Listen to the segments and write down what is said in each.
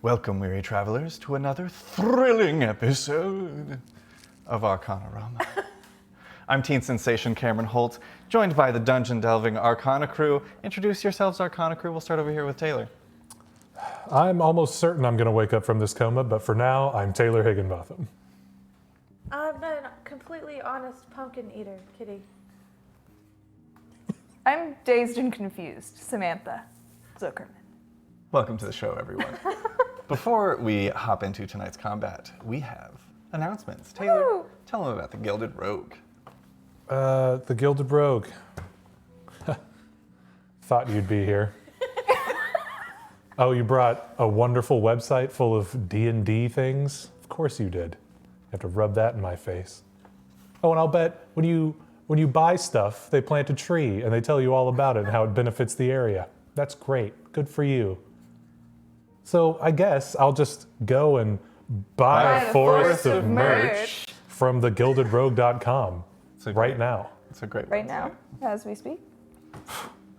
Welcome, weary travelers, to another thrilling episode of Arcanarama. I'm teen sensation Cameron Holt, joined by the dungeon delving Arcana crew. Introduce yourselves, Arcana crew. We'll start over here with Taylor. I'm almost certain I'm going to wake up from this coma, but for now, I'm Taylor Higginbotham. I'm a completely honest pumpkin eater, Kitty. I'm dazed and confused, Samantha Zuckerman. Welcome to the show, everyone. Before we hop into tonight's combat, we have announcements. Taylor, Woo! tell them about the Gilded Rogue. The Gilded Rogue. Thought you'd be here. Oh, you brought a wonderful website full of D&D things? Of course you did. You have to rub that in my face. Oh, and I'll bet when you buy stuff, they plant a tree and they tell you all about it and how it benefits the area. That's great. Good for you. So I guess I'll just go and buy a forest of merch from thegildedrogue.com right now. It's a great Right website. now, as we speak.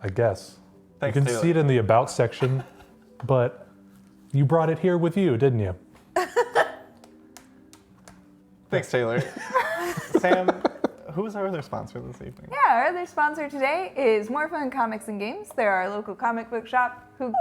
I guess. Thanks, you can Taylor. see it in the About section, but you brought it here with you, didn't you? Thanks, Taylor. Sam, who is our other sponsor this evening? Yeah, our other sponsor today is More Fun Comics and Games. They're our local comic book shop who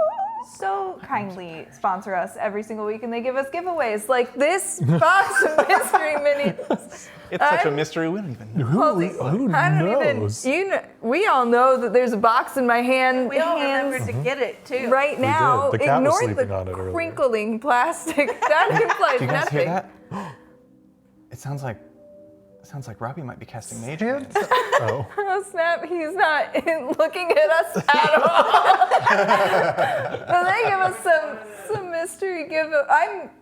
so kindly sponsor us every single week, and they give us giveaways like this box of mystery minis. It's such a mystery, we don't even know. Who I don't knows? even. You know, we all know that there's a box in my hand. We all hands remembered to get it, too. right now. did. The cat was Ignore sleeping on it earlier. the crinkling plastic. That implies Do you guys nothing. hear that? It sounds like Robbie might be casting Mage Hand. Oh. Oh snap, he's not looking at us at all. So they give us some mystery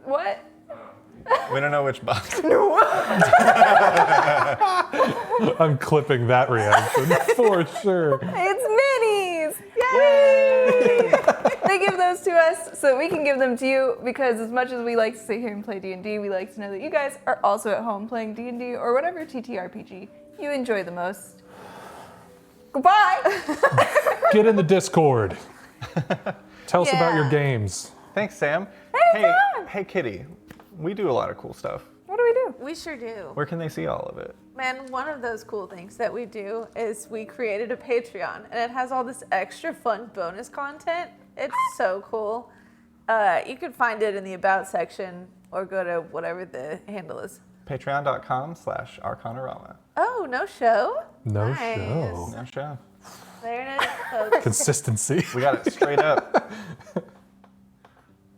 what? We don't know which box. I'm clipping that reaction for sure. It's minis! Yay! They give those to us so we can give them to you because as much as we like to sit here and play D&D, we like to know that you guys are also at home playing D&D or whatever TTRPG you enjoy the most. Goodbye! Get in the Discord. Tell us about your Yeah. games. Thanks, Sam. Anytime. Hey, Kitty. We do a lot of cool stuff. What do we do? We sure do. Where can they see all of it? Man, one of those cool things that we do is we created a Patreon, and it has all this extra fun bonus content. It's so cool. You can find it in the About section or go to whatever the handle is. Patreon.com/Arcanarama. Oh, no show? No Nice. show. No show. There it is, folks. Consistency. We got it straight up.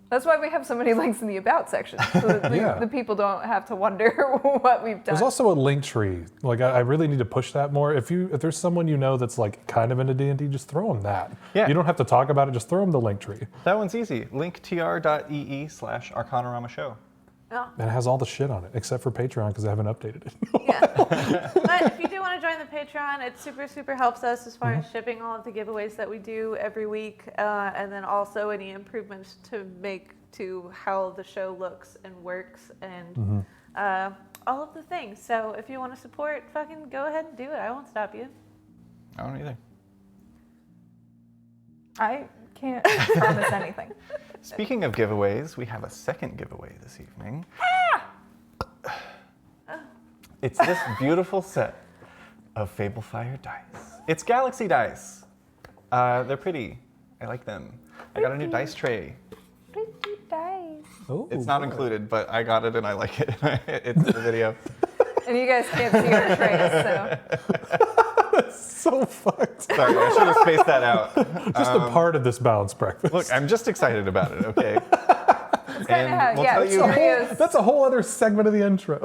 That's why we have so many links in the About section, so that Yeah. the people don't have to wonder what we've done. There's also a link tree. Like I really need to push that more. If there's someone you know that's like kind of into D&D, just throw them that. Yeah. You don't have to talk about it. Just throw them the link tree. That one's easy. linktr.ee/Arcanarama show. Oh, And it has all the shit on it, except for Patreon because I haven't updated it. yeah. But if you do want to join the Patreon, it super helps us as far as shipping all of the giveaways that we do every week, and then also any improvements to make to how the show looks and works and all of the things. So if you want to support, fucking go ahead and do it. I won't stop you. I don't either. I can't promise anything. Speaking of giveaways, we have a second giveaway this evening. It's this beautiful set of Fablefire dice. It's Galaxy dice. They're pretty. I like them. I got a new dice tray. Pretty dice. Oh, It's not boy. included, but I got it and I like it. It's in the video. And you guys can't see our trays, so. So fucked. Sorry, I should have spaced that out. Just a part of this balanced breakfast. Look, I'm just excited about it, okay? kinda how- we'll yeah, tell it's you, Cheerios. That's a whole other segment of the intro.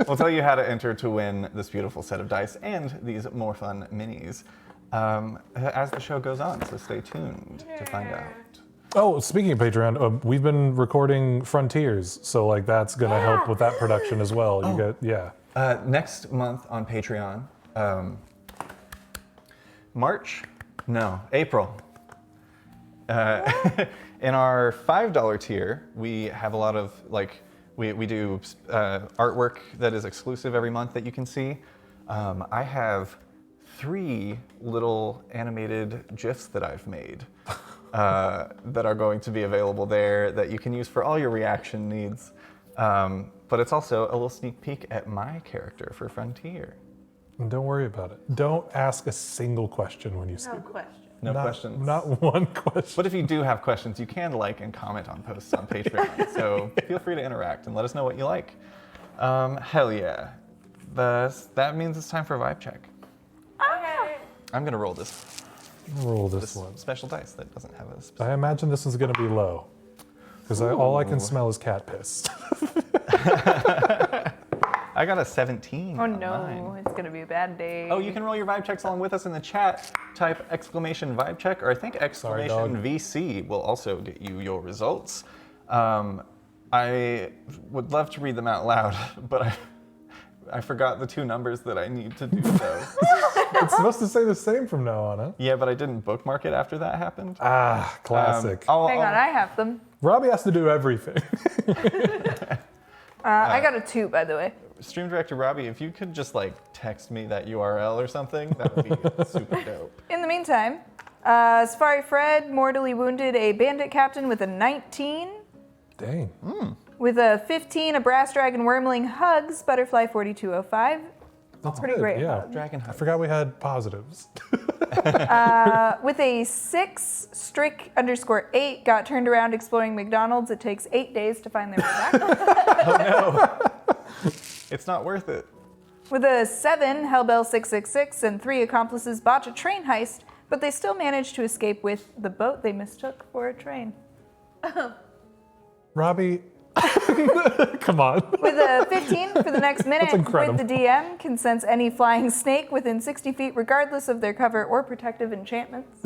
we'll tell you how to enter to win this beautiful set of dice and these more fun minis as the show goes on. So stay tuned to find out. Oh, speaking of Patreon, we've been recording Frontiers, so like that's gonna help with that production as well. You got Next month on Patreon, April. In our $5 tier, we have a lot of we do artwork that is exclusive every month that you can see. I have 3 little animated GIFs that I've made that are going to be available there that you can use for all your reaction needs. But it's also a little sneak peek at my character for Frontier. And don't worry about it. Don't ask a single question when you No speak. question. No questions. Not one question. But if you do have questions, you can like and comment on posts on Patreon. So feel free to interact and let us know what you like. Hell yeah. That means it's time for a vibe check. Okay. I'm gonna roll this Roll this one. special dice that doesn't have a I specific. imagine this is going to be low. Because all I can smell is cat piss. I got a 17. Oh on no, mine. it's gonna be a bad day. Oh, you can roll your vibe checks along with us in the chat. Type exclamation vibe check, or I think exclamation dog. VC will also get you your results. I would love to read them out loud, but I forgot the 2 numbers that I need to do so. It's supposed to say the same from now on, huh? Yeah, but I didn't bookmark it after that happened. Ah, classic. Hang on, I have them. Robbie has to do everything. I got a 2, by the way. Stream director Robbie, if you could just like text me that URL or something, that would be super dope. In the meantime, Safari Fred mortally wounded a bandit captain with a 19. Dang. With a 15, a brass dragon wormling hugs Butterfly 4205. That's pretty good, great. Yeah. Dragon I Hug. forgot we had positives. With a 6, Strick_8 got turned around exploring McDonald's. It takes 8 days to find their way back. Oh no. It's not worth it. With a 7, Hellbell 666 and 3 accomplices botch a train heist, but they still managed to escape with the boat they mistook for a train. Robbie, come on. With a 15 for the next minute, incredible. with the DM can sense any flying snake within 60 feet regardless of their cover or protective enchantments.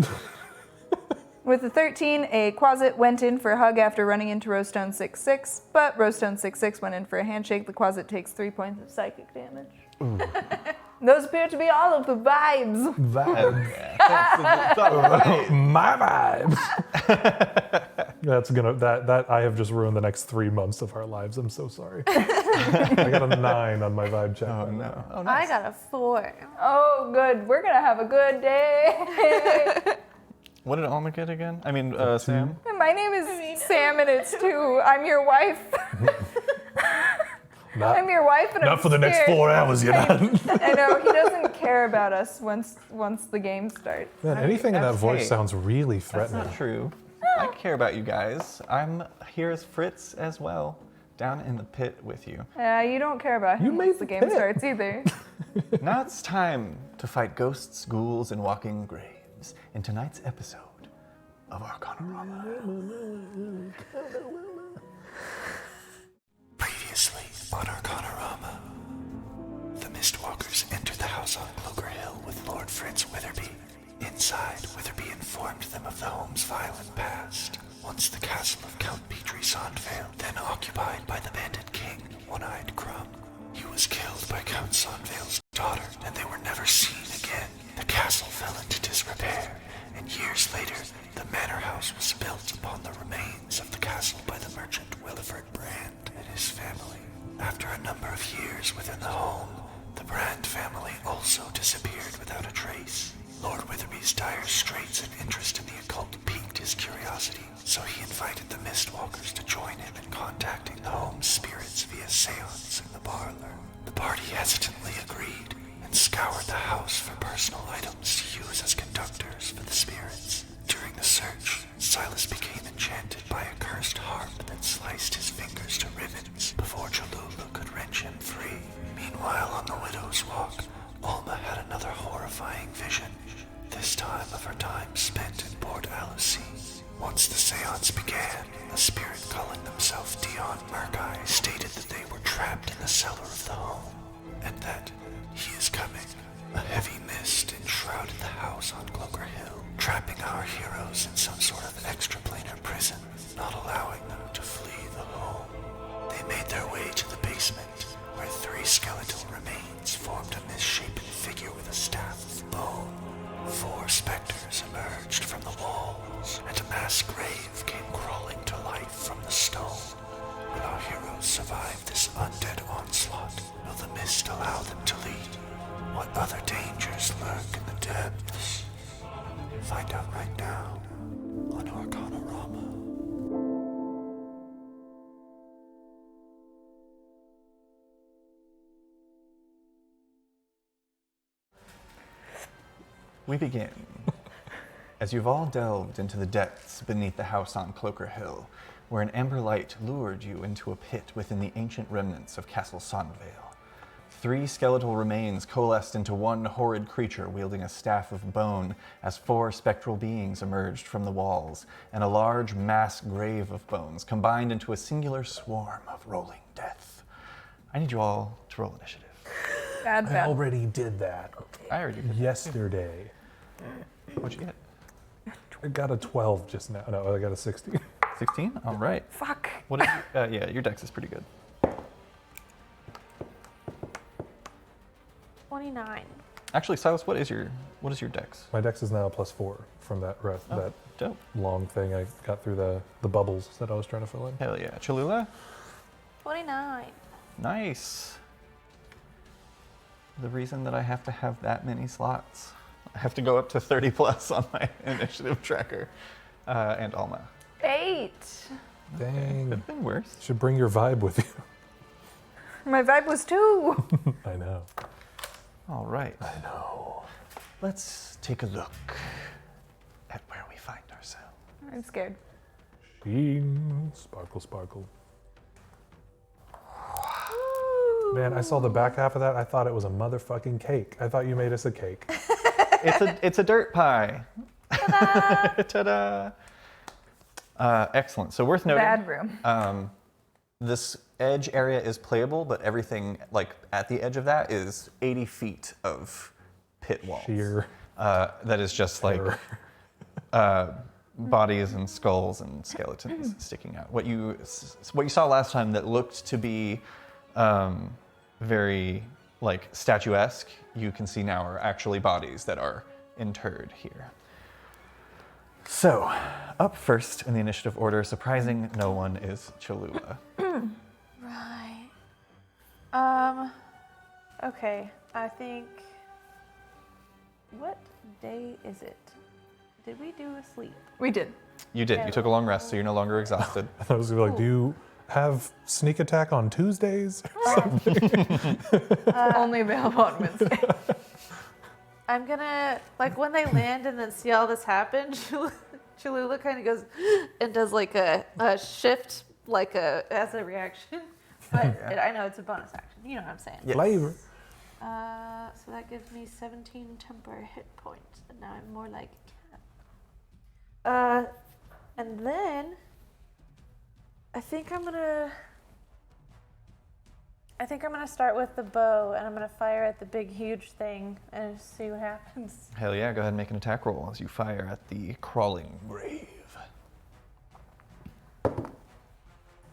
With a 13, a Quasit went in for a hug after running into Rosestone 6-6, but Rosestone 6-6 went in for a handshake. The Quasit takes 3 points of psychic damage. Those appear to be all of the vibes. My vibe. That's gonna that I have just ruined the next 3 months of our lives. I'm so sorry. I got a 9 on my vibe check. Oh no. Oh I nice. got a 4. Oh, good. We're going to have a good day. What did Alma get again? I mean, Sam? My name is Sam and it's 2. I'm your wife. I'm your wife and I'm Not for the next scared. 4 hours, you know. I know, he doesn't care about us once the game starts. Man, anything in that That's voice hate. sounds really That's threatening. not true. I care about you guys. I'm here as Fritz as well, down in the pit with you. You don't care about him You made once the the game pit. starts either. Now it's time to fight ghosts, ghouls, and walking graves in tonight's episode of Arcanarama. Previously on Arcanarama, the Mistwalkers entered the house on Cloaker Hill with Lord Fritz Witherby. Inside, Witherby informed them of the home's violent past. Once the castle of Count Petrie Sonvale, then occupied by the bandit king, One-Eyed Crumb. He was killed by Count Sonvale's daughter, and they were never seen again. The castle fell into disrepair, and years later, the manor house was built upon the remains of the castle by the merchant Williford Brand and his family. After a number of years within the home, the Brand family also disappeared without a trace. Lord Witherby's dire straits and interest in the occult piqued his curiosity, so he invited the Mistwalkers to join him in contacting the home's spirits via seance in the parlor. The party hesitantly agreed and scoured the house for personal items to use as conductors for the spirits. During the search, Silas became enchanted by a cursed harp that sliced his fingers to ribbons before Cholula could wrench him free. Meanwhile, on the Widow's Walk, Alma had another horrifying vision, this time of her time spent in Port Alucy. Once the seance began, a spirit calling themselves Dion Murkai stated that they were trapped in the cellar of the home, and that he is coming. A heavy mist enshrouded the house on Cloaker Hill, trapping our heroes in some sort of extraplanar prison, not allowing them to flee the home. They made their way to the basement, where 3 skeletal remains formed a misshapen figure with a staff of bone. 4 specters emerged from the walls, and a mass grave came crawling to life from the stone. Will our heroes survive this undead onslaught? Will the mist allow them to lead? What other dangers lurk in the depths? Find out right now on Arcanarama. We begin. As you've all delved into the depths beneath the house on Cloaker Hill, where an ember light lured you into a pit within the ancient remnants of Castle Sonvale. 3 skeletal remains coalesced into one horrid creature wielding a staff of bone as 4 spectral beings emerged from the walls, and a large mass grave of bones combined into a singular swarm of rolling death. I need you all to roll initiative. I Bad. already did that I already did. yesterday. What'd you get? I got a 12 just now. No, I got a 16. 16? All right. Fuck. What is yeah, your dex is pretty good. 29. Actually, Silas, what is your dex? My dex is now a +4 from that that Dope. long thing I got through the bubbles that I was trying to fill in. Hell yeah. Cholula? 29. Nice. The reason that I have to have that many slots. I have to go up to 30 plus on my initiative tracker. And Alma. 8. Dang. Could have been worse. Should bring your vibe with you. My vibe was 2. I know. All right. I know. Let's take a look at where we find ourselves. I'm scared. Sheen, sparkle, sparkle. Man, I saw the back half of that. I thought it was a motherfucking cake. I thought you made us a cake. It's a dirt pie. Ta-da! Ta-da! Excellent. So worth noting. Bad room. This edge area is playable, but everything like at the edge of that is 80 feet of pit walls. Sheer That is just like bodies and skulls and skeletons sticking out. What you saw last time that looked to be very like statuesque, you can see now are actually bodies that are interred here. So, up first in the initiative order, surprising no one, is Cholula. Right. Okay. I think. What day is it? Did we do a sleep? We did. You did. You took a long rest, so you're no longer exhausted. I was like, do you have sneak attack on Tuesdays? Only available on Wednesday. I'm gonna, like, when they land and then see all this happen, Cholula kind of goes and does like a shift, like as a reaction. But I know it's a bonus action. You know what I'm saying? Yes. Flavor. So that gives me 17 temporary hit points, and now I'm more like a cat. And then I think I'm gonna start with the bow, and I'm gonna fire at the big, huge thing and see what happens. Hell yeah, go ahead and make an attack roll as you fire at the crawling grave.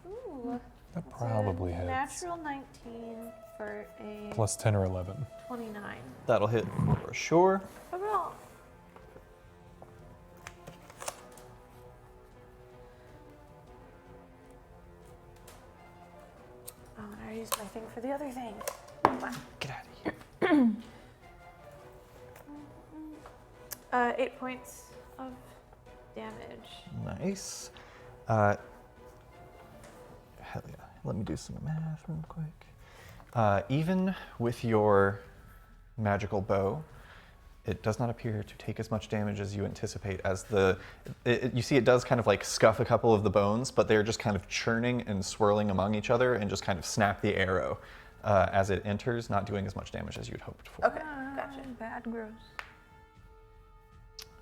Ooh. That It's probably a hits. Natural 19 for a Plus 10 or 11. 29. That'll hit for sure. Overall. Oh, and I already used my thing for the other thing. Come on. Get out of here. 8 points of damage. Nice. Hell yeah. Let me do some math real quick. Even with your magical bow, it does not appear to take as much damage as you anticipate. As you see, it does kind of like scuff a couple of the bones, but they're just kind of churning and swirling among each other and just kind of snap the arrow as it enters, not doing as much damage as you'd hoped for. Okay, gotcha. Bad, gross.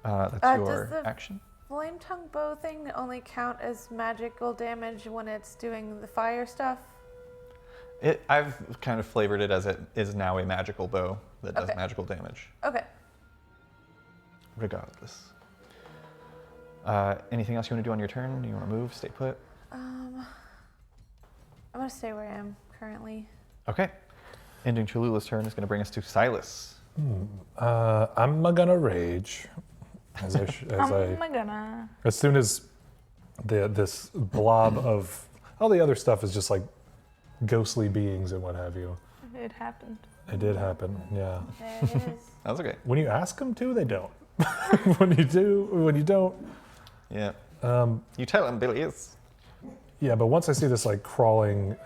That's Does your the- action. Flame tongue bow thing only count as magical damage when it's doing the fire stuff? I've kind of flavored it as it is now a magical bow that does Okay. magical damage, Okay. regardless. Anything else you want to do on your turn? Do you want to move, stay put? I'm gonna stay where I am currently. Okay. Ending Cholula's turn is going to bring us to Silas. I'm gonna rage. As soon as this blob of all the other stuff is just like ghostly beings and what have you. It happened. It did happen, yeah. There it is. That's okay. When you ask them to, they don't. When you do, when you don't, Yeah. You tell him, Billy is. Yeah, but once I see this like crawling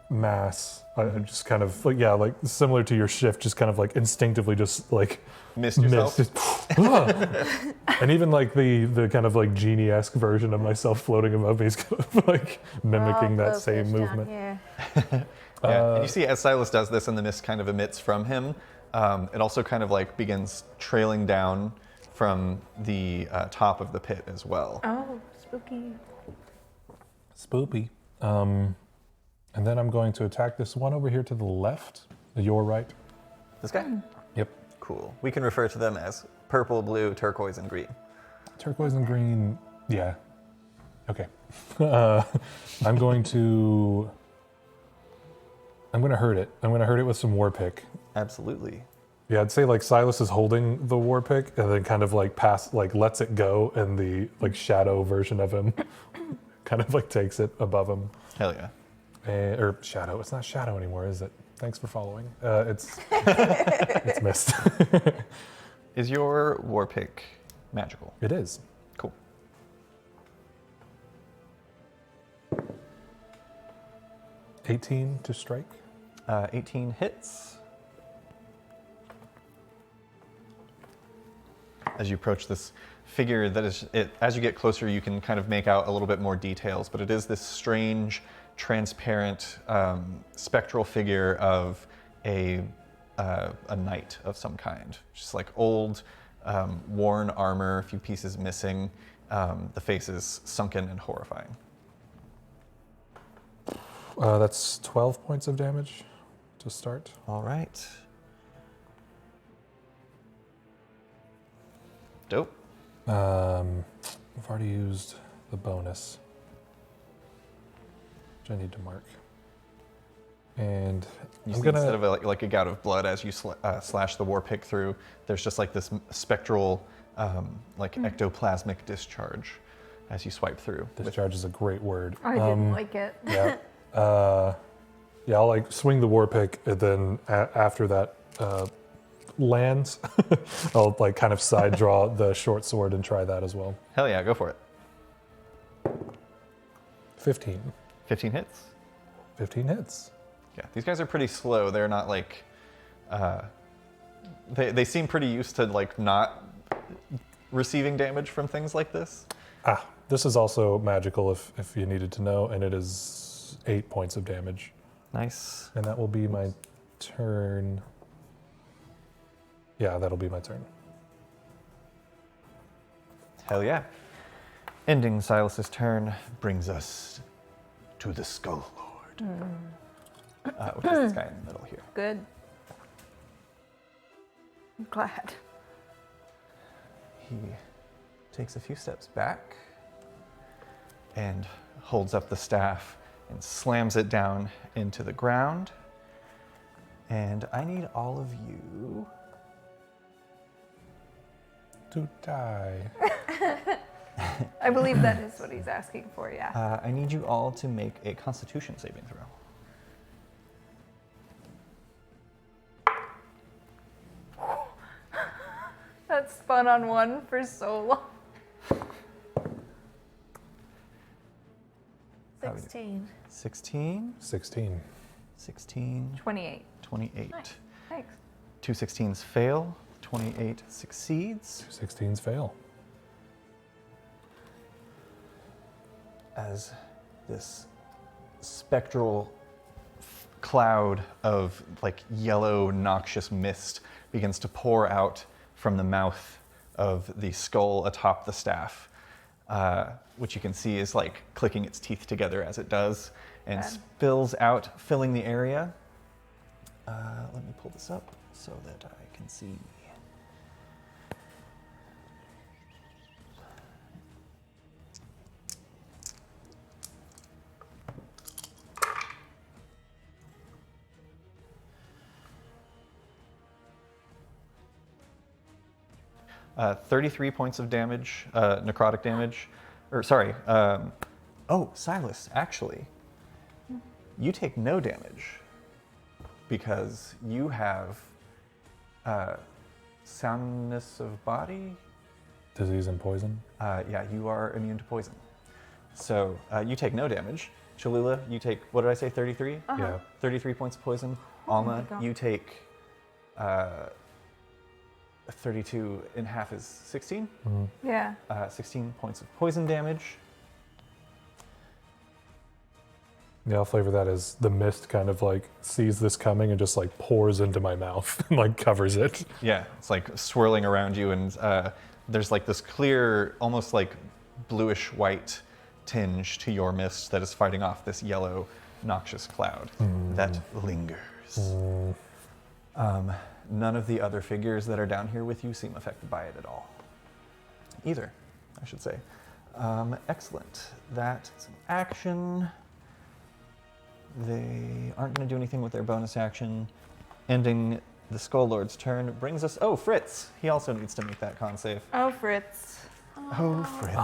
mass, I just kind of like like similar to your shift, just kind of like instinctively just like Missed yourself? And even like the kind of like genie-esque version of myself floating above me is kind of like mimicking that same movement. Yeah. Yeah, and you see as Silas does this and the mist kind of emits from him, it also kind of like begins trailing down from the top of the pit as well. Oh, spooky. Spoopy. And then I'm going to attack this one over here to the left, your right. This guy? Yep. Cool. We can refer to them as purple, blue, turquoise, and green. Turquoise and green, yeah. Okay. I'm going to hurt it. I'm going to hurt it with some war pick. Absolutely. Yeah, I'd say like Silas is holding the war pick and then kind of like lets it go, and the like shadow version of him kind of like takes it above him. Hell yeah. Or shadow. It's not shadow anymore, is it? Thanks for following. It's missed. Is your war pick magical? It is. Cool. 18 to strike. 18 hits. As you approach this figure, as you get closer, you can kind of make out a little bit more details, but it is this strange, transparent, spectral figure of a knight of some kind. Just like old, worn armor, a few pieces missing. The face is sunken and horrifying. That's 12 points of damage to start. All right. Dope. I've already used the bonus, which I need to mark. And You I'm see gonna instead of like a gout of blood as you slash the war pick through, there's just like this spectral, like ectoplasmic discharge as you swipe through. discharge is a great word. I didn't like it. Yeah. Yeah, I'll like swing the war pick, and then after that lands, I'll like kind of side draw the short sword and try that as well. Hell yeah, go for it. 15. 15 hits. 15 hits. Yeah, these guys are pretty slow. They're not like, they seem pretty used to like not receiving damage from things like this. This is also magical if you needed to know, and it is 8 points of damage. Nice. And that will be my turn. Yeah, that'll be my turn. Hell yeah. Ending Silas's turn brings us to the Skull Lord, which is this guy in the middle here. Good. I'm glad. He takes a few steps back and holds up the staff and slams it down into the ground. And I need all of you To die. I believe that is what he's asking for, yeah. I need you all to make a Constitution saving throw. That's spun on one for so long. 16. 16, 16. 16, 28. 28. Nice. Thanks. 2 16s fail, 28 succeeds. 16s fail. As this spectral cloud of like yellow noxious mist begins to pour out from the mouth of the skull atop the staff, which you can see is like clicking its teeth together as it does, and Bad. spills out, filling the area. Let me pull this up so that I can see. Uh, 33 points of damage, necrotic damage. Or sorry, oh, Silas, actually, you take no damage because you have soundness of body. Disease and poison? Yeah, you are immune to poison. So you take no damage. Cholula, you take, what did I say, 33? Yeah. 33 points of poison. Oh my Alma, God. you take 32 in half is 16. Yeah. 16 points of poison damage. Yeah, I'll flavor that as the mist kind of like sees this coming and just like pours into my mouth and like covers it. Yeah, it's like swirling around you, and there's like this clear, almost like bluish white tinge to your mist that is fighting off this yellow, noxious cloud that lingers. None of the other figures that are down here with you seem affected by it at all. Either, I should say. Excellent. That is an action. They aren't going to do anything with their bonus action. Ending the Skull Lord's turn brings us. Oh, Fritz! He also needs to make that con save. Oh, Fritz. Oh, Fritz.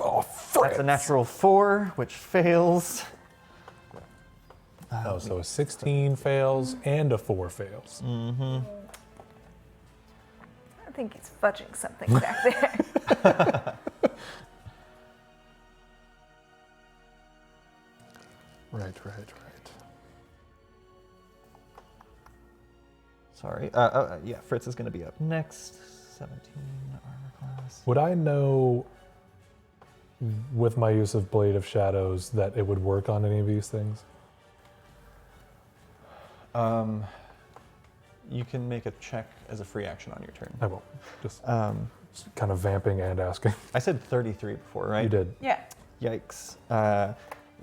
Oh, That's a natural 4, which fails. Oh, so a 16 fails and a 4 fails. I think he's fudging something back there. Right. Sorry. Yeah, Fritz is going to be up next. 17 armor class. Would I know with my use of Blade of Shadows that it would work on any of these things? You can make a check as a free action on your turn. I won't. Just kind of vamping and asking. I said 33 before, right? You did. Yeah. Yikes.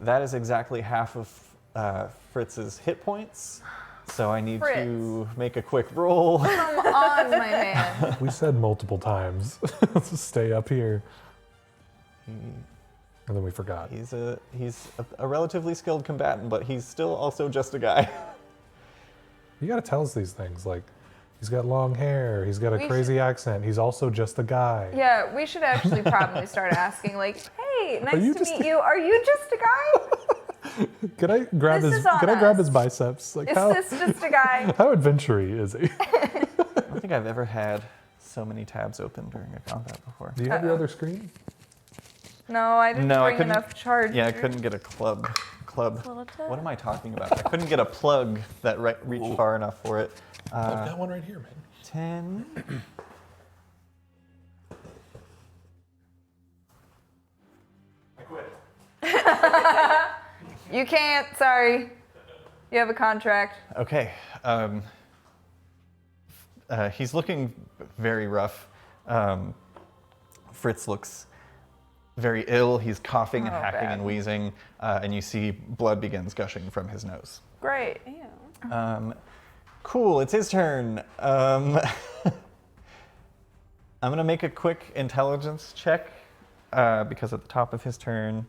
That is exactly half of Fritz's hit points. So I need Fritz. to make a quick roll. Come on, my man. We said multiple times, stay up here. And then we forgot. He's a relatively skilled combatant, but he's still also just a guy. You gotta tell us these things. Like, he's got long hair, he's got a We crazy accent, he's also just a guy. Yeah, we should actually probably start asking, like, hey, nice you to just- meet you. Are you just a guy? Can I grab This his is on can I grab us. his biceps? Like Is how this just a guy? how adventure-y is he? I don't think I've ever had so many tabs open during a combat before. Do you have your other screen? No, I didn't No, I bring couldn't- enough charge. Yeah, I couldn't get a club. Little tab. What am I talking about? I couldn't get a plug that reached far enough for it. I've got one right here, man. 10. I quit. You can't, sorry. You have a contract. Okay. He's looking very rough. Fritz looks very ill. He's coughing and Oh, hacking bad. and wheezing, and you see blood begins gushing from his nose. Great. Cool, it's his turn. I'm gonna make a quick intelligence check because at the top of his turn,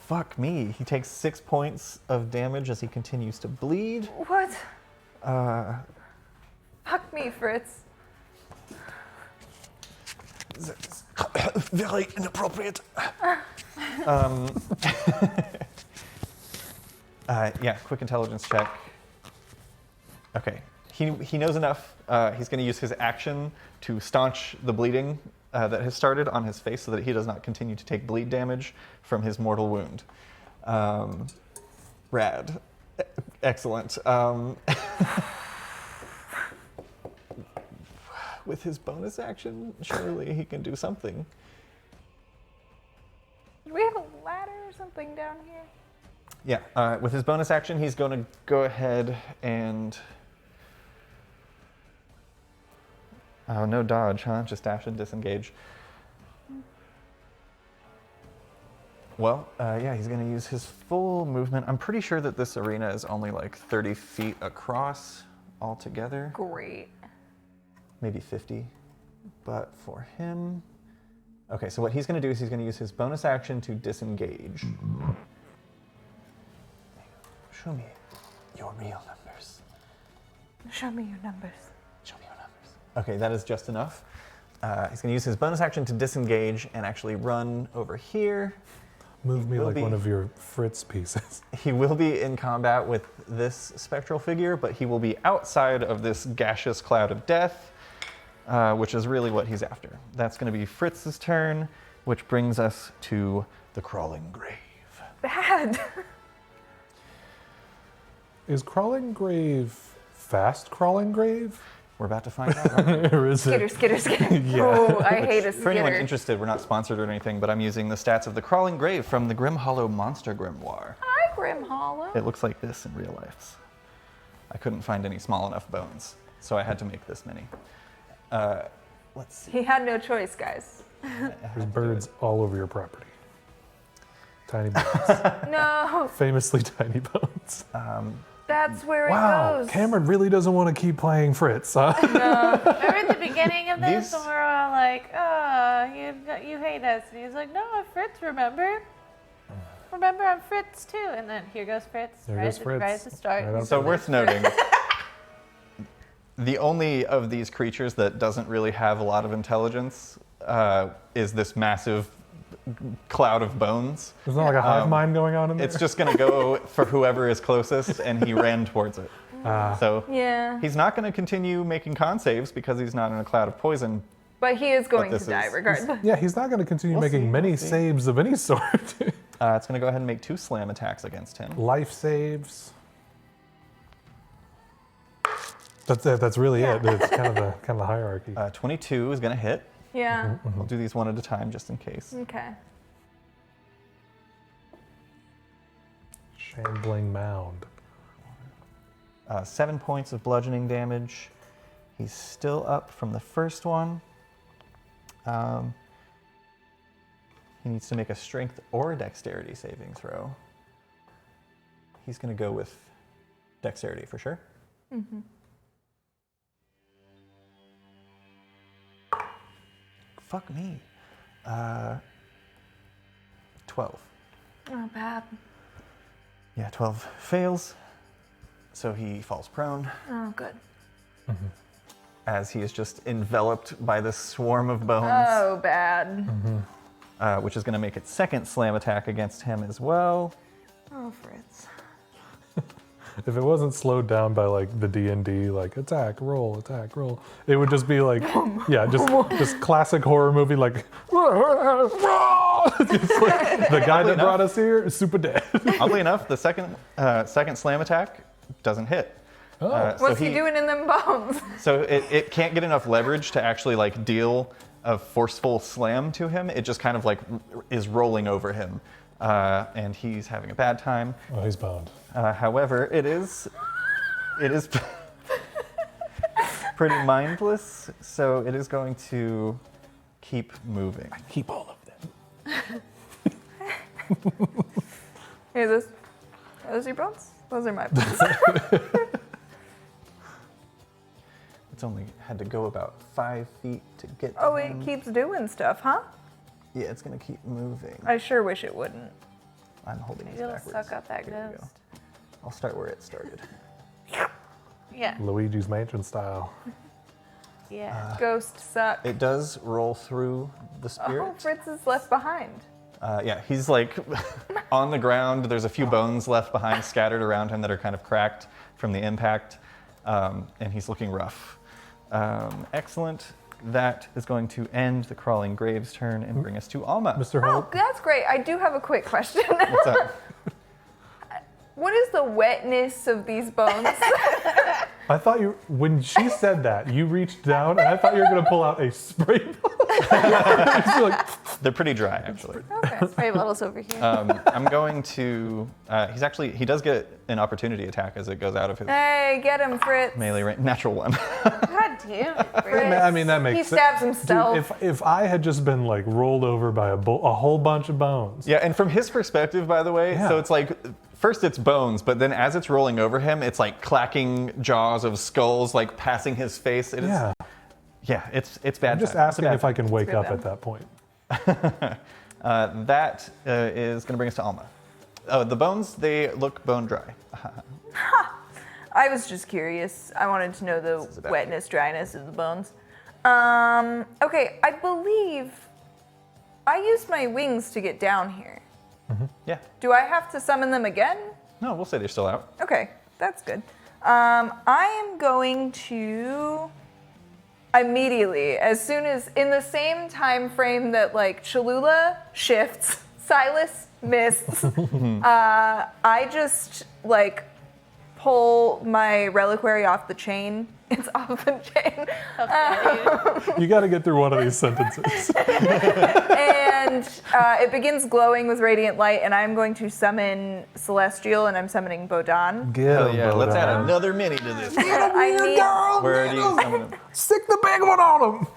fuck me, he takes 6 points of damage as he continues to bleed. What? Fuck me, Fritz. Very inappropriate. Yeah, quick intelligence check. Okay, he knows enough. He's going to use his action to staunch the bleeding that has started on his face so that he does not continue to take bleed damage from his mortal wound. Rad. Excellent. With his bonus action, surely he can do something. Do we have a ladder or something down here? Yeah, with his bonus action, he's going to go ahead and... Oh, no dodge, huh? Just dash and disengage. Well, yeah, he's going to use his full movement. I'm pretty sure that this arena is only like 30 feet across altogether. Great. Maybe 50. But for him... Okay, so what he's going to do is he's going to use his bonus action to disengage. Show me your real numbers. Show me your numbers. Show me your numbers. Okay, that is just enough. He's going to use his bonus action to disengage and actually run over here. Move me Will like be. one of your Fritz pieces. He will be in combat with this spectral figure, but he will be outside of this gaseous cloud of death. which is really what he's after. That's going to be Fritz's turn, which brings us to the Crawling Grave. Bad. Is Crawling Grave fast Crawling Grave? We're about to find out. Right? Or is Skitter, it? skitter, skitter. Yeah. Oh, I hate a For anyone skitter. interested, we're not sponsored or anything, but I'm using the stats of the Crawling Grave from the Grim Hollow Monster Grimoire. Hi, Grim Hollow. It looks like this in real life. I couldn't find any small enough bones, so I had to make this many. Let's see. He had no choice, guys. There's birds all over your property. Tiny bones. No, Famously tiny bones. that's where it Wow, goes. Cameron really doesn't want to keep playing Fritz, huh? Remember at the beginning of this These- when we were all like, oh, you hate us. And he's like, no, I'm Fritz, remember? Remember, I'm Fritz too. And then here goes Fritz. There right goes at- Fritz. Right at the start. Right on So worth noting, the only of these creatures that doesn't really have a lot of intelligence is this massive cloud of bones. There's not like a hive mind going on in there? It's just going to go for whoever is closest, and he ran towards it. So Yeah, he's not going to continue making con saves because he's not in a cloud of poison. but he is going to this die is- regardless. Yeah, he's not going to continue We'll making see, many we'll see. saves of any sort. It's going to go ahead and make 2 slam attacks against him. Life saves. That's really it. It's kind of the hierarchy. 22 is going to hit. Yeah. We'll do these one at a time just in case. Okay. Shambling mound. 7 points of bludgeoning damage. He's still up from the first one. He needs to make a strength or a dexterity saving throw. He's going to go with dexterity for sure. Fuck me. 12. Oh, bad. Yeah, 12 fails. So he falls prone Oh, good. as he is just enveloped by this swarm of bones. Oh, bad. Which is going to make its second slam attack against him as well. Oh, Fritz. If it wasn't slowed down by like the D&D, like attack, roll, it would just be like, yeah, just classic horror movie, like, just like the guy that brought us here is super dead. Oddly enough, the second slam attack doesn't hit. Oh. So What's he doing in them bones? So it can't get enough leverage to actually like deal a forceful slam to him. It just kind of like is rolling over him, and he's having a bad time. Oh, he's boned. However, it is pretty mindless, so it is going to keep moving. Keep all of them. Hey, are those your bones? Those are my bones. It's only had to go about 5 feet to get to Oh, him. it keeps doing stuff, huh? Yeah, it's gonna keep moving. I sure wish it wouldn't. I'm holding these It'll backwards. suck up that Here we go. ghost. I'll start where it started. Yeah. Luigi's Mansion style. Yeah. Ghost suck. It does roll through the spirit. Oh, Fritz is left behind. Yeah, he's like on the ground. There's a few bones left behind, scattered around him that are kind of cracked from the impact, and he's looking rough. Excellent. That is going to end the Crawling Grave's turn and bring us to Alma. Mr. Oh, Holt, that's great. I do have a quick question. What's up? What is the wetness of these bones? I thought when she said that, you reached down and I thought you were going to pull out a spray bottle. Just like, They're pretty dry, actually. Okay. Spray bottles over here. I'm going to. He does get an opportunity attack as it goes out of his Hey, get him, Fritz. melee range. Natural one. God damn it, Fritz. I mean, that makes He sense. stabs himself. Dude, if I had just been like rolled over by a whole bunch of bones. Yeah, and from his perspective, by the way, Yeah. so it's like first it's bones, but then as it's rolling over him, it's like clacking jaws of skulls like passing his face. It is, Yeah. yeah, it's bad. I'm just time. It's asking bad if I can wake Screw up them. at that point. That is going to bring us to Alma. Oh, the bones, they look bone dry. I was just curious. I wanted to know is the about wetness, dryness of the bones. Okay, I believe I used my wings to get down here. Yeah. Do I have to summon them again? No, we'll say they're still out. Okay, that's good. I am going to immediately, as soon as, in the same time frame that like Cholula shifts, Silas missed, I just like pull my reliquary off the chain. It's off the chain. You got to get through one of these sentences. And it begins glowing with radiant light, and I'm going to summon Celestial, and I'm summoning Bodan. Hell yeah, let's add another mini to this. I need, Where do you summon him? Stick the big one on him.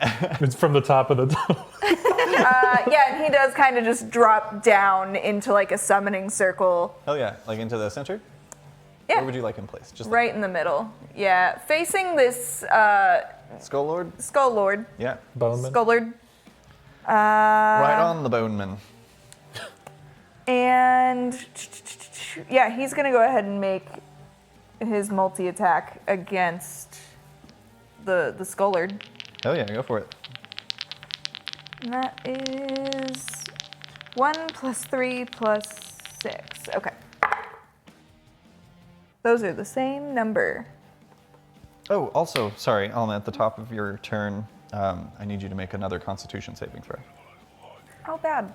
It's from the top of the tunnel. yeah, and he does kind of just drop down into like a summoning circle. Hell yeah, like into the center? Yeah. Where would you like him placed? Just Right in the middle. Yeah, facing this Skull Lord? Skull Lord. Yeah. Boneman. Skull Lord. Right on the Boneman. And yeah, he's gonna go ahead and make his multi-attack against the Skull Lord. Hell yeah, go for it. And that is 1 + 3 + 6. Okay. Those are the same number. Oh, also, sorry, Alma, at the top of your turn, I need you to make another Constitution saving throw. How bad?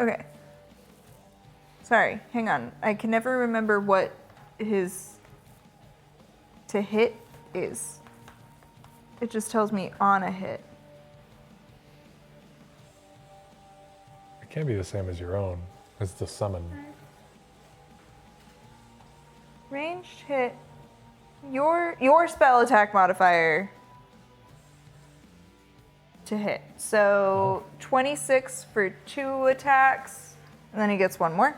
Okay. Sorry, hang on. I can never remember what his to hit is. It just tells me on a hit. It can't be the same as your own. It's the summon. Ranged hit. Your spell attack modifier to hit. So 26 for 2 attacks, and then he gets 1 more.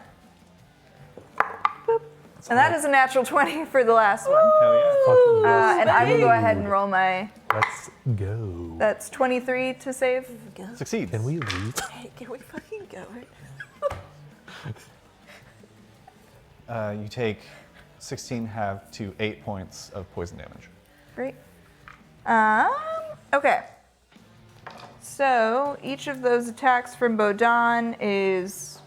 Boop. And that is a natural 20 for the last one. Hell yeah. Fuck yes. And I will go ahead and roll my. Let's go. That's 23 to save. Succeeds. Can we leave? Hey, can we fucking go? You take 16 half to 8 points of poison damage. Great. Okay. So each of those attacks from Bodan is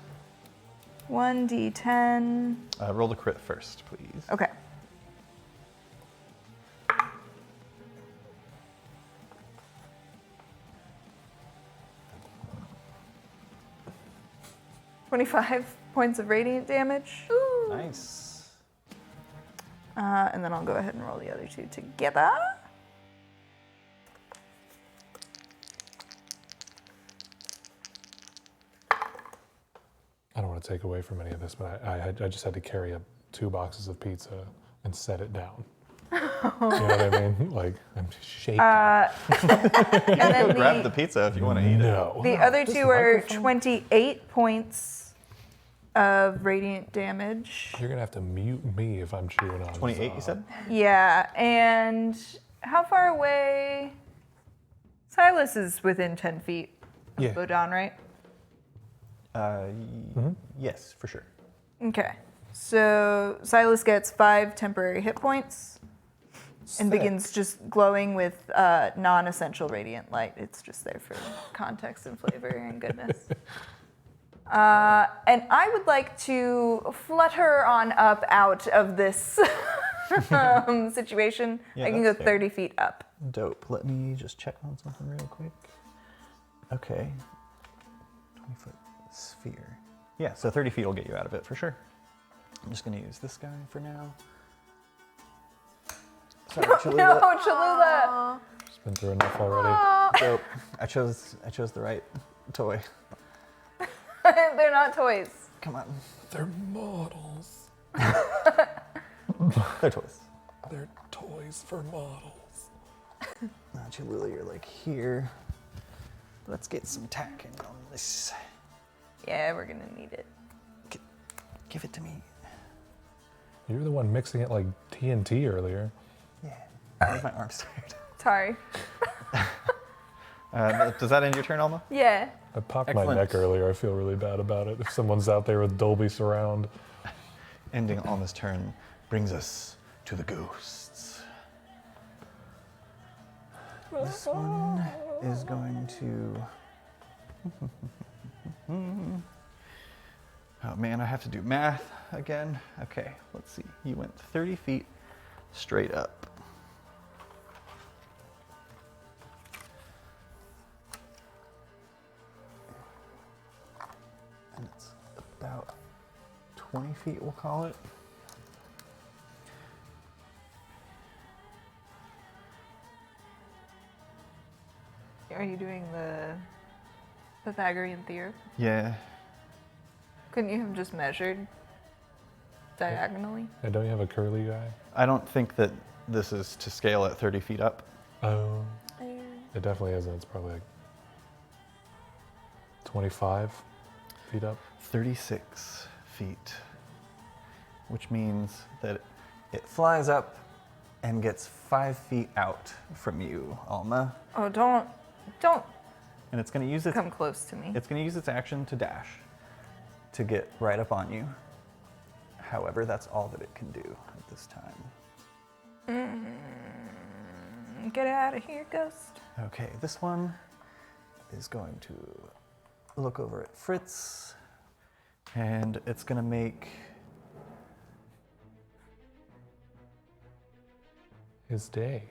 1d10. Roll the crit first, please. Okay. $25 points of radiant damage. Nice. And then I'll go ahead and roll the other 2 together. I don't want to take away from any of this, but I just had to carry 2 boxes of pizza and set it down. You know what I mean? Like, I'm shaking. And then Grab the pizza if you want to eat it. No. the other This 2 are microphone? 28 points of radiant damage. You're going to have to mute me if I'm chewing on 28, you said? Yeah, and how far away? Silas is within 10 feet of Yeah. Bodan, right? Yes, for sure. Okay. So Silas gets 5 temporary hit points and begins just glowing with non-essential radiant light. It's just there for context and flavor and goodness. And I would like to flutter on up out of this situation. Yeah, I can go that's fair. 30 feet up. Dope. Let me just check on something real quick. Okay. 20-foot sphere. Yeah, so 30 feet will get you out of it for sure. I'm just going to use this guy for now. Sorry, Cholula. No, Cholula! Just been through enough already. Dope. I chose the right toy. They're not toys. Come on. They're models. They're toys. They're toys for models. Now, Cholula, you're like here. Let's get some tacking on this. Yeah, we're gonna need it. Give it to me. You were the one mixing it like TNT earlier. Yeah. Where's my arms tired? Sorry. Does that end your turn, Alma? Yeah. I popped Excellent. my neck earlier. I feel really bad about it. If someone's out there with Dolby Surround. Ending Alma's turn brings us to the ghosts. This one is going to... Oh man, I have to do math again. Okay, let's see. You went 30 feet straight up. 20 feet, we'll call it. Are you doing the Pythagorean theorem? Yeah. Couldn't you have just measured diagonally? And don't you have a curly guy? I don't think that this is to scale at 30 feet up. Oh. It definitely isn't. It's probably like 25 feet up. 36 feet, which means that it flies up and gets 5 feet out from you, Alma. Oh, don't And it's going to use its come close to me. It's going to use its action to dash to get right up on you. However, that's all that it can do at this time. Get out of here, ghost. Okay, this one is going to look over at Fritz, and it's going to make His day.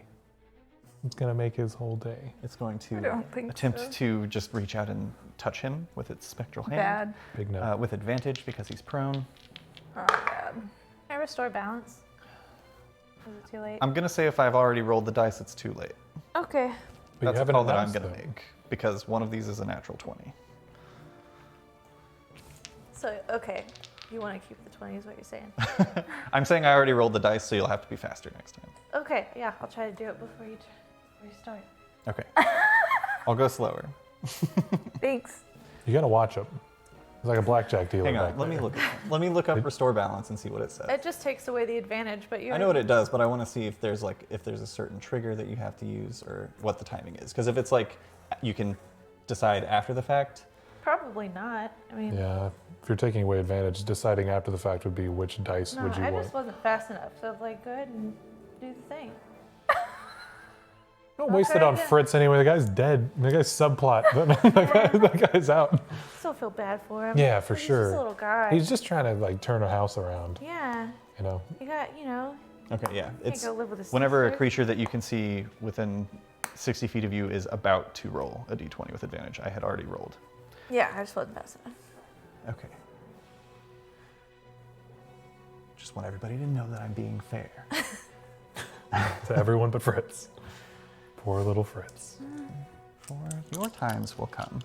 It's gonna make his whole day. it's going I to don't think attempt so. to just reach out and touch him with its spectral hand. Bad. Big no. With advantage because he's prone. Oh, bad. Can I restore balance? Is it too late? I'm going to say if I've already rolled the dice, it's too late. Okay. But you That's a haven't call that I'm announced going to them. make because one of these is a natural 20. So, okay. You want to keep the 20 is what you're saying. I'm saying I already rolled the dice, so you'll have to be faster next time. Okay, yeah, I'll try to do it before you start. Okay. I'll go slower. Thanks. You gotta watch him. It's like a blackjack dealer. Hang on, back let me there. look up restore balance and see what it says. It just takes away the advantage, but you I know what it does, but I want to see if there's a certain trigger that you have to use or what the timing is. Because if it's like you can decide after the fact, Probably not. I mean, Yeah, if you're taking away advantage, deciding after the fact would be which dice no, would you I want. just wasn't fast enough. So, like, go ahead and do the thing. Don't waste it Okay, on yeah. Fritz anyway. The guy's dead. The guy's subplot. that guy's out. Still feel bad for him. Yeah, for He's sure. just a little guy. He's just trying to like turn a house around. Yeah. You know. You got, okay, yeah, can't it's go live with a whenever a sister. creature that you can see within 60 feet of you is about to roll a d20 with advantage. I had already rolled. Yeah, I just wasn't fast enough. Okay. Just want everybody to know that I'm being fair. To everyone but Fritz. Poor little Fritz. For your times will come.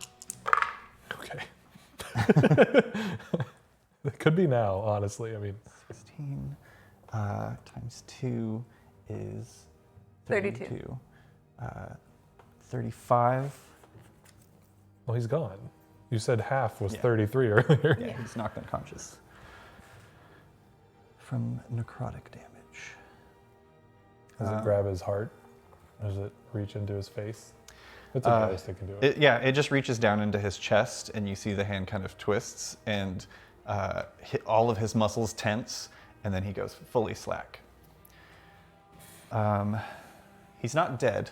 Okay. It could be now, honestly. I mean, 16 times 2 is 32. 35. well, he's gone. You said half was Yeah. 33 earlier. Yeah, he's knocked unconscious. From necrotic damage. Does it grab his heart? Does it reach into his face? It's a ghost that can do it. It just reaches down into his chest, and you see the hand kind of twists, and all of his muscles tense, and then he goes fully slack. He's not dead,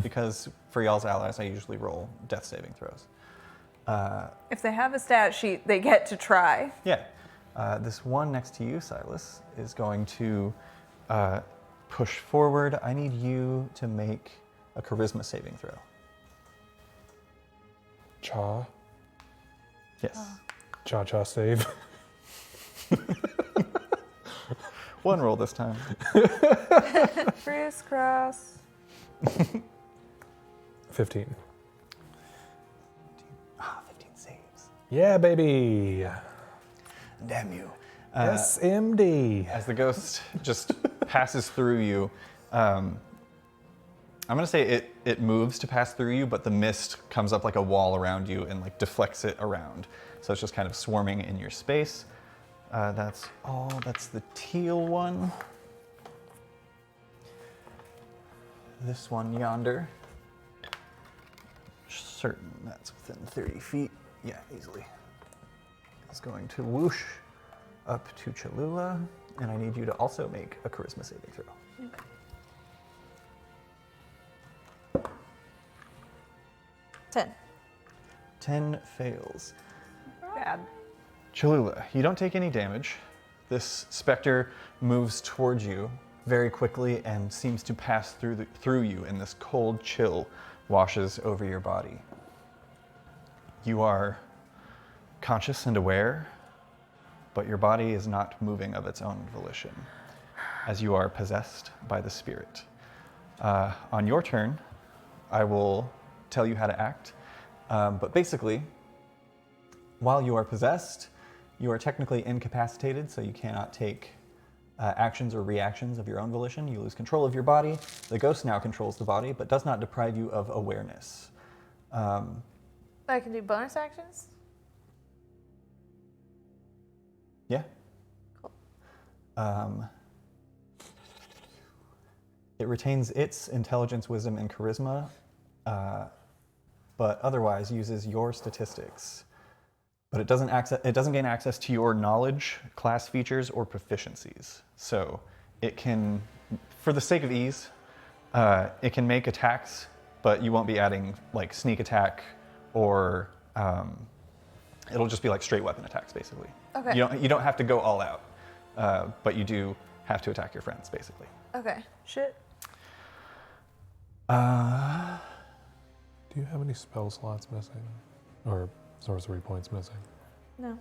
because for y'all's allies, I usually roll death saving throws. If they have a stat sheet, they get to try. Yeah. This one next to you, Silas, is going to push forward. I need you to make a charisma saving throw. Cha. Yes. Cha save. One roll this time. Crisscross. 15. 15 saves. Yeah, baby. Damn you. SMD. As the ghost just passes through you, I'm gonna say it moves to pass through you, but the mist comes up like a wall around you and like deflects it around. So it's just kind of swarming in your space. That's all. That's the teal one. This one yonder. Certain that's within 30 feet. Yeah, easily. Is going to whoosh up to Cholula, and I need you to also make a charisma saving throw. Okay. 10. 10 fails. Bad. Cholula, you don't take any damage. This specter moves towards you very quickly and seems to pass through you, and this cold chill washes over your body. You are conscious and aware but your body is not moving of its own volition, as you are possessed by the spirit. On your turn, I will tell you how to act, but basically, while you are possessed, you are technically incapacitated, so you cannot take actions or reactions of your own volition. You lose control of your body. The ghost now controls the body, but does not deprive you of awareness. I can do bonus actions? Yeah. Cool. It retains its intelligence, wisdom, and charisma, but otherwise uses your statistics. But it doesn't gain access to your knowledge, class features, or proficiencies. So it can, for the sake of ease, it can make attacks, but you won't be adding like sneak attack or it'll just be like straight weapon attacks, basically. Okay. You don't have to go all out, but you do have to attack your friends, basically. Okay. Shit. Do you have any spell slots missing? Or sorcery points missing? No.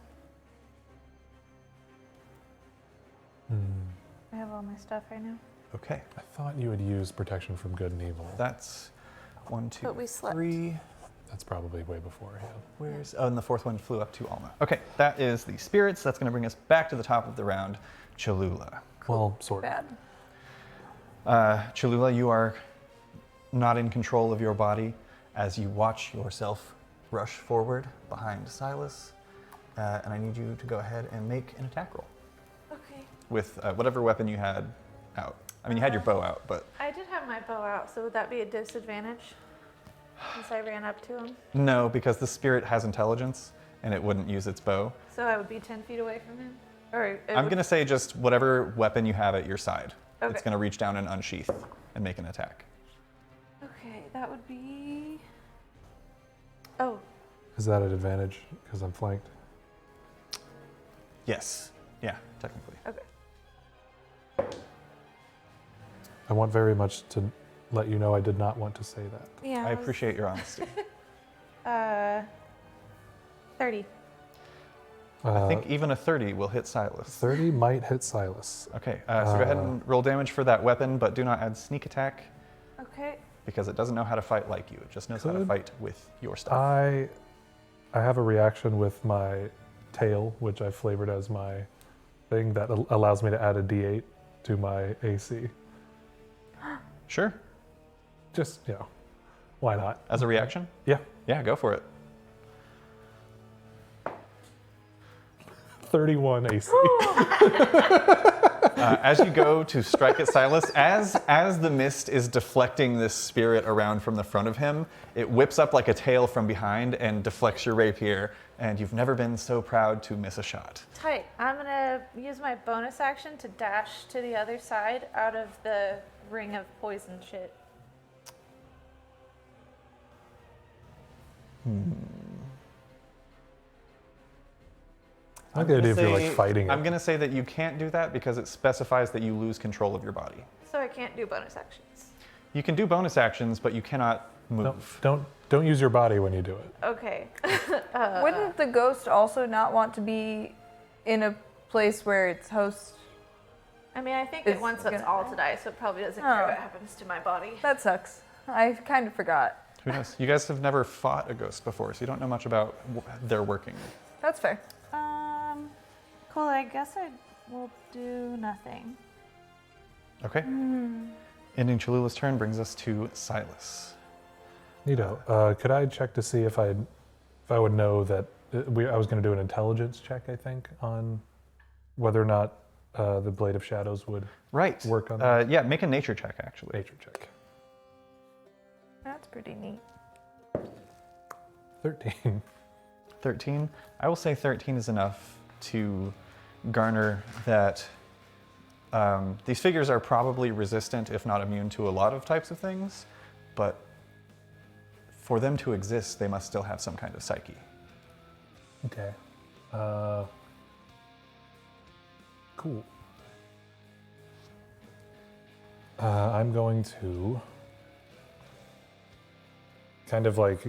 I have all my stuff right now. Okay, I thought you would use protection from good and evil. that's 1, 2, But we slept. 3. That's probably way before, yeah. Where's, oh, and the fourth one flew up to Alma. Okay, that is the spirits. That's going to bring us back to the top of the round, Cholula. Well, sort of. Bad. Cholula, you are not in control of your body as you watch yourself rush forward behind Silas. And I need you to go ahead and make an attack roll Okay. with whatever weapon you had out. I mean, you had your bow out, but I did have my bow out, so would that be a disadvantage? Since I ran up to him. no, because the spirit has intelligence and it wouldn't use its bow. So I would be 10 feet away from him? Or it I'm would- going to say just whatever weapon you have at your side. It's Okay. going to reach down and unsheath and make an attack. Okay, that would be... Oh, Is that an advantage because I'm flanked? Yes. Yeah, technically. okay. I want very much to let you know I did not want to say that. Yeah. I appreciate your honesty. 30. I think even a 30 will hit Silas. 30 might hit Silas. Okay, so go ahead and roll damage for that weapon, but do not add sneak attack Okay. because it doesn't know how to fight like you. It just knows how to Could fight with your stuff. I have a reaction with my tail, which I flavored as my thing that allows me to add a D8 to my AC. Sure. Just, why not? As a reaction? Yeah, Yeah, go for it. 31 AC. As you go to strike at Silas, as the mist is deflecting this spirit around from the front of him, it whips up like a tail from behind and deflects your rapier, and you've never been so proud to miss a shot. Tight. I'm going to use my bonus action to dash to the other side out of the ring of poison shit. I like the idea if you're like fighting it. I'm going to say that you can't do that because it specifies that you lose control of your body. So I can't do bonus actions. You can do bonus actions, but you cannot No, move. don't use your body when you do it. Okay. Wouldn't the ghost also not want to be in a place where its host? I mean, I think It's it wants us gonna- all to die, so it probably doesn't care Oh. what happens to my body. That sucks. I kind of forgot. Who knows? You guys have never fought a ghost before, so you don't know much about their working. That's fair. Cool, I guess I will do nothing. Okay. Ending Cholula's turn brings us to Silas. Neato. Could I check to see if I would know that I was going to do an intelligence check, I think, on whether or not the Blade of Shadows would Right. work on that? Yeah, make a nature check, actually. Nature check. That's pretty neat. 13. 13. I will say 13 is enough to garner that these figures are probably resistant, if not immune, to a lot of types of things, but for them to exist, they must still have some kind of psyche. Okay. Cool. I'm going to kind of like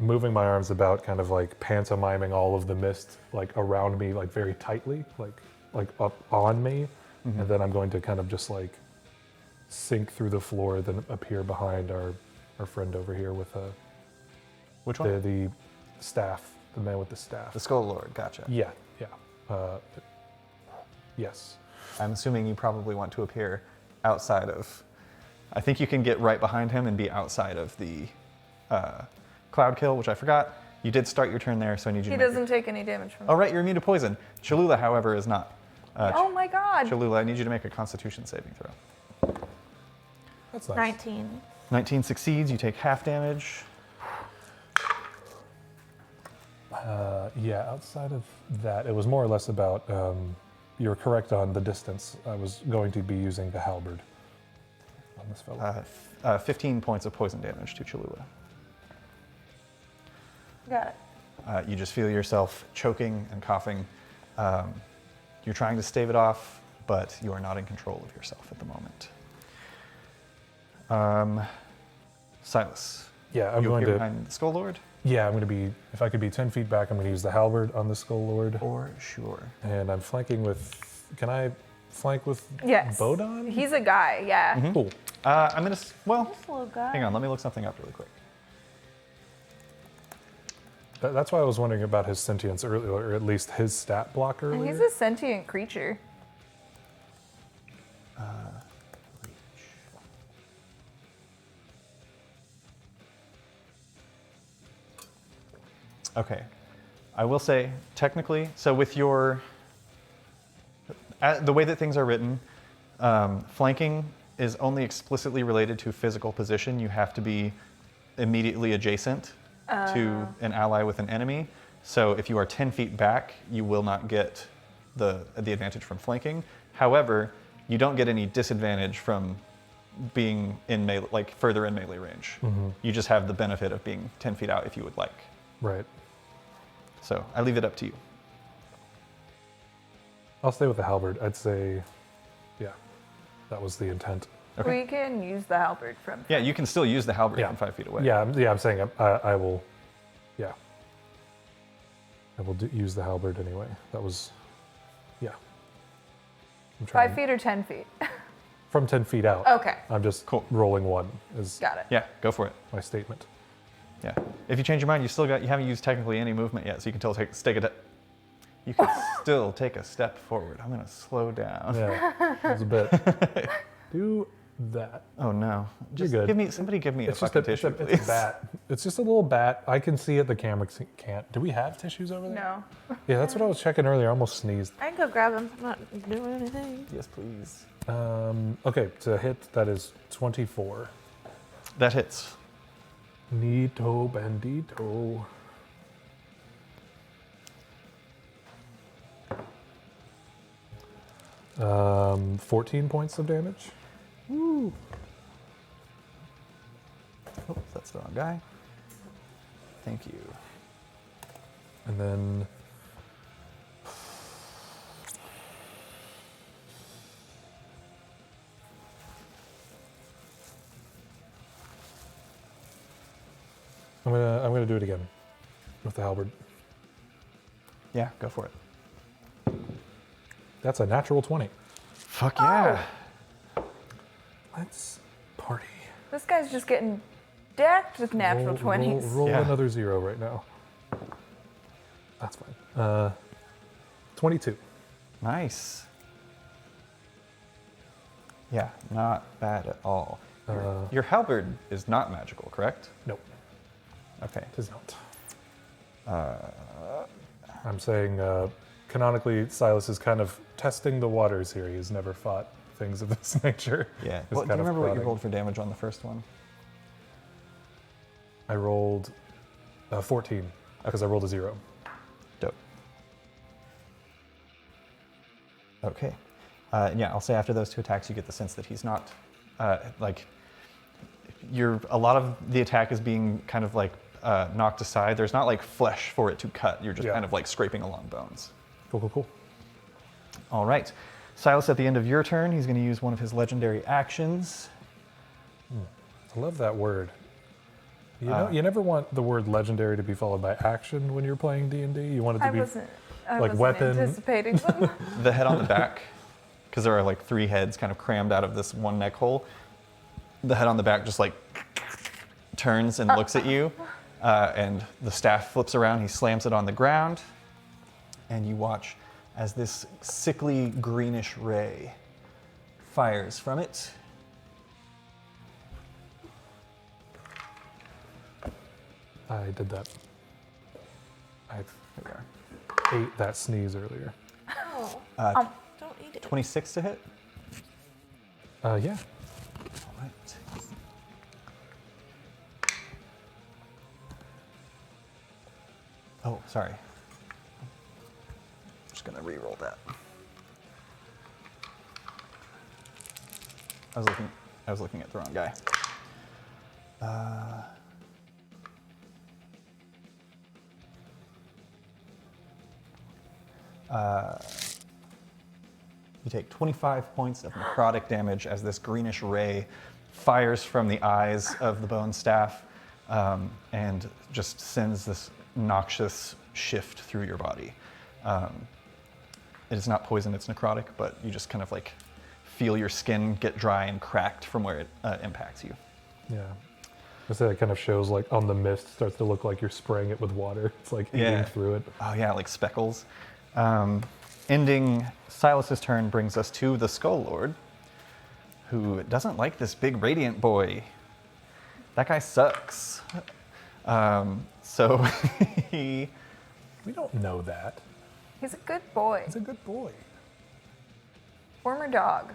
moving my arms about, kind of like pantomiming all of the mist like around me, like very tightly, like up on me, and then I'm going to kind of just like sink through the floor, then appear behind our friend over here with Which one? the staff, the man with the staff. The Skull Lord, gotcha. Yeah. Yes. I'm assuming you probably want to appear outside of. I think you can get right behind him and be outside of the Cloud Kill, which I forgot. You did start your turn there, so I need you He to. doesn't take any damage from Oh, right, you're immune to poison. Cholula, however, is not. Oh my god. Cholula, I need you to make a Constitution saving throw. That's nice. 19. 19 succeeds, you take half damage. Yeah, outside of that, it was more or less about, you're correct on the distance. I was going to be using the halberd on this fellow. 15 points of poison damage to Cholula. Got it. You just feel yourself choking and coughing. You're trying to stave it off, but you are not in control of yourself at the moment. Silas. Yeah, I'm you going appear to. behind the Skull Lord? Yeah, I'm going to be. If I could be 10 feet back, I'm going to use the halberd on the Skull Lord. For sure. And I'm flanking with. Can I flank with Yes. Bodon? He's a guy, yeah. Cool. I'm gonna. Well, This little guy. hang on. Let me look something up really quick. That's why I was wondering about his sentience earlier, or at least his stat block And earlier. he's a sentient creature. Okay. I will say, technically, so with your, the way that things are written, flanking is only explicitly related to physical position. You have to be immediately adjacent to an ally with an enemy. So if you are 10 feet back, you will not get the advantage from flanking. However, you don't get any disadvantage from being in melee, like further in melee range. You just have the benefit of being 10 feet out if you would like. Right. So I leave it up to you. I'll stay with the halberd. I'd say, yeah, that was the intent. Okay. We can use the halberd from. Yeah, you can still use the halberd Yeah. from 5 feet away. Yeah, I'm saying I will, yeah. I will use the halberd anyway. That was, yeah. I'm 5 feet or 10 feet? From 10 feet out. Okay, I'm just Cool. rolling one is got it. Yeah, go for it. my statement. Yeah. If you change your mind, you haven't used technically any movement yet, so you can still you can still take a step forward. I'm gonna slow down. Yeah, that was a bit. Do that. Oh no. Just good. Somebody give me It's a just fucking a, it's, tissue, a, please. it's a bat. It's just a little bat. I can see it. The camera can't. Do we have tissues over there? No. Yeah, that's what I was checking earlier. I almost sneezed. I can go grab him. I'm not doing anything. Yes, please. Okay, to hit, that is 24. That hits. Nito bandito. Um, 14 points of damage. Oh, that's the wrong guy. Thank you. And then I'm gonna do it again with the halberd. Yeah, go for it. That's a natural 20. Fuck yeah. Let's party. This guy's just getting decked with natural 20s. Roll Yeah. another 0 right now. That's fine. 22. Nice. Yeah, not bad at all. Your halberd is not magical, correct? Nope, Okay. it is not. I'm saying canonically, Silas is kind of testing the waters here. He's never fought things of this nature. Yeah. He's Well, do you kind of remember what you prodding. rolled for damage on the first one? I rolled 14 because I rolled a 0. Dope. Okay. Yeah, I'll say after those 2 attacks, you get the sense that he's not, like, a lot of the attack is being kind of like knocked aside. There's not like flesh for it to cut. You're just Yeah. kind of like scraping along bones. Cool. All right. Silas, at the end of your turn, he's going to use one of his legendary actions. I love that word. You never want the word legendary to be followed by action when you're playing D&D. You want it to I be wasn't weapon. anticipating them. The head on the back, because there are like 3 heads kind of crammed out of this one neck hole. The head on the back just like turns and looks at you, and the staff flips around. He slams it on the ground, and you watch as this sickly greenish ray fires from it. I did that. I Here we are. ate that sneeze earlier. Don't eat it. 26 to hit. Yeah. All right. Oh, sorry. I'm just gonna re-roll that. I was looking at the wrong guy. You take 25 points of necrotic damage as this greenish ray fires from the eyes of the bone staff, and just sends this noxious shift through your body. It is not poison, it's necrotic, but you just kind of like feel your skin get dry and cracked from where it impacts you. Yeah. I say that kind of shows like on the mist starts to look like you're spraying it with water. It's like eating through it. Oh yeah, like speckles. Ending Silas's turn brings us to the Skull Lord, who doesn't like this big radiant boy. That guy sucks. So he... We don't know that. He's a good boy. He's a good boy. Former dog.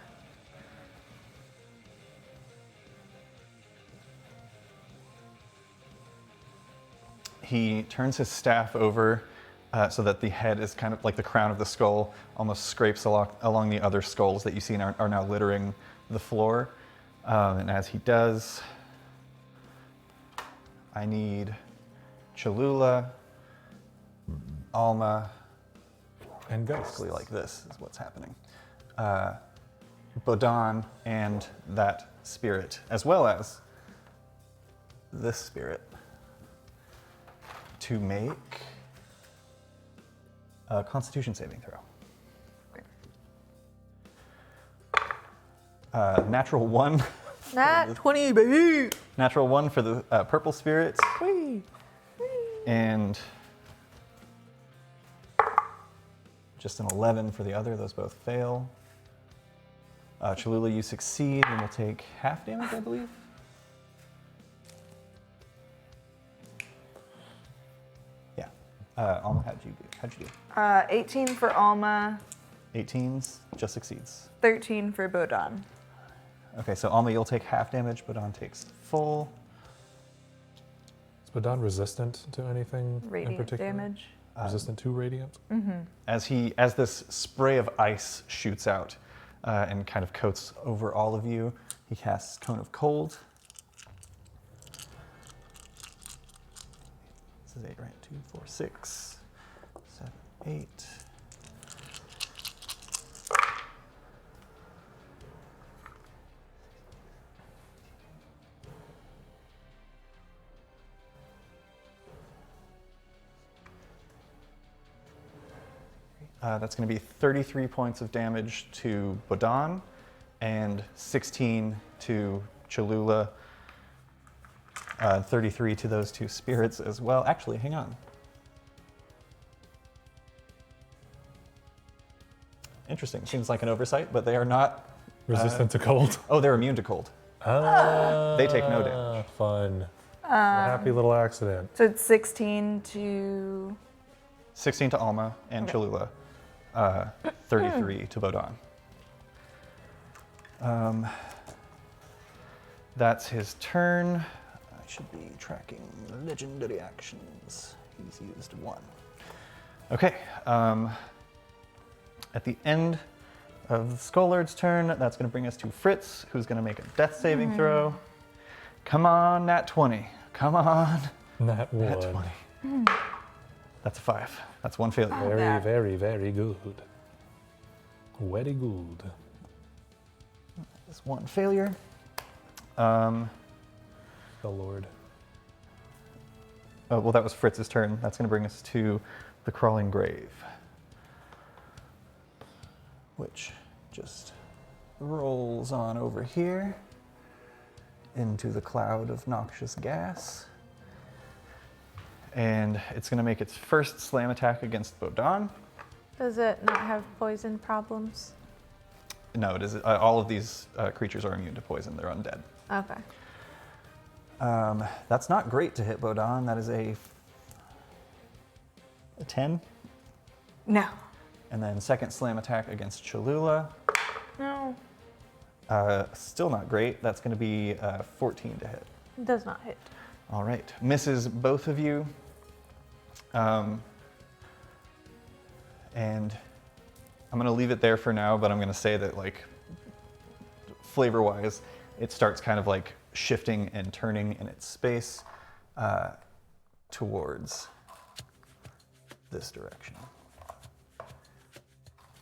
He turns his staff over so that the head is kind of like the crown of the skull, almost scrapes along the other skulls that you see are now littering the floor. And as he does, I need Cholula, Alma, And ghosts. basically like this is what's happening. Bodan and that spirit, as well as this spirit, to make a Constitution saving throw. Natural 1. Nat 20, baby. Natural 1 for the purple spirit. And just an 11 for the other. Those both fail. Cholula, you succeed and will take half damage, I believe. Yeah. Alma, how'd you do? 18 for Alma, 18s, just succeeds. 13 for Bodan. Okay, so Alma, you'll take half damage, Bodan takes full. Is Bodan resistant to anything in Radiant particular? damage. Resistant to radiant? As this spray of ice shoots out and kind of coats over all of you, he casts Cone of Cold. This is 8, right? 2, 4, 6, 7, 8. That's going to be 33 points of damage to Bodan and 16 to Cholula, 33 to those two spirits as well. Actually, hang on. Interesting. Seems like an oversight, but they are not. Resistant to cold? Oh, they're immune to cold. They take no damage. Fun. A happy little accident. So it's 16 to 16 to Alma and Cholula. 33 to Bodan. That's his turn. I should be tracking legendary actions. He's used 1. Okay. At the end of the Skollard's turn, that's going to bring us to Fritz, who's going to make a death saving throw. Come on, nat 20. Come on. Nat 1. Nat 20. That's a 5. That's 1 failure. Very, Yeah. very, very good. Very good. That's 1 failure. The Lord. well, that was Fritz's turn. That's going to bring us to the Crawling Grave, which just rolls on over here into the cloud of noxious gas. And it's going to make its first slam attack against Bodan. Does it not have poison problems? No, it is. All of these creatures are immune to poison. They're undead. Okay. That's not great to hit Bodan. That is a 10. No. And then second slam attack against Cholula. No. Still not great. That's going to be 14 to hit. Does not hit. All right. Misses both of you. And I'm going to leave it there for now, but I'm going to say that, like, flavor-wise, it starts kind of like shifting and turning in its space towards this direction.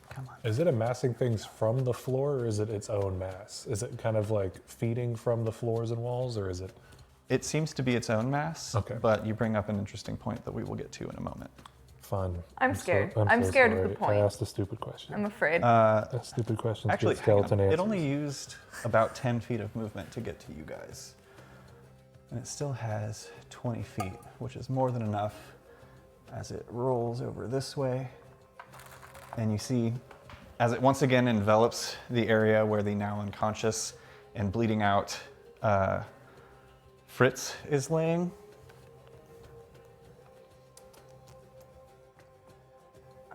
Come on. Is it amassing things from the floor, or is it its own mass? Is it kind of like feeding from the floors and walls, or is it? It seems to be its own mass, Okay. but you bring up an interesting point that we will get to in a moment. Fun. I'm scared. I'm scared of the point. I asked a stupid question. I'm afraid. Stupid questions Actually, get skeleton hang on. answers. It only used about 10 feet of movement to get to you guys. And it still has 20 feet, which is more than enough as it rolls over this way. And you see, as it once again envelops the area where the now unconscious and bleeding out Fritz is laying.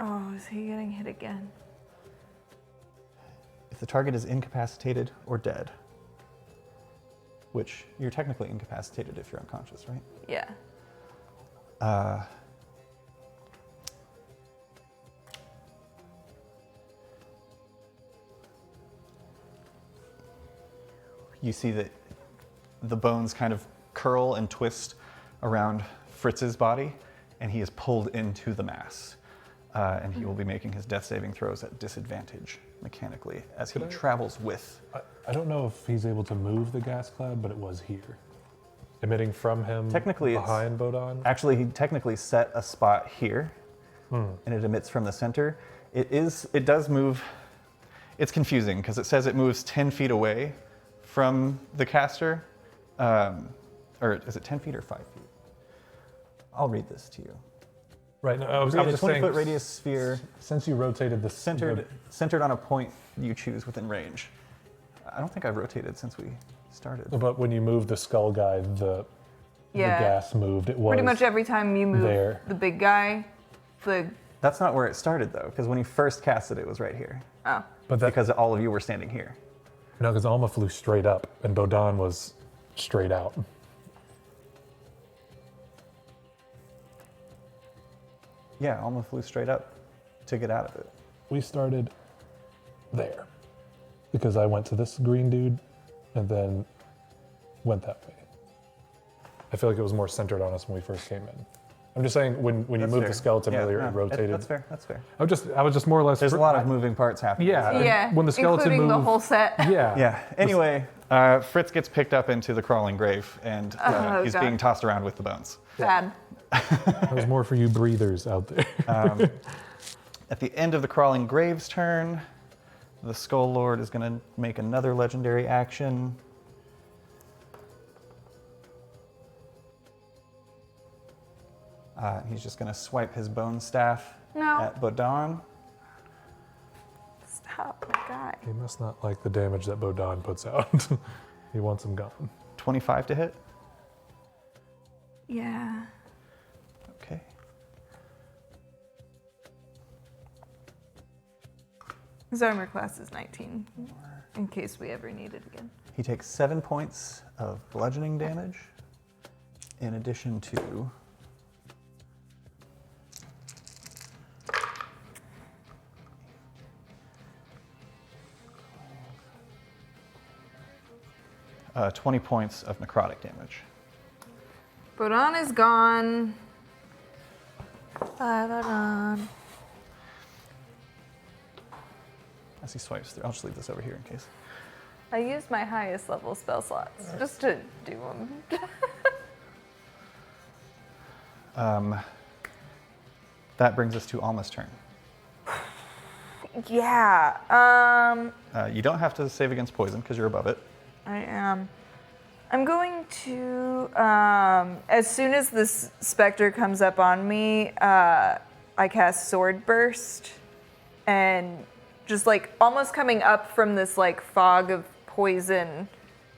Oh, is he getting hit again? If the target is incapacitated or dead, which you're technically incapacitated if you're unconscious, right? Yeah. You see that the bones kind of curl and twist around Fritz's body, and he is pulled into the mass. And he will be making his death saving throws at disadvantage mechanically as he travels with. I don't know if he's able to move the gas cloud, but it was here. Emitting from him Technically, behind Bodan? Actually, he technically set a spot here, and it emits from the center. It does move. It's confusing because it says it moves 10 feet away from the caster. Or is it 10 feet or 5 feet? I'll read this to you. Right, no, I was Create a just saying, 20-foot radius sphere since you rotated the centered on a point you choose within range. I don't think I've rotated since we started. But when you moved the skull guy, the gas moved. It was Pretty much every time you move there. the big guy, That's not where it started though, because when you first cast it was right here. Oh. But that, Because all of you were standing here. no, because Alma flew straight up and Bodan was straight out. Yeah, Alma flew straight up to get out of it. We started there because I went to this green dude and then went that way. I feel like it was more centered on us when we first came in. I'm just saying when you That's moved fair. the skeleton Yeah, earlier, no, it rotated. That's fair. That's fair. I was just more or less. There's a lot of moving parts happening. Yeah. and Yeah. When the skeleton including moved. the whole set. Yeah. Yeah. Anyway, Fritz gets picked up into the crawling grave, and Oh, he's God. being tossed around with the bones. Bad. That was more for you breathers out there. At the end of the crawling grave's turn, the Skull Lord is going to make another legendary action. He's just going to swipe his bone staff No. at Bodan. Stop, my guy. He must not like the damage that Bodan puts out. He wants him gone. 25 to hit. Yeah. Okay. His armor class is 19, in case we ever need it again. He takes 7 points of bludgeoning damage, in addition to 20 points of necrotic damage. Bodan is gone. Bodan. As he swipes through, I'll just leave this over here in case. I used my highest level spell slots just to do them. That brings us to Alma's turn. Yeah. You don't have to save against poison because you're above it. I am. I'm going to, as soon as this specter comes up on me, I cast Sword Burst, and just like almost coming up from this like fog of poison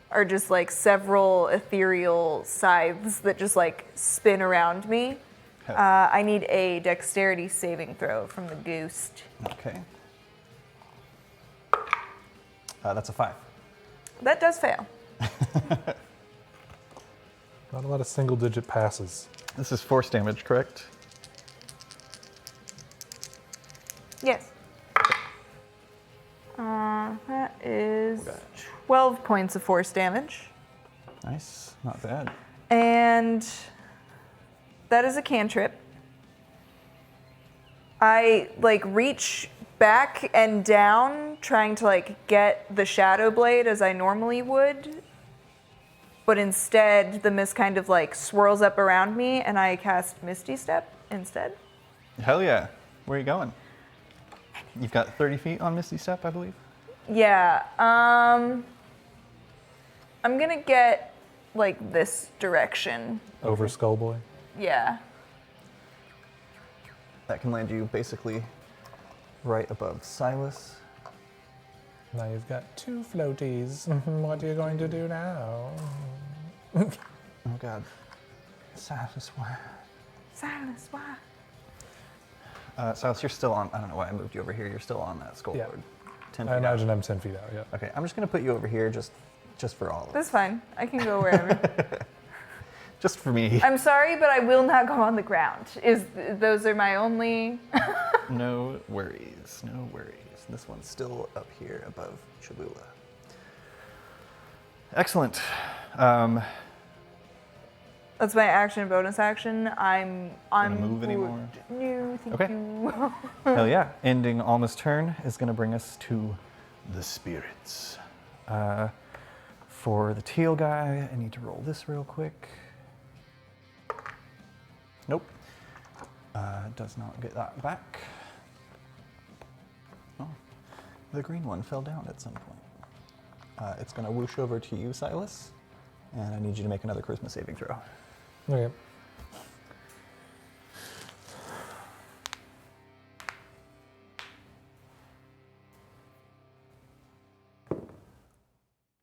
are just like several ethereal scythes that just like spin around me. Okay. I need a dexterity saving throw from the ghost. Okay. That's a 5. That does fail. Not a lot of single-digit passes. This is force damage, correct? Yes. That is 12 points of force damage. Nice, not bad. And that is a cantrip. I like reach back and down trying to like get the shadow blade as I normally would. But instead the mist kind of like swirls up around me and I cast Misty Step instead. Hell yeah. Where are you going? You've got 30 feet on Misty Step, I believe. Yeah. I'm gonna get like this direction. Over Skullboy. Yeah. That can land you basically right above Silas. Now you've got 2 floaties. What are you going to do now? Oh god. Silas, why? Silence, why? Silas, you're still on. I don't know why I moved you over here. You're still on that skull Yeah. board. 10 feet I out. imagine I'm 10 feet out, yeah. Okay, I'm just gonna put you over here just for all of us. That's fine. I can go wherever. Just for me. I'm sorry, but I will not go on the ground. Those are my only. No worries, no worries. This one's still up here above Cholula. Excellent. That's my action, bonus action. I'm move anymore? No, thank Okay. you. Hell yeah. Ending Alma's turn is going to bring us to the spirits. For the teal guy, I need to roll this real quick. Nope. Does not get that back. Oh, the green one fell down at some point. It's going to whoosh over to you, Silas, and I need you to make another charisma saving throw. Okay.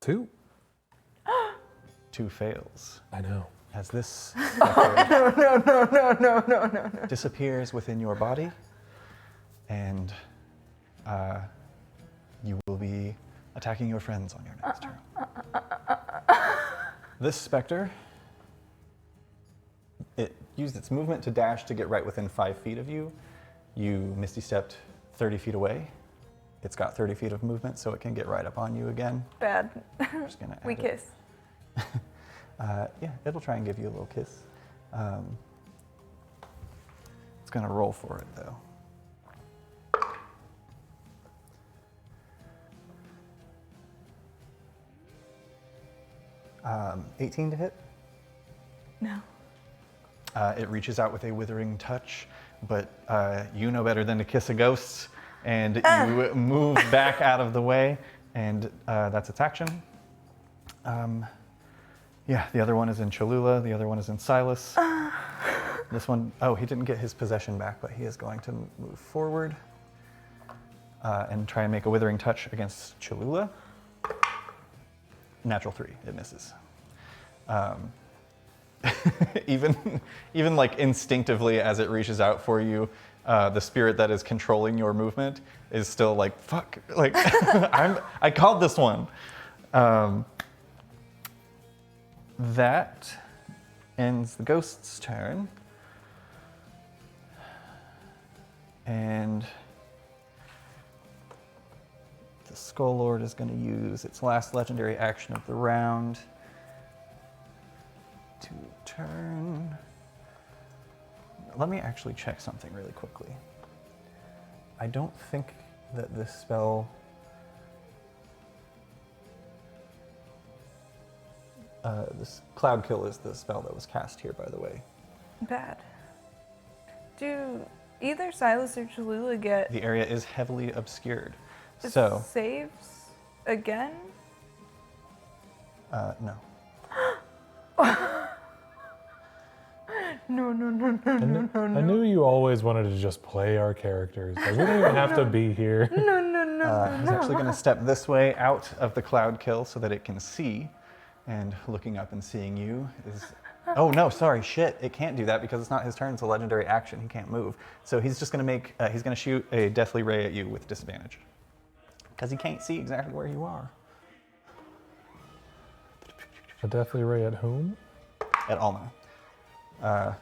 Two. 2 fails. I know. As this specter No. disappears within your body, and you will be attacking your friends on your next turn. This specter, it used its movement to dash to get right within 5 feet of you. You Misty stepped 30 feet away. It's got 30 feet of movement, so it can get right up on you again. Bad. I'm just gonna We add it. kiss. Yeah, it'll try and give you a little kiss. It's gonna roll for it though. 18 to hit. No. It reaches out with a withering touch, but you know better than to kiss a ghost, and you move back out of the way, and that's its action. Yeah, the other one is in Cholula, the other one is in Silas. This one, oh, he didn't get his possession back, but he is going to move forward and try and make a withering touch against Cholula. Natural 3, it misses. Even like instinctively as it reaches out for you, the spirit that is controlling your movement is still like, fuck, like, I called this one. That ends the ghost's turn. And the Skull Lord is going to use its last legendary action of the round to turn. Let me actually check something really quickly. I don't think that this spell this Cloud Kill is the spell that was cast here, by the way. Bad. Do either Silas or Cholula get The area is heavily obscured. So, saves again? no. No. I knew you always wanted to just play our characters. Like, we don't even have to be here. He's actually going to step this way out of the cloud kill so that it can see. And looking up and seeing you is... Oh, no, sorry, shit. It can't do that because it's not his turn. It's a legendary action. He can't move. So he's just going to make... he's going to shoot a deathly ray at you with disadvantage. Because he can't see exactly where you are. A deathly ray at whom? At Alma.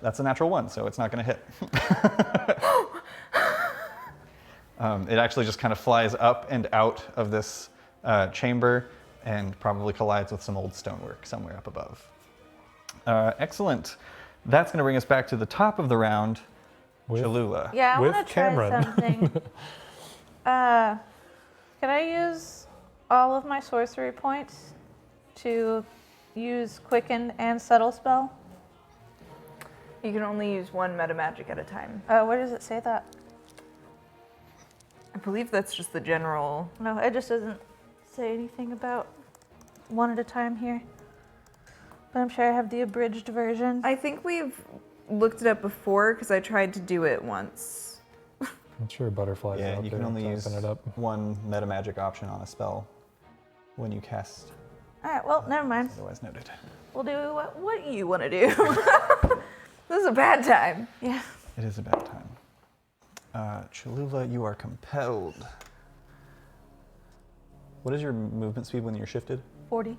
That's a natural 1, so it's not going to hit. It actually just kind of flies up and out of this chamber and probably collides with some old stonework somewhere up above. Excellent. That's going to bring us back to the top of the round. With- Cholula. Yeah, I With want to try Cameron. something. Can I use all of my sorcery points to use Quicken and Subtle Spell? You can only use one meta magic at a time. Where does it say that? I believe that's just the general. No, it just doesn't say anything about one at a time here. But I'm sure I have the abridged version. I think we've looked it up before because I tried to do it once. I'm sure butterflies Yeah, out you there. can only use tossing it up. one meta magic option on a spell when you cast. All right, well, never mind. Otherwise noted. We'll do what you want to do. This is a bad time. Yeah. It is a bad time. Cholula, you are compelled. What is your movement speed when you're shifted? 40.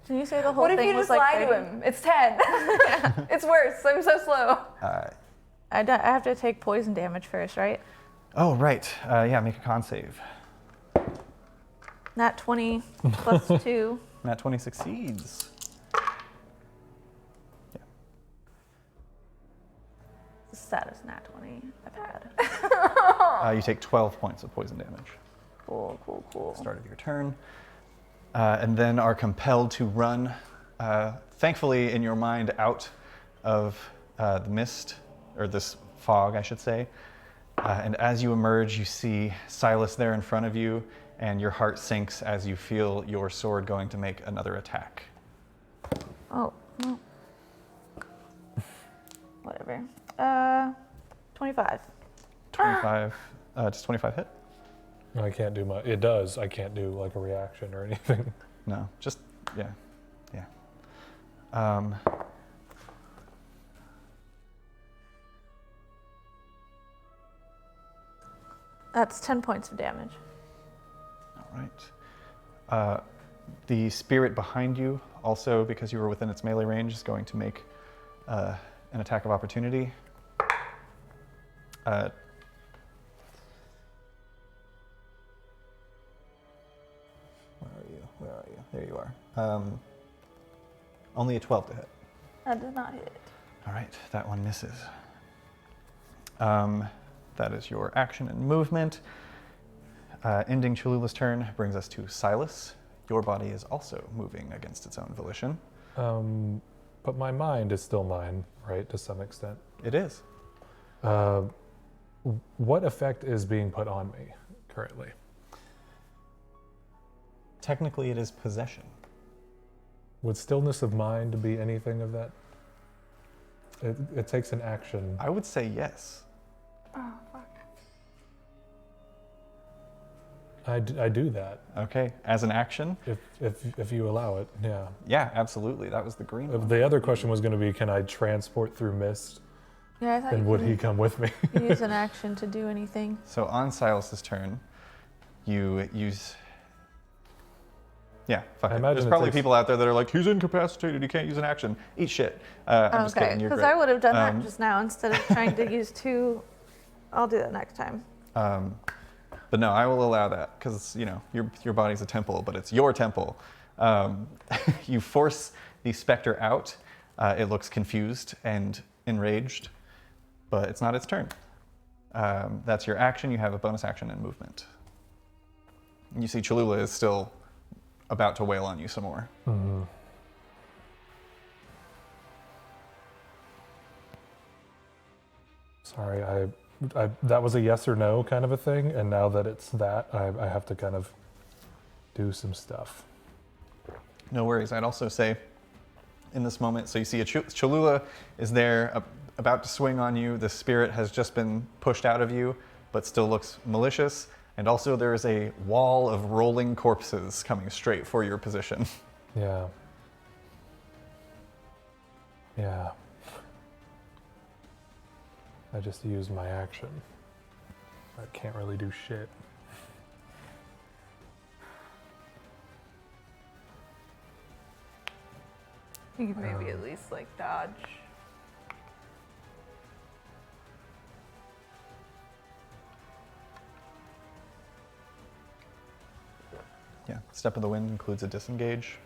Can you say the whole What if thing you was just like lie 30? to him? It's 10. It's worse. I'm so slow. I have to take poison damage first, right? Oh, right. Yeah, make a con save. Nat 20 plus 2. Nat 20 succeeds. Yeah. The status nat 20. I've had. You take 12 points of poison damage. Cool. Start of your turn. And then are compelled to run, thankfully in your mind, out of the mist, or this fog, I should say. And as you emerge, you see Silas there in front of you, and your heart sinks as you feel your sword going to make another attack. Oh, well. Whatever. 25. 25. Does 25 hit? I can't do much. It does. I can't do like a reaction or anything. No, just, yeah. That's 10 points of damage. All right. The spirit behind you, also because you were within its melee range, is going to make an attack of opportunity. Where are you? There you are. Only a 12 to hit. That did not hit. All right, that one misses. That is your action and movement. Ending Cholula's turn brings us to Silas. Your body is also moving against its own volition. But my mind is still mine, right, to some extent. It is. What effect is being put on me currently? Technically, it is possession. Would stillness of mind be anything of that? It takes an action. I would say yes. Oh, fuck. I do that Okay, as an action? if you allow it. Yeah. Yeah, absolutely. That was the green one. The other question was going to be, can I transport through mist? Yeah, I thought And you would could he come with me? use an action to do anything. So on Silas's turn, you use... Yeah, fuck I it. imagine There's it probably takes- people out there that are like, he's incapacitated, he can't use an action. Eat shit. I'm just Okay, kidding, you're because great. I would have done Um, that just now instead of trying to use 2. I'll do that next time. But no, I will allow that because your body's a temple, but it's your temple. You force the specter out. It looks confused and enraged, but it's not its turn. That's your action. You have a bonus action and movement. You see Cholula is still about to wail on you some more. Mm-hmm. Sorry, I that was a yes or no kind of a thing, and now that it's that, I have to kind of do some stuff. No worries. I'd also say in this moment, so you see a Cholula is there about to swing on you. The spirit has just been pushed out of you, but still looks malicious. And also there is a wall of rolling corpses coming straight for your position. Yeah. Yeah. I just used my action. I can't really do shit. You could maybe at least like dodge. Yeah, Step of the Wind includes a disengage.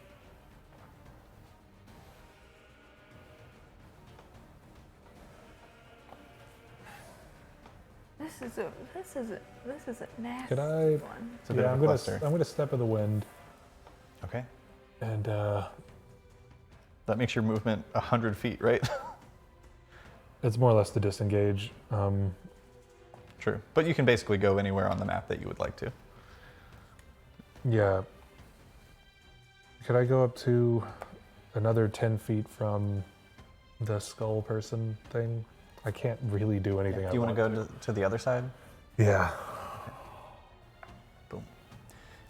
This is a nasty Could I? one. It's a bit Yeah, of I'm a gonna cluster. I'm gonna step of the wind, Okay. and That makes your movement 100 feet, right? it's more or less to disengage. True. But you can basically go anywhere on the map that you would like to. Yeah. Could I go up to another 10 feet from the skull person thing? I can't really do anything. Do you want to go to the other side? Yeah. Boom.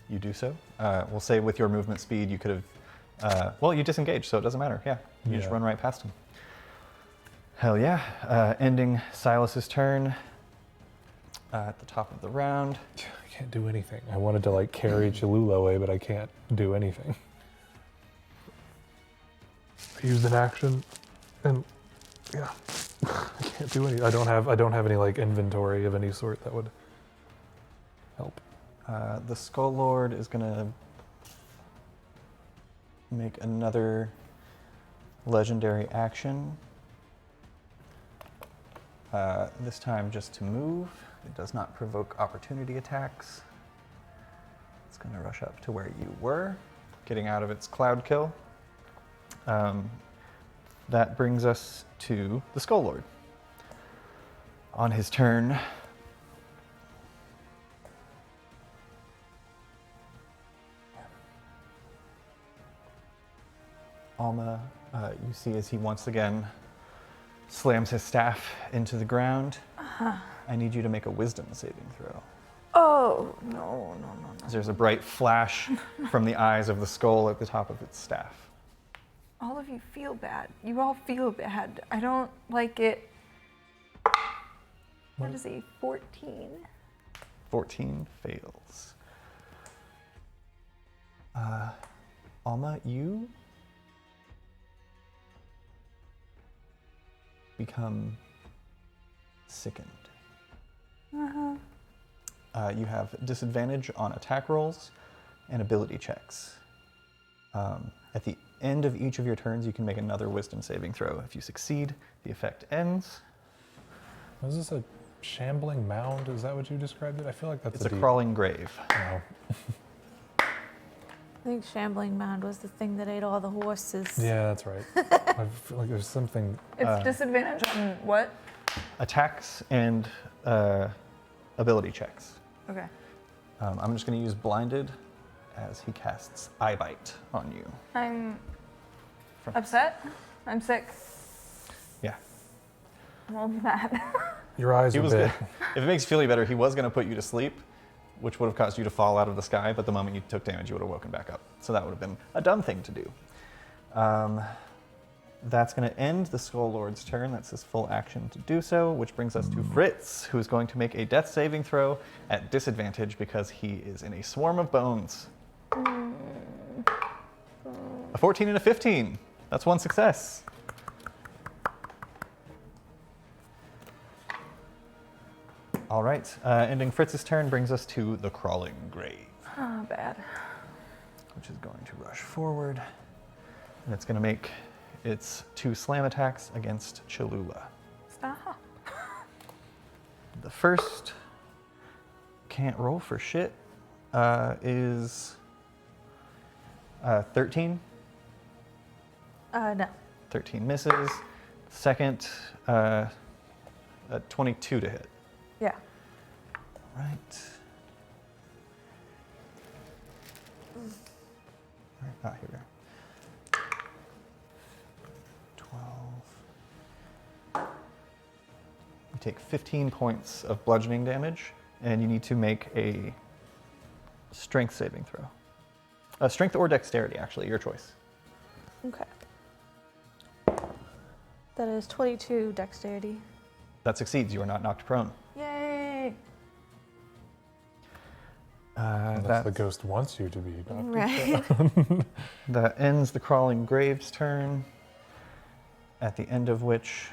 You do so. We'll say with your movement speed, you could have, well, you disengage, so it doesn't matter. Yeah, you just Yeah. run right past him. Hell yeah. Ending Silas's turn at the top of the round. I can't do anything. I wanted to like carry Cholula away, but I can't do anything. I used an action, and yeah, I can't do any. I don't have any like inventory of any sort that would help. The Skull Lord is going to make another legendary action. This time just to move. It does not provoke opportunity attacks. It's going to rush up to where you were, getting out of its cloud kill. That brings us to the Skull Lord. On his turn, Alma, you see as he once again slams his staff into the ground. I need you to make a wisdom saving throw. Oh, no. There's a bright flash from the eyes of the skull at the top of its staff. All of you feel bad. You all feel bad. I don't like it. What is a 14? 14 fails. Alma, you become sickened. You have disadvantage on attack rolls and ability checks. At the end of each of your turns, you can make another wisdom saving throw. If you succeed, the effect ends. Was this a shambling mound? Is that what you described it? I feel like that's It's a crawling grave. Oh. I think Shambling Mound was the thing that ate all the horses. Yeah, that's right. I feel like there's something. It's disadvantage on what? Attacks and ability checks. Okay. I'm just going to use blinded as he casts Eye Bite on you. I'm From- upset. I'm sick. Yeah. I'm all mad. Your eyes He are was big. gonna, if it makes you feel any better, he was going to put you to sleep, which would have caused you to fall out of the sky, but the moment you took damage, you would have woken back up. So that would have been a dumb thing to do. That's going to end the Skull Lord's turn. That's his full action to do so, which brings us to Fritz, who is going to make a death saving throw at disadvantage because he is in a swarm of bones. A 14 and a 15. That's one success. All right, ending Fritz's turn brings us to the Crawling Grave, Oh, bad. which is going to rush forward, and it's going to make its 2 slam attacks against Cholula. Stop. The first can't roll for shit. Is 13. No. 13 misses. Second 22 to hit. Yeah. Right. Here we go. 12. You take 15 points of bludgeoning damage, and you need to make a strength saving throw. Strength or dexterity, actually, your choice. Okay. That is 22 dexterity. That succeeds. You are not knocked prone. Yay! Unless the ghost wants you to be. Right. That ends the crawling grave's turn, at the end of which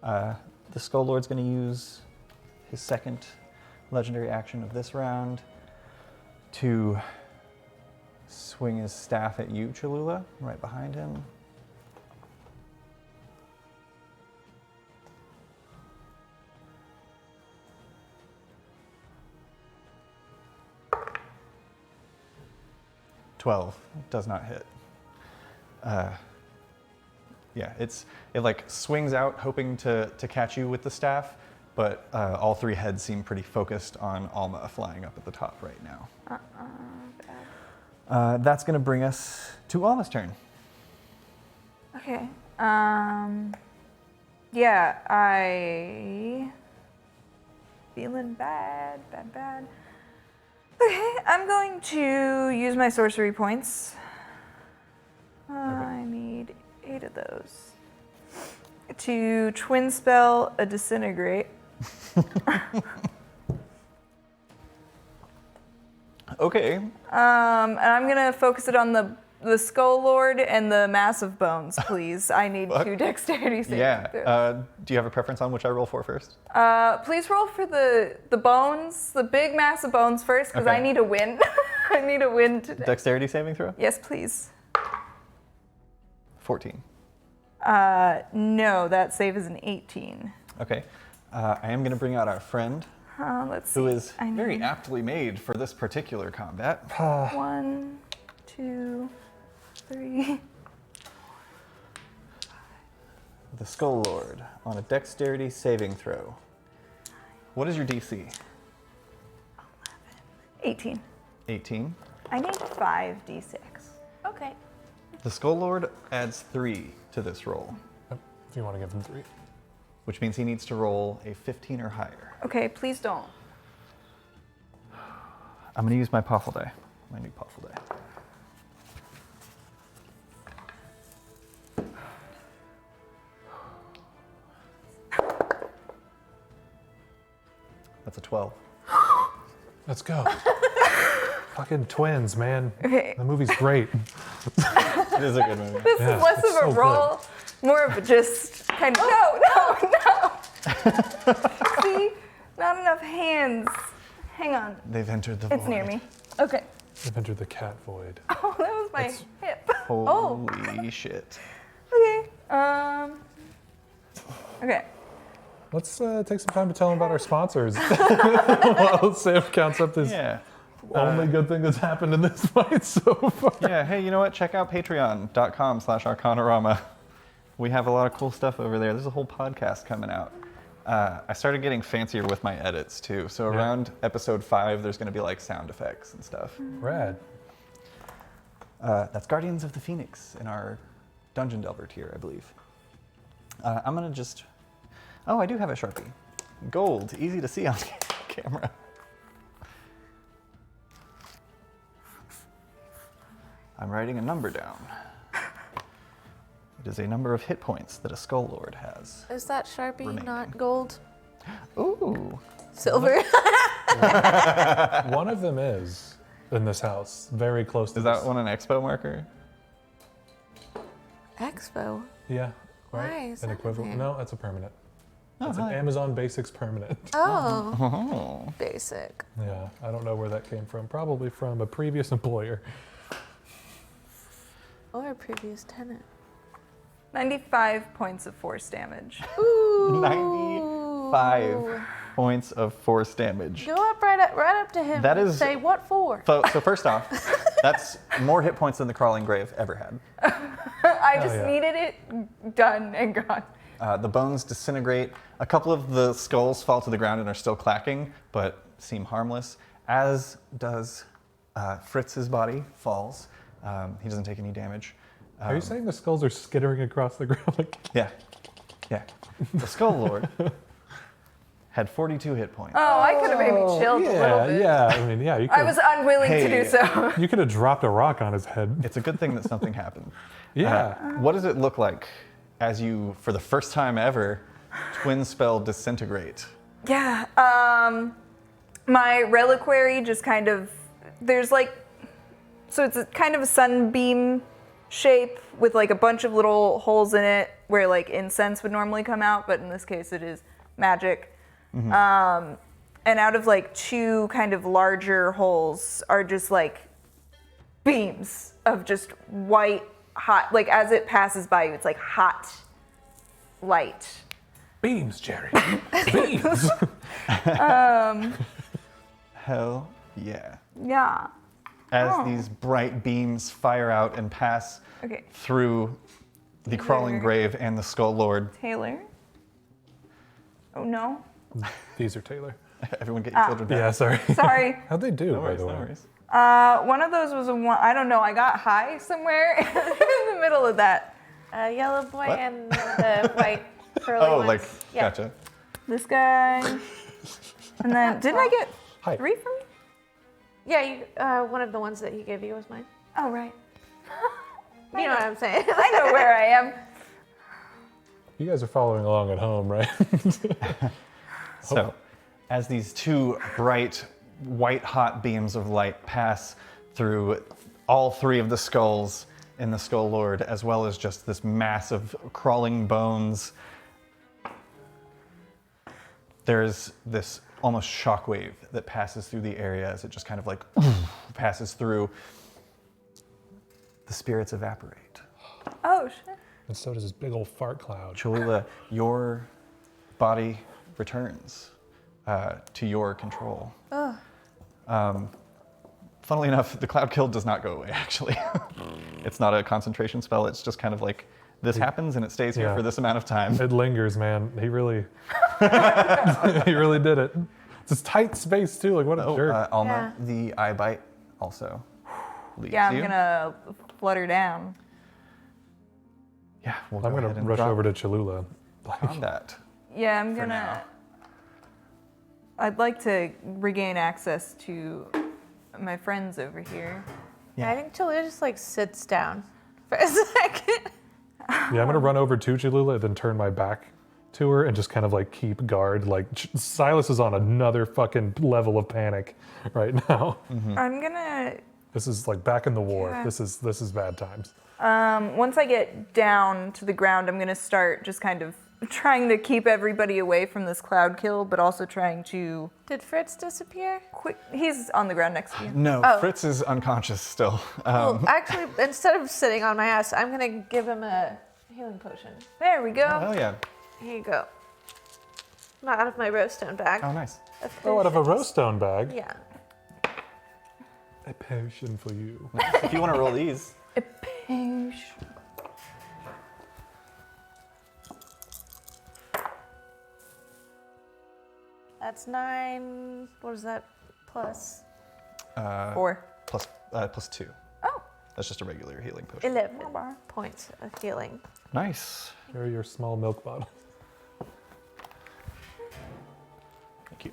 the Skull Lord's going to use his second legendary action of this round to swing his staff at you, Cholula, right behind him. Does not hit. Yeah, it like swings out, hoping to catch you with the staff, but all three heads seem pretty focused on Alma flying up at the top right now. That's going to bring us to Alma's turn. Okay. Yeah, I feeling bad. Okay, I'm going to use my sorcery points. I need 8 of those. To twin spell a disintegrate. Okay. And I'm gonna focus it on the Skull Lord and the massive bones, please. I need 2 dexterity saving throws. Yeah. Do you have a preference on which I roll for first? Please roll for the bones, the big massive bones first, because Okay. I need a win. I need a win today. Dexterity saving throw? Yes, please. 14. No, that save is an 18. Okay. I am going to bring out our friend, Let's see. who is I very need aptly made for this particular combat. 1, 2, 3. The Skull Lord on a dexterity saving throw. What is your DC? 18. 18. I need 5d6. Okay. The Skull Lord adds 3 to this roll, If you want to give him 3. which means he needs to roll a 15 or higher. Okay, please don't. I'm going to use my Poffle die, my new Poffle die. That's a 12. Let's go. Fucking twins, man. Okay. The movie's great. It is a good movie. This Yeah, is less it's of a so roll, more of a just kind of no. See, not enough hands. Hang on, They've entered the void. it's near me. Okay. They've entered the cat void. Oh, that was my It's- hip. Holy shit. Okay. Okay. Let's take some time to tell them about our sponsors. While Sam counts up this Yeah. only good thing that's happened in this fight so far. Yeah, hey, you know what? Check out patreon.com/Arcanarama. We have a lot of cool stuff over there. There's a whole podcast coming out. I started getting fancier with my edits too. So Yeah. around episode 5, there's going to be like sound effects and stuff. Rad. That's Guardians of the Phoenix in our Dungeon Delver tier, I believe. I'm going to just... Oh, I do have a Sharpie. Gold, easy to see on camera. I'm writing a number down. It is a number of hit points that a Skull Lord has. Is that Sharpie Remaining. not gold? Ooh. Silver? One of them is in this house, very close to Is this. that one an expo marker? Expo. Yeah. Right? Why is An that equivalent? there? No, that's a permanent. Oh, It's an hi. Amazon Basics permanent. Oh, Oh. basic. Yeah, I don't know where that came from. Probably from a previous employer. Or a previous tenant. 95 points of force damage. Ooh. 95 points of force damage. Go up right up to him That and is- say, what for? So first off, that's more hit points than the Crawling Grave ever had. I just yeah. needed it done and gone. The bones disintegrate. A couple of the skulls fall to the ground and are still clacking, but seem harmless, as does Fritz's body falls. He doesn't take any damage. Are you saying the skulls are skittering across the ground? Like, Yeah. The Skull Lord had 42 hit points. Oh, I could have maybe chilled a little bit. yeah. I mean, yeah. You I could was unwilling to Hey. do so. you could have dropped a rock on his head. It's a good thing that something happened. Yeah. What does it look like as you, for the first time ever, twin spell disintegrate? Yeah. My reliquary just kind of, there's like, so it's a kind of a sunbeam shape with like a bunch of little holes in it where like incense would normally come out, but in this case it is magic. And out of like two kind of larger holes are just like beams of just white hot, like as it passes by you, it's like hot light. Beams, Jerry. Beams. Hell yeah. Yeah. As these bright beams fire out and pass Okay. through the crawling grave and the Skull Lord. Taylor. Oh no. These are Taylor. Everyone get your children back. Yeah, sorry. Sorry. How'd they do, No by worries, the no way? worries. One of those was a one. I don't know. I got high somewhere in the middle of that. Yellow boy What? and the white curly Oh, ones. like, Yeah. gotcha. This guy. And then didn't I get Hi. 3 from you? Yeah, you, one of the ones that he gave you was mine. Oh right. You know what I'm saying? I know where I am. You guys are following along at home, right? So, as these two bright, white hot beams of light pass through all three of the skulls in the Skull Lord, as well as just this mass of crawling bones, there's this almost shockwave that passes through the area as it just kind of like passes through. The spirits evaporate. Oh shit. And so does this big old fart cloud. Cholula, your body returns to your control. Funnily enough, the cloud kill does not go away, actually. It's not a concentration spell. It's just kind of like, this happens and it stays here Yeah. for this amount of time. It lingers, man. He really, he really did it. It's this tight space too. Like what a jerk. Alma, the eye bite also leaves Yeah, I'm you. gonna flutter down. Yeah, we'll I'm go gonna ahead and rush drop over to Cholula. combat. Yeah, I'm For gonna. now. I'd like to regain access to my friends over here. Yeah. I think Cholula just like sits down for a second. Yeah, I'm gonna run over to Cholula, then turn my back to her and just kind of like keep guard. Like Silas is on another fucking level of panic right now. I'm gonna. This is like back in the war. Yeah. This is bad times. Once I get down to the ground, I'm gonna start just kind of trying to keep everybody away from this cloud kill, but also trying to Did Fritz disappear? quick. He's on the ground next to you. No, Oh. Fritz is unconscious still. Well, actually, instead of sitting on my ass, I'm gonna give him a healing potion. There we go. Oh yeah. Here you go. Not out of my rose stone bag. Oh nice. Oh, out of a rose stone bag. Yeah. A potion for you. If you want to roll these. A potion. That's 9. What is that? Plus 4. Plus 2. Oh. That's just a regular healing potion. 11 points of healing. Nice. Carry your small milk bottle. Thank you.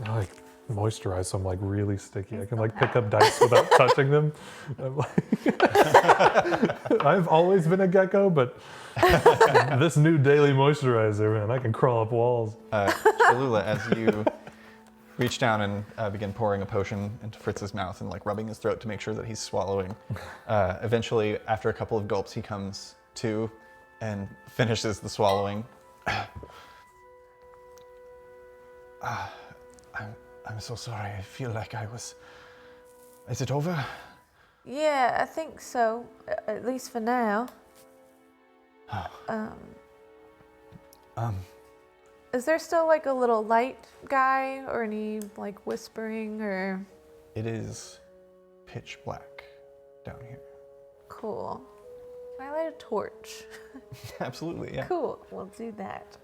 I like moisturize, so I'm like really sticky. I can like pick up dice without touching them. I'm like I've always been a gecko, but this new daily moisturizer, man, I can crawl up walls. Cholula, as you reach down and begin pouring a potion into Fritz's mouth and like rubbing his throat to make sure that he's swallowing. Eventually, after a couple of gulps, he comes to and finishes the swallowing. I'm so sorry. I feel like I was. Is it over? Yeah, I think so. At least for now. Is there still like a little light guy or any like whispering or It is pitch black down here. cool? Can I light a torch? Absolutely, yeah. Cool. We'll do that.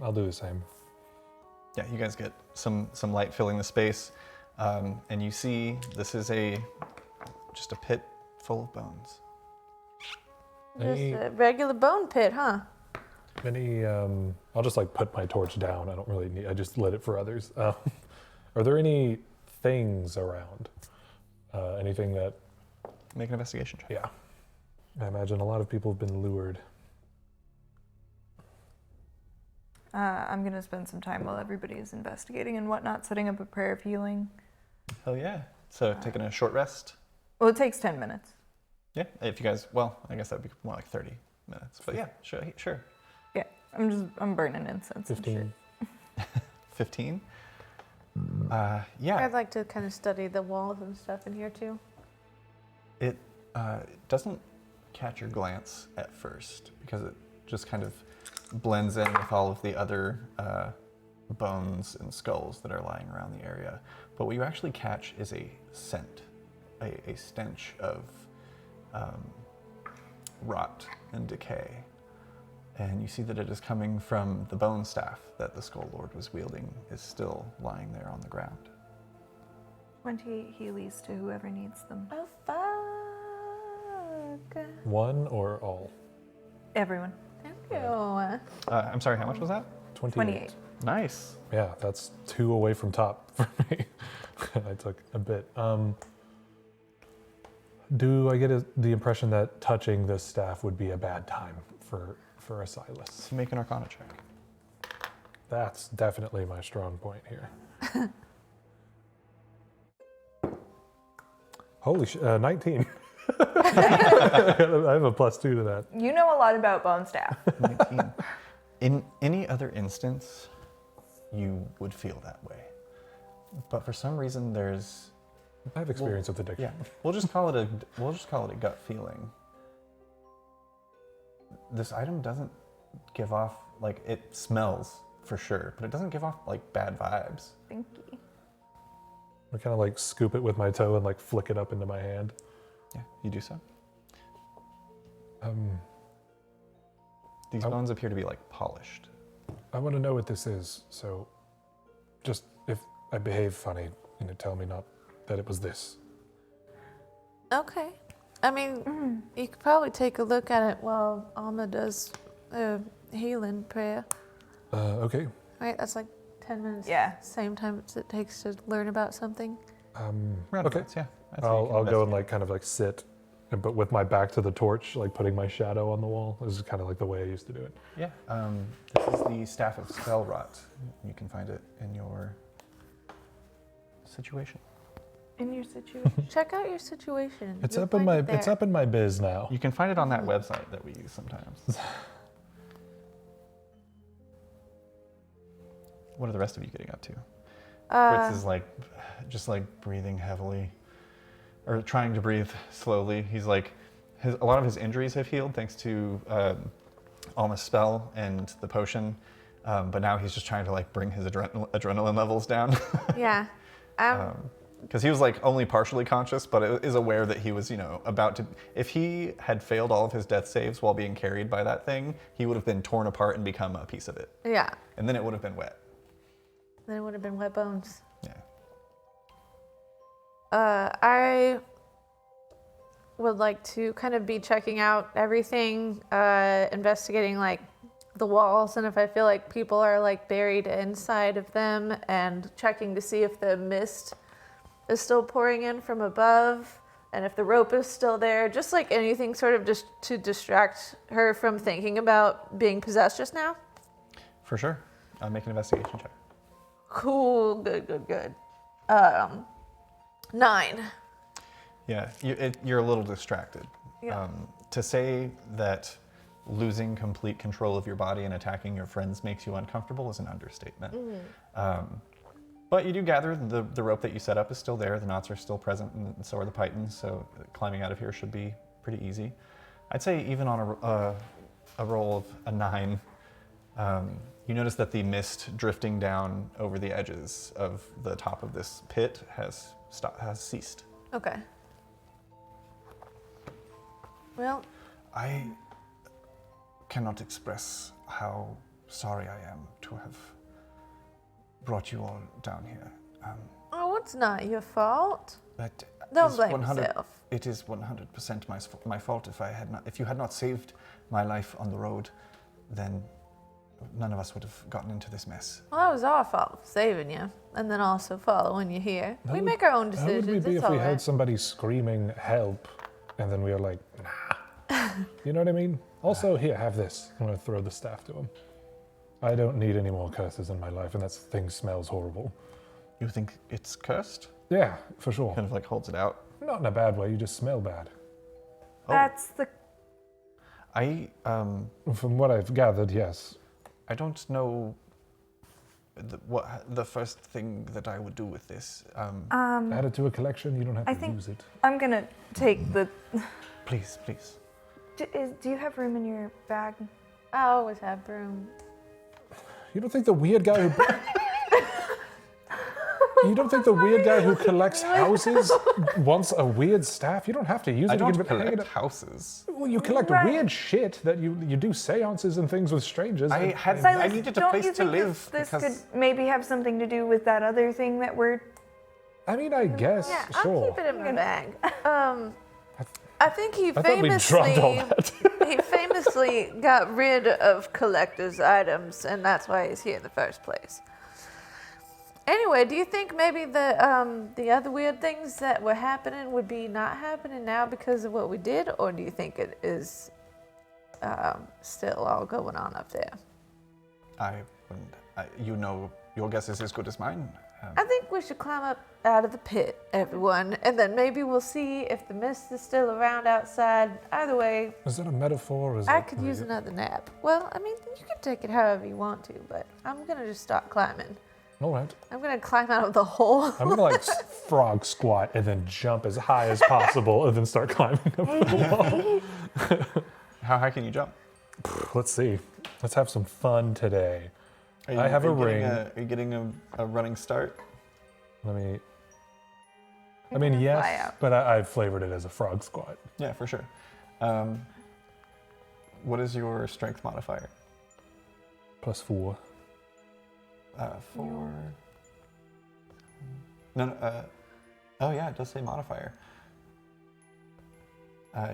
I'll do the same. Yeah, you guys get some light filling the space, and you see this is just a pit full of bones. Any- Just a regular bone pit, huh? I'll just like put my torch down. I don't really need. I just lit it for others. Are there any things around? Anything that? Make an investigation check. Yeah. I imagine a lot of people have been lured. I'm gonna spend some time while everybody is investigating and whatnot, setting up a prayer of healing. Hell yeah. So taking a short rest. Well, it takes 10 minutes. Yeah, if you guys, well, I guess that'd be more like 30 minutes. But yeah, sure. Yeah, I'm burning incense. 15. 15? Yeah. I'd like to kind of study the walls and stuff in here too. It doesn't catch your glance at first because it just kind of blends in with all of the other bones and skulls that are lying around the area. But what you actually catch is a scent, a stench of rot and decay. And you see that it is coming from the bone staff that the Skull Lord was wielding is still lying there on the ground. 28 Heelys to whoever needs them. Oh, fuck. One or all? Everyone. Thank you. I'm sorry, how much was that? 28. Nice. Yeah, that's 2 away from top for me. I took a bit. Do I get the impression that touching this staff would be a bad time for a Silas? So make an Arcana check. That's definitely my strong point here. Holy 19. I have a +2 to that. You know a lot about bone staff. 19. In any other instance, you would feel that way. But for some reason, there's I have experience with addiction. yeah. We'll just call it a gut feeling. This item doesn't give off like it smells for sure, but it doesn't give off like bad vibes. Thinky. I kind of like scoop it with my toe and like flick it up into my hand. Yeah, you do so. Um, These bones appear to be like polished. I want to know what this is, so just if I behave funny, tell me not that it was this. Okay. I mean, you could probably take a look at it while Alma does a healing prayer. Okay. Right? That's like 10 minutes. Yeah. Same time as it takes to learn about something. Round Okay. about, yeah. That's how you can I'll go and investigate. like kind of like sit, but with my back to the torch, like putting my shadow on the wall. This is kind of like the way I used to do it. Yeah. This is the Staff of Spell Rot. You can find it in your situation. In your situation. Check out your situation. It's You'll up in find my it it's there. up in my biz now. You can find it on that website that we use sometimes. What are the rest of you getting up to? Fritz is like, just like breathing heavily, or trying to breathe slowly. He's like, a lot of his injuries have healed thanks to Alma's spell and the potion, but now he's just trying to like bring his adrenaline levels down. Yeah. Because he was like only partially conscious, but is aware that he was, about to. If he had failed all of his death saves while being carried by that thing, he would have been torn apart and become a piece of it. Yeah. And then it would have been wet. Then it would have been wet bones. Yeah. I would like to kind of be checking out everything, investigating like the walls, and if I feel like people are like buried inside of them, and checking to see if the mist is still pouring in from above, and if the rope is still there, just like anything sort of just to distract her from thinking about being possessed just now. For sure. Make an investigation check. Cool, good. 9. Yeah, you're a little distracted. Yeah. To say that losing complete control of your body and attacking your friends makes you uncomfortable is an understatement. But you do gather the rope that you set up is still there. The knots are still present, and so are the pythons. So climbing out of here should be pretty easy. I'd say even on a roll of a 9, you notice that the mist drifting down over the edges of the top of this pit has ceased. Okay. Well, I cannot express how sorry I am to have brought you all down here. Oh, it's not your fault. But Don't it's blame yourself. It is 100% my fault. If you had not saved my life on the road, then none of us would have gotten into this mess. Well, that was our fault for saving you, and then also following you here. We make our own How decisions. would we be It's if we all heard right. somebody screaming help, and then we were like, nah. You know what I mean? Also, here, have this. I'm going to throw the staff to him. I don't need any more curses in my life, and that thing smells horrible. You think it's cursed? Yeah, for sure. Kind of like holds it out. Not in a bad way, you just smell bad. That's the. From what I've gathered, yes. I don't know what the first thing that I would do with this. Add it to a collection, you don't have I to think- use it. I'm gonna take the. Please, please. Do you have room in your bag? I always have room. You don't think the weird guy who... You don't think the weird guy who collects houses wants a weird staff? You don't have to use it. I You don't can hang it collect up. houses. Well, you collect Right. weird shit that you do seances and things with strangers. I Silas, needed a don't place you to think live this because could maybe have something to do with that other thing that we're. I mean, I guess, Yeah, sure. I'll keep it in my bag. I think he I thought we dropped all that. he famously got rid of collector's items, and that's why he's here in the first place. Anyway, do you think maybe the other weird things that were happening would be not happening now because of what we did, or do you think it is still all going on up there? I wouldn't. Your guess is as good as mine. I think we should climb up out of the pit, everyone, and then maybe we'll see if the mist is still around outside. Either way, Is that a metaphor? Or is I it could use another nap. Well, I mean, you can take it however you want to, but I'm gonna just start climbing. All right. I'm gonna climb out of the hole. I'm gonna like frog squat and then jump as high as possible and then start climbing up the wall. How high can you jump? Let's see. Let's have some fun today. Are I have a are you ring. Are you getting a running start? Let me. I You're mean, gonna fly yes, out. but I've flavored it as a frog squat. Yeah, for sure. What is your strength modifier? +4. 4. No. Oh yeah, it does say modifier.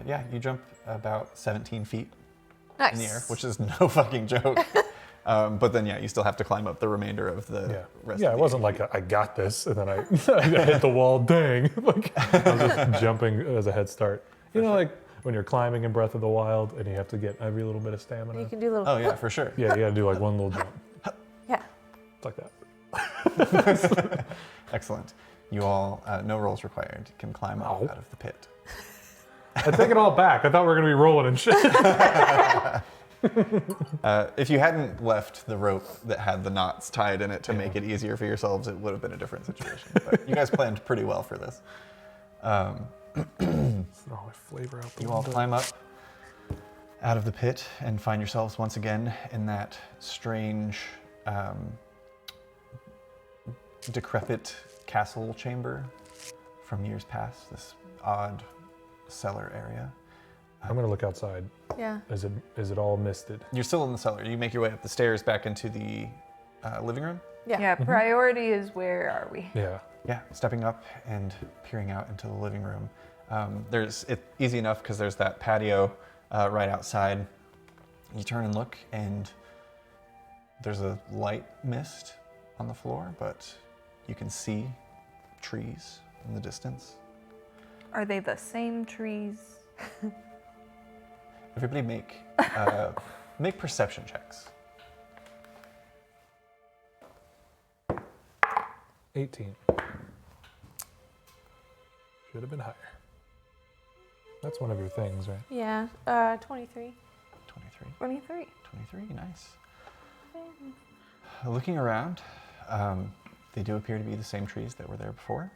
Yeah, you jump about 17 feet Nice. in the air, which is no fucking joke. But then, yeah, you still have to climb up the remainder of the Yeah. rest. Yeah, of it the wasn't like I got this and then I hit the wall. Dang! Like I was just jumping as a head start. You know, like when you're climbing in Breath of the Wild and you have to get every little bit of stamina. You can do little. Oh yeah, for sure. Yeah, you got to do like one little jump. Yeah. It's like that. Excellent. You all, no rolls required, can climb up No. out of the pit. I take it all back. I thought we were gonna be rolling and shit. If you hadn't left the rope that had the knots tied in it to make it easier for yourselves, it would have been a different situation. But you guys planned pretty well for this. Throw my flavor out the You all window. climb up out of the pit and find yourselves once again in that strange, decrepit castle chamber from years past, this odd cellar area. I'm gonna look outside. Yeah. Is it all misted? You're still in the cellar. You make your way up the stairs back into the living room. Yeah. Yeah, priority is where are we? Yeah. Yeah, stepping up and peering out into the living room. It's easy enough because there's that patio right outside. You turn and look, and there's a light mist on the floor, but you can see trees in the distance. Are they the same trees? Everybody make perception checks. 18. Should have been higher. That's one of your things, right? Yeah. 23. 23. 23. 23, nice. Looking around, they do appear to be the same trees that were there before.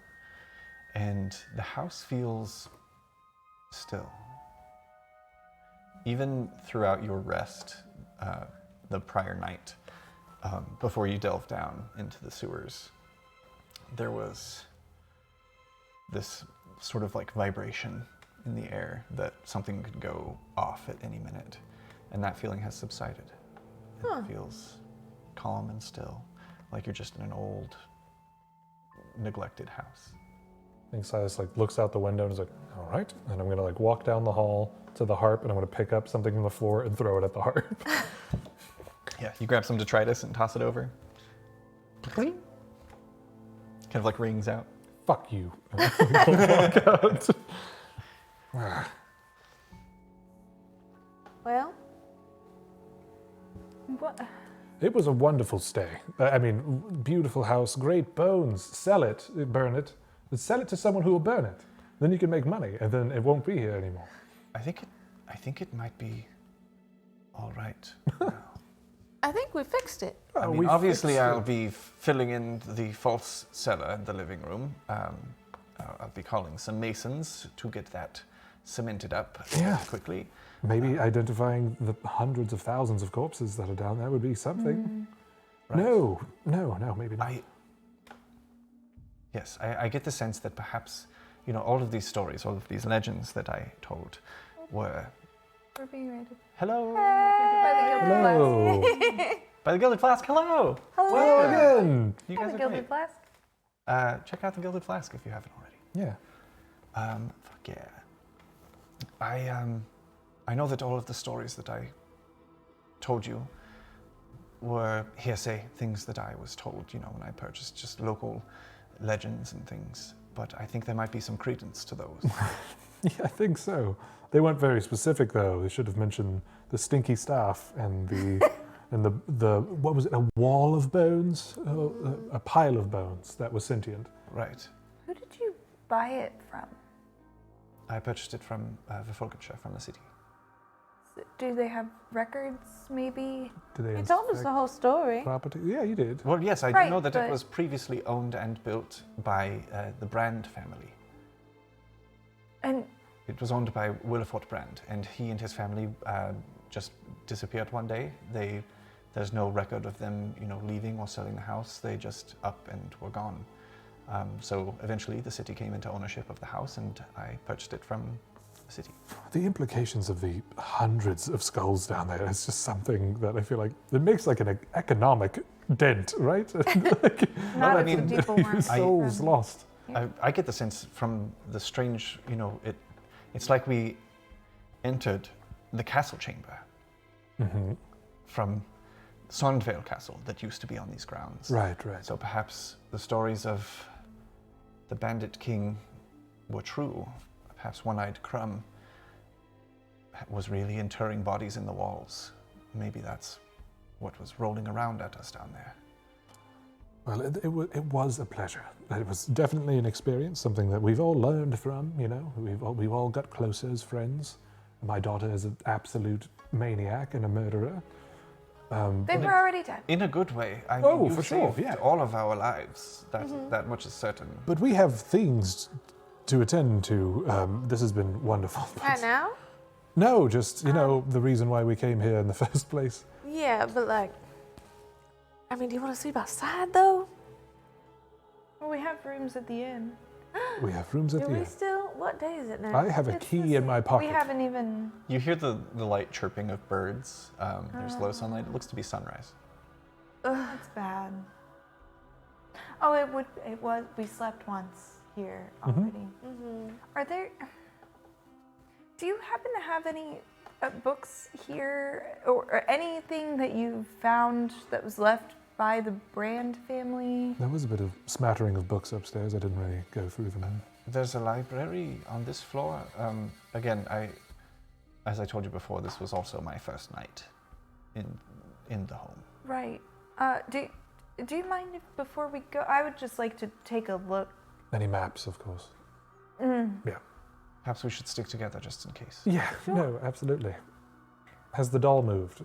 And the house feels still. Even throughout your rest the prior night, before you delved down into the sewers, there was this sort of like vibration in the air that something could go off at any minute, and that feeling has subsided. It feels calm and still, like you're just in an old, neglected house. I think Silas like looks out the window and is like, all right. And I'm gonna like walk down the hall to the harp, and I'm gonna pick up something from the floor and throw it at the harp. Yeah, you grab some detritus and toss it over. Kind of like rings out. Fuck you. And walk out. Well, What? It was a wonderful stay. I mean, beautiful house, great bones. Sell it, burn it. Sell it to someone who will burn it. Then you can make money, and then it won't be here anymore. I think it might be all right. I think we fixed it. I mean, obviously, I'll be filling in the false cellar in the living room. I'll be calling some masons to get that cemented up quickly. Maybe identifying the hundreds of thousands of corpses that are down there would be something. Right. No, maybe not. I get the sense that perhaps, all of these stories, all of these legends that I told were... We're being raided. Hello! Hello. By the Gilded Flask, hello! Hello again. You Have guys a are gilded great. flask. Check out the Gilded Flask if you haven't already. Yeah. Fuck yeah. I know that all of the stories that I told you were hearsay, things that I was told, when I purchased, just local legends and things. But I think there might be some credence to those. Yeah, I think so. They weren't very specific, though. They should have mentioned the stinky staff and the and the what was it? A wall of bones, a pile of bones that was sentient. Right. Who did you buy it from? I purchased it from Vifolkensha, from the city. Do they have records, maybe? Did they You told us inspect the whole story. property? Yeah, you did. Well, yes, I Right, do know that it but- was previously owned and built by the Brand family. And It was owned by Willifort Brand, and he and his family just disappeared one day. There's no record of them, leaving or selling the house. They just up and were gone. So eventually, the city came into ownership of the house, and I purchased it from the city. The implications of the hundreds of skulls down there is just something that I feel like it makes like an economic dent, right? not I if mean, the people weren't Souls from- lost. I get the sense from the strange, it's like we entered the castle chamber from Sondvale Castle that used to be on these grounds. Right. So perhaps the stories of the Bandit King were true. Perhaps One-Eyed Crumb was really interring bodies in the walls. Maybe that's what was rolling around at us down there. Well, it was a pleasure. It was definitely an experience, something that we've all learned from, We've all got closer as friends. My daughter is an absolute maniac and a murderer. They were already dead. In a good way. I Oh, mean, you for sure, saved yeah. all of our lives. That much is certain. But we have things to attend to. This has been wonderful. Right now? No, just, the reason why we came here in the first place. Yeah, but do you want to sleep outside though? Well, we have rooms at the inn. We have rooms at Do the we inn. still? What day is it now? I have a It's key the in my pocket. We haven't even. You hear the light chirping of birds. There's low sunlight. It looks to be sunrise. That's bad. Oh, it was. We slept once here already. Are there? Do you happen to have any books here, or anything that you found that was left by the Brand family? There was a bit of smattering of books upstairs. I didn't really go through them. There's a library on this floor. Again, as I told you before, this was also my first night in the home. Right. Do you mind if before we go, I would just like to take a look. Any maps, of course. Yeah. Perhaps we should stick together just in case. Yeah, no, absolutely. Has the doll moved?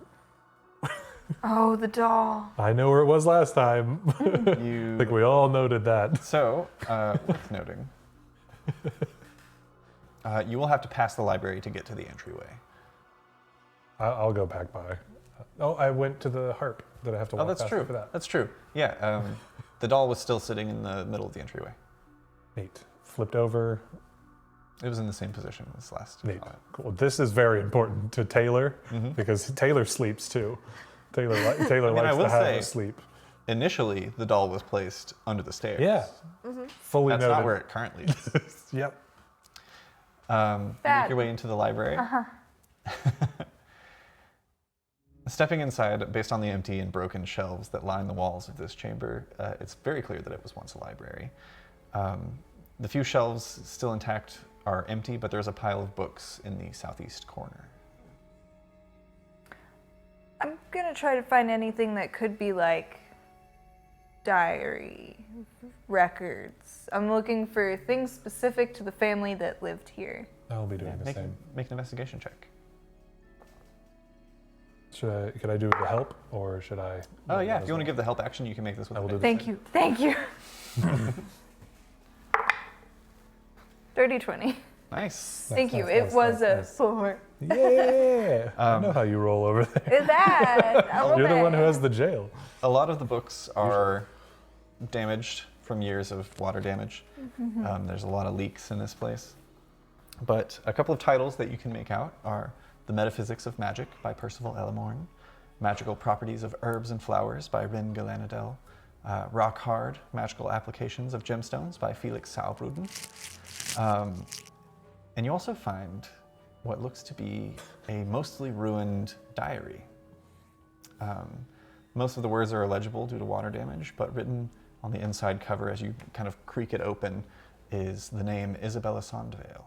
Oh, the doll. I know where it was last time. I think we all noted that. So, worth noting, you will have to pass the library to get to the entryway. I'll go back by. Oh, I went to the harp that I have to walk that's past true. for that. That's true. Yeah, the doll was still sitting in the middle of the entryway. Neat. Flipped over. It was in the same position as last. Neat. Cool. This is very important to Taylor because Taylor sleeps too. Taylor likes will to have say- a sleep. Initially, the doll was placed under the stairs. Yeah. Fully That's noted. not where it currently is. Yep. You make your way into the library. Stepping inside, based on the empty and broken shelves that line the walls of this chamber, it's very clear that it was once a library. The few shelves still intact are empty, but there's a pile of books in the southeast corner. I'm gonna try to find anything that could be like diary, records. I'm looking for things specific to the family that lived here. I'll be doing the Make, same. make an investigation check. Could I do the help or should I? Oh yeah, if you want to give the help action, you can make this with I will advantage. do Thank you. Dirty 20. Nice. Thank you. nice, It nice, was a nice. 4. Yeah. I know how you roll over there. Is that? You're the one who has the jail. A lot of the books are damaged from years of water damage. There's a lot of leaks in this place. But a couple of titles that you can make out are The Metaphysics of Magic by Percival Elmorn, Magical Properties of Herbs and Flowers by Rin Galanadel, Rock Hard, Magical Applications of Gemstones by Felix Saubruden. And you also find what looks to be a mostly ruined diary. Most of the words are illegible due to water damage, but written on the inside cover as you kind of creak it open is the name Isabella Sondvale.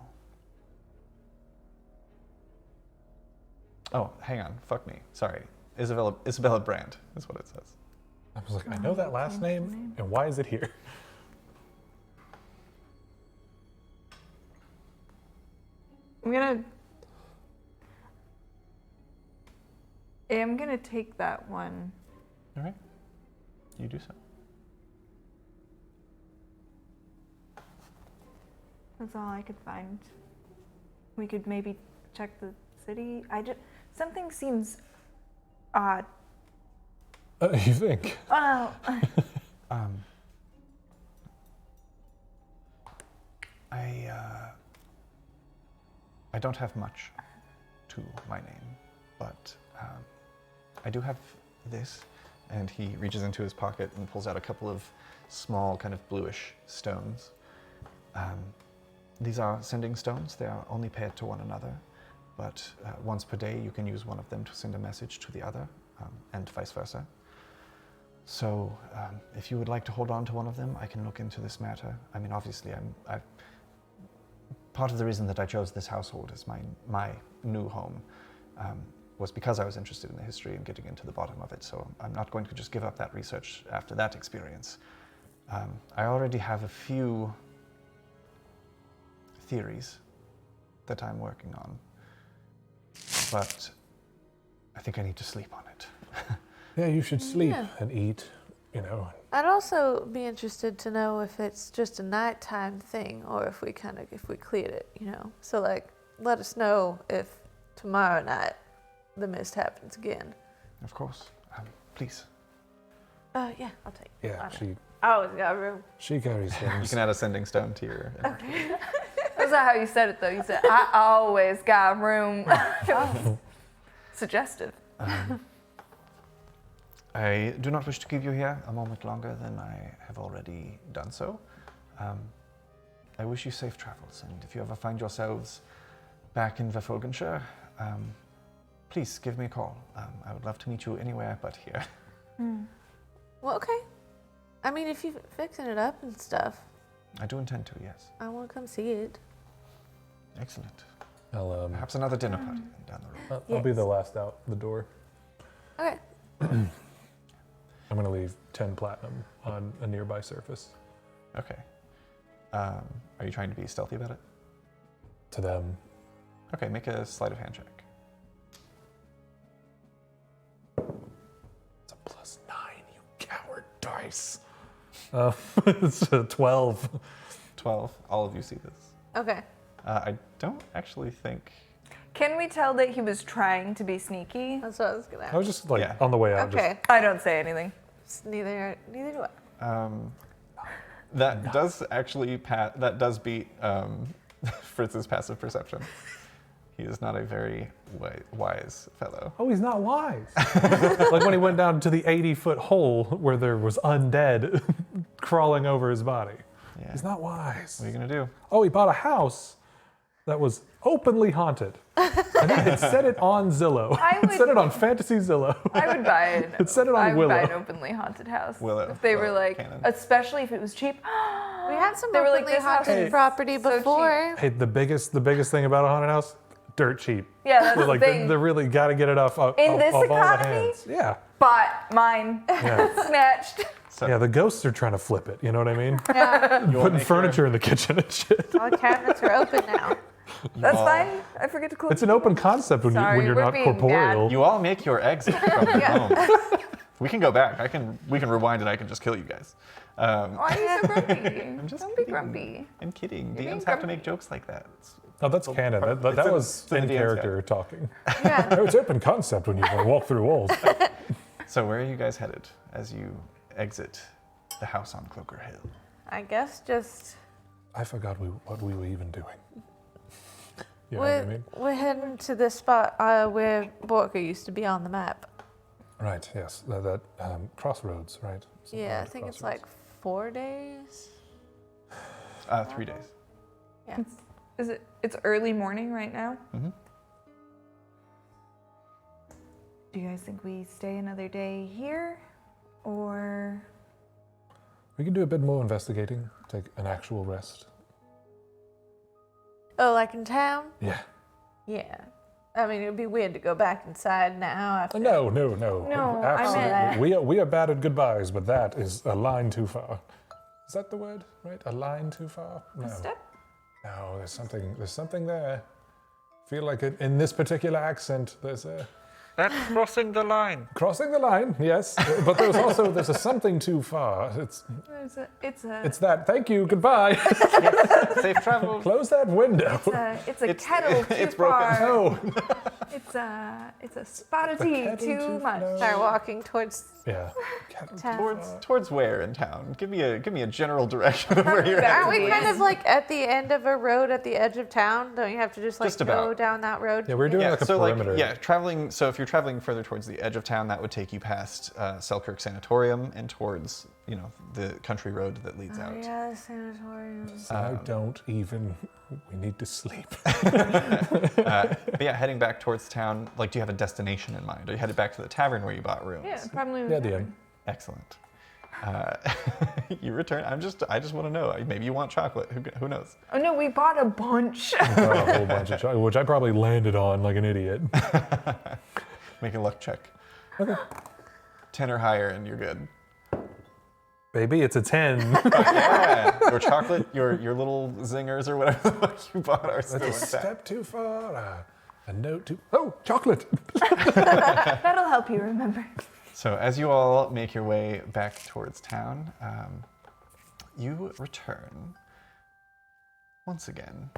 Oh, hang on, fuck me, sorry. Isabella Brand is what it says. I was like, I know that last name, and why is it here? I'm gonna take that one. All right, you do so. That's all I could find. We could maybe check the city. Something seems odd. You think? Oh, I don't have much to my name, but I do have this. And he reaches into his pocket and pulls out a couple of small, kind of bluish stones. These are sending stones. They are only paired to one another, but once per day you can use one of them to send a message to the other, and vice versa. So if you would like to hold on to one of them, I can look into this matter. I mean, obviously, part of the reason that I chose this household as my new home was because I was interested in the history and getting into the bottom of it. So I'm not going to just give up that research after that experience. I already have a few theories that I'm working on, but I think I need to sleep on it. Yeah, you should sleep Yeah. and eat, you know. I'd also be interested to know if it's just a nighttime thing or if we cleared it, you know. So like, let us know if tomorrow night the mist happens again. Of course. Please. Yeah, I'll take it. Yeah, I always got room. she carries You things. can add a sending stone to your. that's not how you said it though. You said, I always got room. Suggestive. I do not wish to keep you here a moment longer than I have already done so. I wish you safe travels, and if you ever find yourselves back in Verfolgenshire, please give me a call. I would love to meet you anywhere but here. Well, okay. I mean, if you're fixing it up and stuff, I do intend to, yes. I want to come see it. Excellent. I'll Perhaps another dinner party down the road. I'll be the last out the door. Okay. I'm gonna leave 10 platinum on a nearby surface. Okay. Are you trying to be stealthy about it? To them. Okay, make a sleight of hand check. It's a +9, you coward dice. It's a 12. 12. All of you see this. Okay. I don't actually think. Can we tell that he was trying to be sneaky? That's what I was gonna I ask. was just like Yeah. on the way out. Okay. I don't say anything. Neither do I. That does actually that does beat Fritz's passive perception. He is not a very wise fellow. Oh, he's not wise. Like when he went down to the 80-foot hole where there was undead crawling over his body. Yeah. He's not wise. What are you gonna do? Oh, he bought a house that was openly haunted. And he had set it on Zillow. I would- Set it on Fantasy Zillow. I would buy it. It said it on I would buy Willow. an openly haunted house. Willow. If they were Well, like, canon. especially if it was cheap. We had some They were like, openly this house haunted is property so cheap. before. Hey, the biggest thing about a haunted house, dirt cheap. Yeah, that's But the like thing. they really got to get it off of, In this of all the economy? hands. Yeah. Bought mine. Yeah. Snatched. So Yeah, the ghosts are trying to flip it. You know what I mean? Yeah, you all Putting make furniture in the kitchen and shit. all the cabinets are open now. That's all- fine. I forget to close. It's an open concept when, Sorry, when you're we're not being corporeal. You all make your exit from your home. We can go back. We can rewind and I can just kill you guys. Why are you so grumpy? I'm just Don't be kidding. grumpy. I'm kidding. being DMs have to grumpy. make jokes like that. Oh, that's canon. That It's in- was it's in in the DM's character talking. Yeah. Oh, it's open concept when you walk through walls. So where are you guys headed as you exit the house on Cloaker Hill? I guess just I forgot what we were even doing. You know what I mean? we're heading to the spot where Borka used to be on the map. Right, yes. That crossroads, right? Something Yeah, I like think it's crossroads. like 4 days. 3 days. Yeah. Is it? It's early morning right now. Mhm. Do you guys think we stay another day here, or? We can do a bit more investigating, take an actual rest. Oh, like in town? Yeah. Yeah. I mean, it would be weird to go back inside now after. No. No, I Absolutely. meant- We are bad at goodbyes, but that is a line too far. Is that the word? Right? A line too far? No. Step. No, there's something there. Feel like it, in this particular accent, there's a That's crossing the line. crossing the line, yes. But there's a something too far. It's that. Thank you. Goodbye. Safe travel. Close that window. It's a kettle too it's broken. far. No. It's a spot of tea kettle too too much. far. Start walking towards Yeah. town. Towards where in town? Give me a general direction of where you're Aren't headed. we kind of like at the end of a road at the edge of town? Don't you have to just like Just go about. down that road? Yeah, we're doing like a perimeter. traveling. So if you're traveling further towards the edge of town, that would take you past Selkirk Sanatorium and towards the country road that leads Oh, out. yeah, the sanatorium. I don't even. We need to sleep. But yeah, heading back towards town. Like, do you have a destination in mind? Are you headed back to the tavern where you bought rooms? Yeah, probably. Yeah, the end. Excellent. You return. I just want to know. Maybe you want chocolate. Who knows? Oh no, we bought a bunch. A whole bunch of chocolate, which I probably landed on like an idiot. Make a luck check. Okay. 10 or higher, and you're good. Baby, it's a 10. Yeah, your chocolate, your little zingers or whatever the fuck you bought are still That's a intact. step too far. A note too. Oh, chocolate. That'll help you remember. So as you all make your way back towards town, you return once again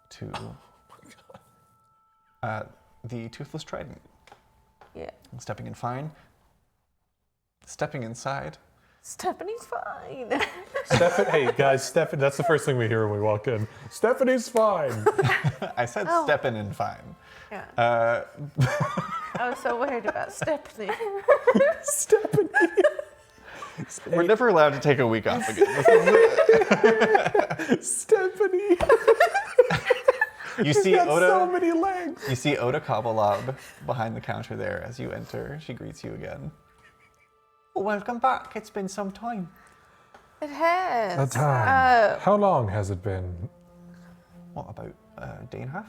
to the Toothless Trident. Yeah. And stepping in fine. Stepping inside. Stephanie's fine. Hey guys, Stephanie. That's the first thing we hear when we walk in. Stephanie's fine. I said Oh. stepping in fine. Yeah. Uh, I was so worried about Stephanie. Stephanie. we're never allowed to take a week off again. Stephanie. You see Got Oda. so many legs. You see Oda Kabalob behind the counter there as you enter. She greets you again. Welcome back. It's been some time. It has. A time. Uh, How long has it been? What, about a day and a half?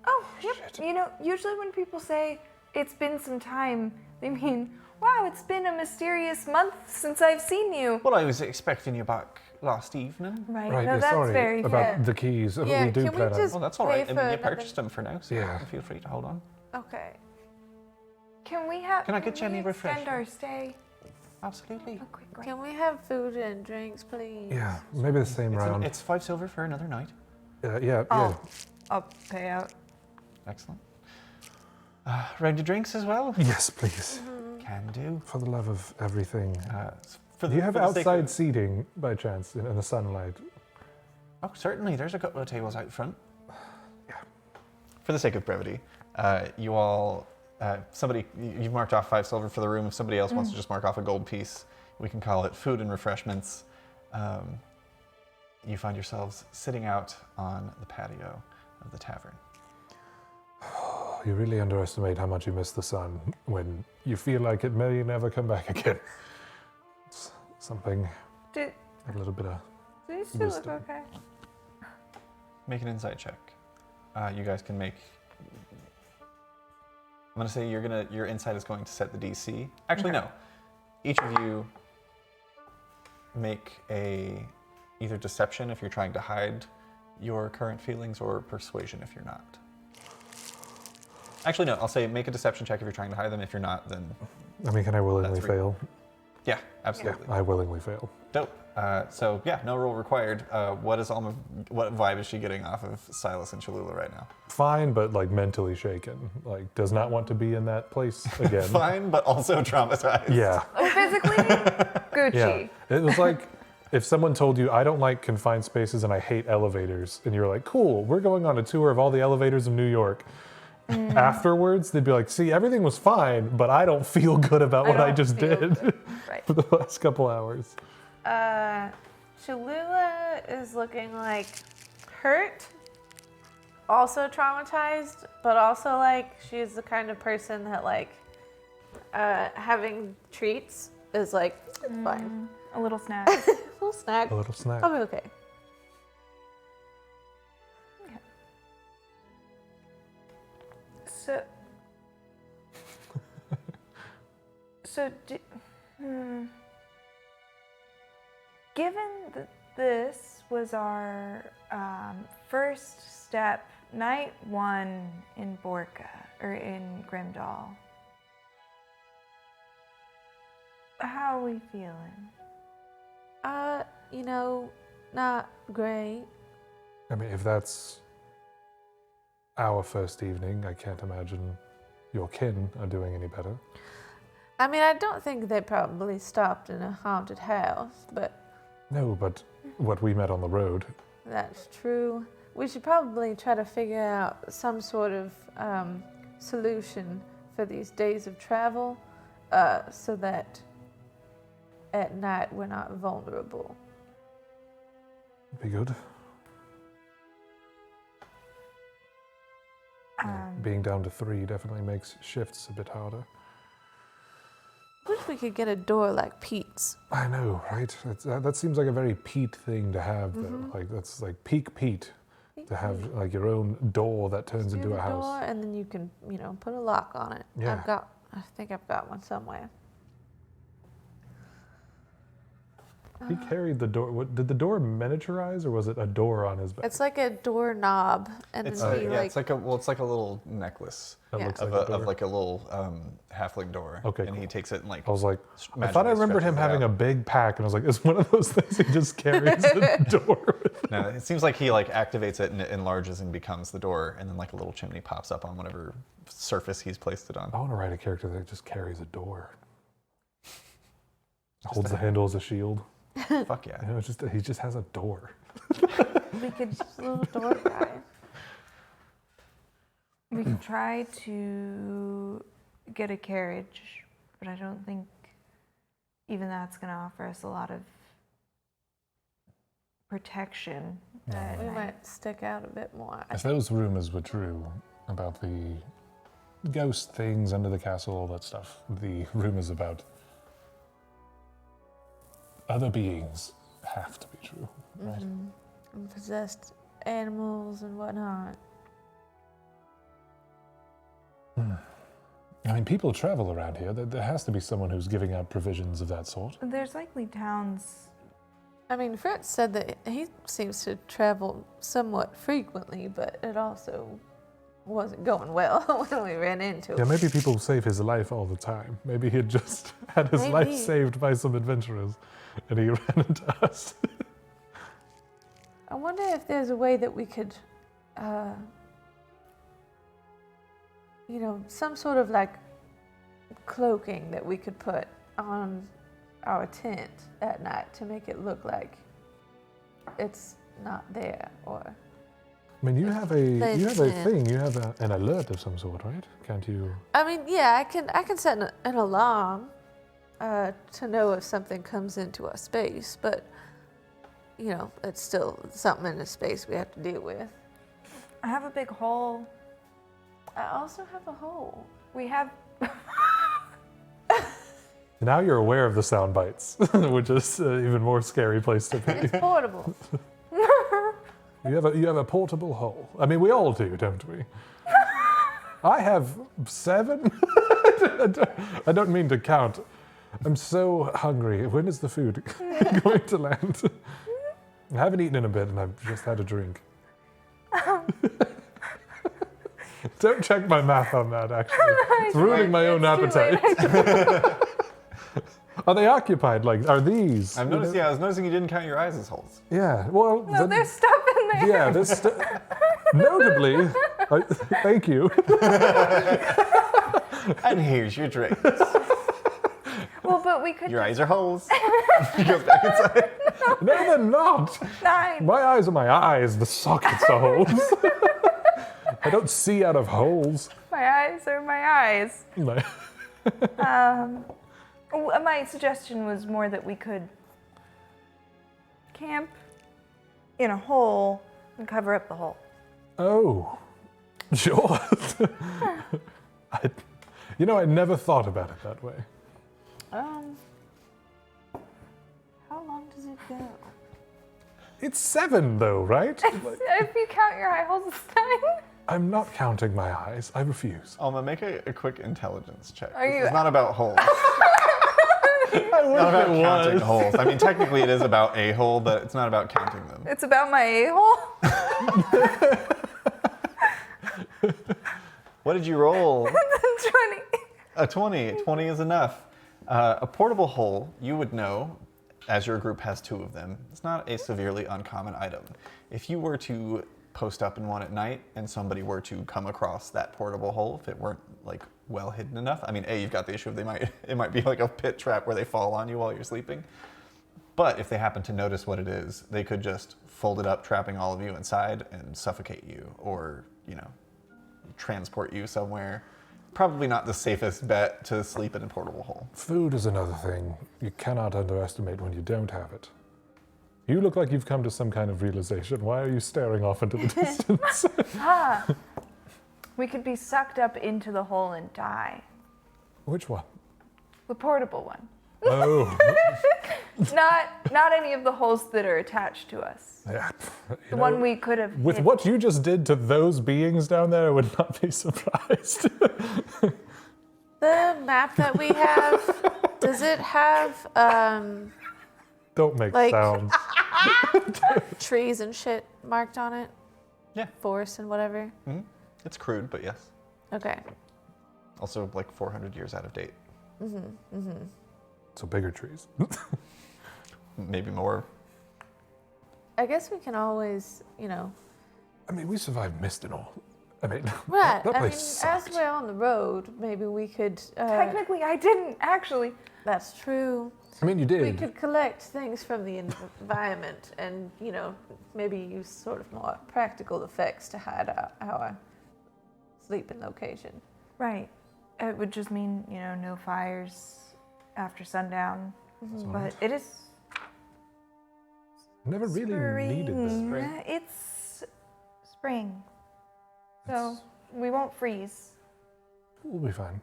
Oh, yep. You know, usually when people say it's been some time, they mean, wow, it's been a mysterious month since I've seen you. Well, I was expecting you back last evening. Right, Right, no, yeah, that's sorry very about fair. the keys. Yeah, we do can we plan on. just- Well, that's all Pay right. I for mean, you another- purchased them for now, so Yeah. feel free to hold on. okay. Can we have? Can I get you any we extend refreshment? our stay? Absolutely. Okay, great. Can we have food and drinks, please? Yeah, maybe the same round. It's 5 silver for another night. Yeah. I'll pay out. Excellent. Round of drinks as well? Yes, please. Can do. For the love of everything. For Do you have for the sake outside of- seating by chance in the sunlight? Oh, certainly. There's a couple of tables out front. Yeah. For the sake of brevity, you all, you've marked off 5 silver for the room. If somebody else wants to just mark off a gold piece, we can call it food and refreshments. You find yourselves sitting out on the patio of the tavern. You really underestimate how much you miss the sun when you feel like it may never come back again. It's something, Did a little bit of... you still look Wisdom. okay? Make an insight check. You guys can make. I'm gonna say your insight is going to set the DC. Actually, no. Each of you make either deception if you're trying to hide your current feelings, or persuasion if you're not. Actually, no. I'll say make a deception check if you're trying to hide them. If you're not, then I mean, can I willingly That's fail? yeah, absolutely. I willingly fail. Dope. So yeah, no roll required. What vibe is she getting off of Silas and Cholula right now? Fine, but like mentally shaken. Like, does not want to be in that place again. Fine, but also traumatized. Yeah. Oh, physically? Gucci. Yeah. It was like if someone told you, I don't like confined spaces and I hate elevators, and you're like, cool, we're going on a tour of all the elevators of New York. Afterwards, they'd be like, see, everything was fine, but I don't feel good about what I don't just feel did good. Right. for the last couple hours. Cholula is looking like hurt, also traumatized, but also like she's the kind of person that like having treats is like, it's fine. A little snack. A little snack. A little snack. I'll be okay. Given that this was our first step, night 1 in Borka, or in Grimdall, how are we feeling? Not great. I mean, if that's our first evening, I can't imagine your kin are doing any better. I mean, I don't think they probably stopped in a haunted house, but No, but what we met on the road. that's true. We should probably try to figure out some sort of solution for these days of travel so that at night we're not vulnerable. Be good. Being down to 3 definitely makes shifts a bit harder. What if we could get a door like Pete's? I know, right? That seems like a very Pete thing to have, though. Like, that's like peak Pete, to have like your own door that turns into a house. Door, and then you can, put a lock on it. Yeah. I think I've got one somewhere. He carried the door. What, did the door miniaturize, or was it a door on his back? It's like a door knob, and It's then he it's like a little necklace That yeah. looks of like a door. a little like halfling door. Okay, and he cool. takes it and like. I was like, I magically thought I remembered him stretches it having out. a big pack, and I was like, it's one of those things he just carries the door with. No, it seems like he like activates it and it enlarges and becomes the door, and then like a little chimney pops up on whatever surface he's placed it on. I want to write a character that just carries a door. Holds the handle as a shield. Fuck yeah. You know, he just has a door. We could Just a little door guy. we could try to get a carriage, but I don't think even that's going to offer us a lot of protection. at We night. might stick out a bit more. If those rumors were true about the ghost things under the castle, all that stuff, the rumors about other beings have to be true, right? And possessed animals and whatnot. I mean, people travel around here. There has to be someone who's giving out provisions of that sort. There's likely towns. I mean, Fritz said that he seems to travel somewhat frequently, but it also wasn't going well when we ran into Yeah, it. maybe people save his life all the time. Maybe he had just had his life Maybe. saved by some adventurers, and he ran into us. I wonder if there's a way that we could, some sort of like cloaking that we could put on our tent at night to make it look like it's not there, or I mean, you have a thing. You have an alert of some sort, right? Can't you? I mean, yeah, I can set an alarm to know if something comes into our space, but you know, it's still something in the space we have to deal with. I have a big hole. I also have a hole. We have. Now you're aware of the sound bites, which is an even more scary place to be. It's portable. You have a portable hole. I mean, we all do, don't we? I have 7. I don't mean to count. I'm so hungry. When is the food going to land? I haven't eaten in a bit, and I've just had a drink. Don't check my math on that, actually. It's ruining my own appetite. Are they occupied? Like, are these? I was noticing you didn't count your eyes as holes. Yeah, well... No, there's stuff in there. Yeah, this... Notably, thank you. And here's your drink. Well, but we could. Your eyes are holes. You go back inside. No, they're not. 9. My eyes are my eyes. The sockets are holes. I don't see out of holes. My eyes are my eyes. My suggestion was more that we could camp in a hole and cover up the hole. Oh, sure. I never thought about it that way. How long does it go? It's 7, though, right? If you count your eye holes, it's 9. I'm not counting my eyes. I refuse. Alma, make a quick intelligence check. Are you- It's not about holes. I Not about wish it counting was. holes. I mean, technically it is about a hole, but it's not about counting them. It's about my a-hole. What did you roll? 20. A 20. 20 is enough. A portable hole, you would know, as your group has 2 of them, it's not a severely uncommon item. If you were to post up in one at night and somebody were to come across that portable hole, if it weren't like well hidden enough, I mean, you've got the issue of it might be like a pit trap where they fall on you while you're sleeping. But if they happen to notice what it is, they could just fold it up, trapping all of you inside and suffocate you, or, transport you somewhere. Probably not the safest bet to sleep in a portable hole. Food is another thing you cannot underestimate when you don't have it. You look like you've come to some kind of realization. Why are you staring off into the distance? We could be sucked up into the hole and die. Which one? The portable one. Oh. Not any of the holes that are attached to us. Yeah. The one we could have With hid. what you just did to those beings down there, I would not be surprised. The map that we have, does it have Don't make Like- sounds. trees and shit marked on it? Yeah. Forests and whatever? It's crude, but yes. Okay. Also like 400 years out of date. So bigger trees. Maybe more. I guess we can always, I mean, we survived mist and all. I mean, right. that I mean, place as sucked. we're on the road, maybe we could. Technically, I didn't actually. That's true. I mean, you did. We could collect things from the environment and, maybe use sort of more practical effects to hide our sleeping location. Right. It would just mean, no fires after sundown. But it is Never really needed this. spring. It's spring. So we won't freeze. We'll be fine.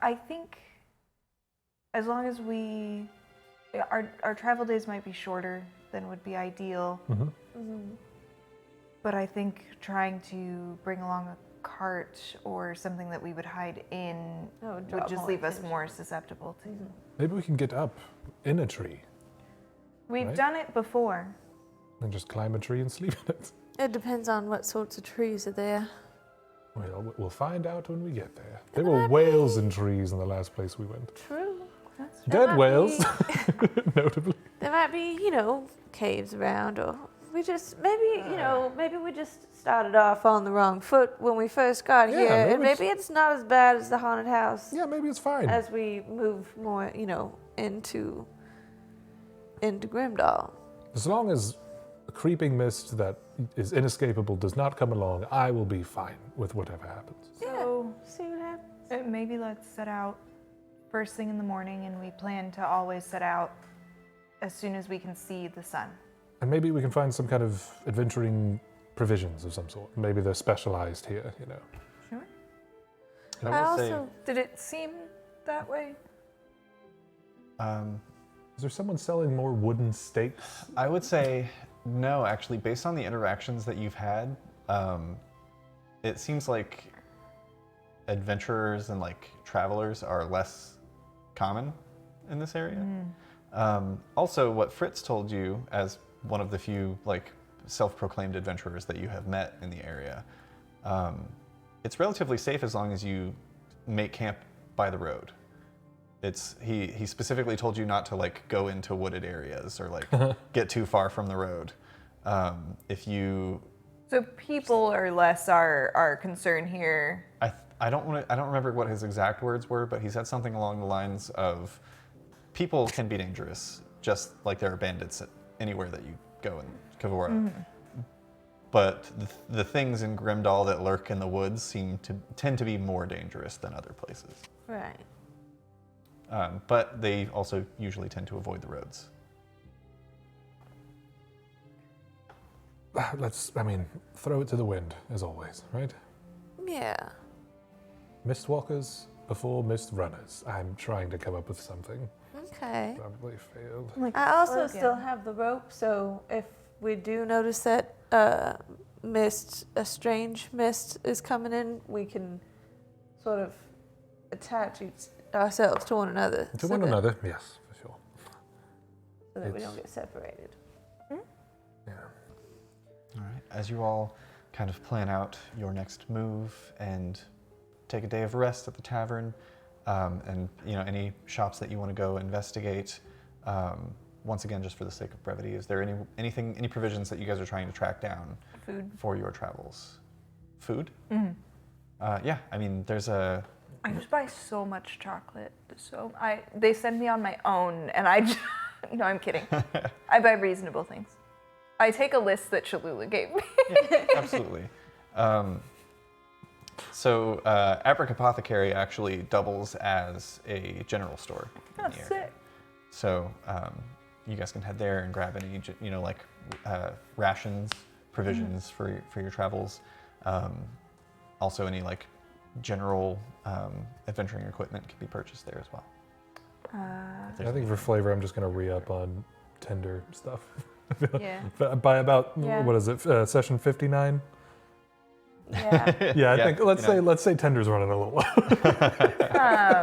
I think as long as our travel days might be shorter than would be ideal. But I think trying to bring along a cart or something that we would hide in would draw would just more leave us attention. more susceptible to. Maybe we can get up in a tree We've Right. done it before. and just climb a tree and sleep in it. It depends on what sorts of trees are there. Well, we'll find out when we get there. There were whales in trees in the last place we went. True. Dead might whales, notably. There might be, caves around, or we just maybe we just started off on the wrong foot when we first got Yeah, here, and maybe maybe it's not as bad as the haunted house Yeah, maybe it's fine. as we move more, into Grimdall. As long as a creeping mist that is inescapable does not come along, I will be fine with whatever happens. So See what happens. maybe let's set out first thing in the morning, and we plan to always set out as soon as we can see the sun. And maybe we can find some kind of adventuring provisions of some sort. Maybe they're specialized here, you know. Sure. And I I will say, also Did it seem that way? Is there someone selling more wooden stakes? I would say no, actually, based on the interactions that you've had, it seems like adventurers and like travelers are less common in this area. Also, what Fritz told you as one of the few like self-proclaimed adventurers that you have met in the area, it's relatively safe as long as you make camp by the road. He specifically told you not to like go into wooded areas or like get too far from the road. If you, So people are less our concern here. I don't remember what his exact words were, but he said something along the lines of, people can be dangerous, just like there are bandits anywhere that you go in Kavora. But the things in Grimdall that lurk in the woods tend to be more dangerous than other places. Right. But they also usually tend to avoid the roads. Throw it to the wind, as always, right? Yeah. Mistwalkers before mist runners. I'm trying to come up with something. Okay. Probably failed. I also slogan. still have the rope, so if we do notice that a strange mist is coming in, we can sort of attach ourselves to one another. To one another, yes, for sure. So that we It's- don't get separated. Yeah. All right. As you all kind of plan out your next move and take a day of rest at the tavern, and any shops that you want to go investigate. Once again, just for the sake of brevity, is there any provisions that you guys are trying to track down Food. for your travels? Food? Yeah. I mean, there's a. I just buy so much chocolate. They send me on my own, and I just, no, I'm kidding. I buy reasonable things. I take a list that Cholula gave me. Absolutely. So Abric Apothecary actually doubles as a general store in That's the area. sick. So you guys can head there and grab any, rations, provisions for your travels. Also, any like general adventuring equipment can be purchased there as well. I think for flavor, I'm just going to re-up on tender stuff. Yeah. By about, Yeah. what is it, session 59? Yeah. Yeah, I think, let's say tender's running a little low.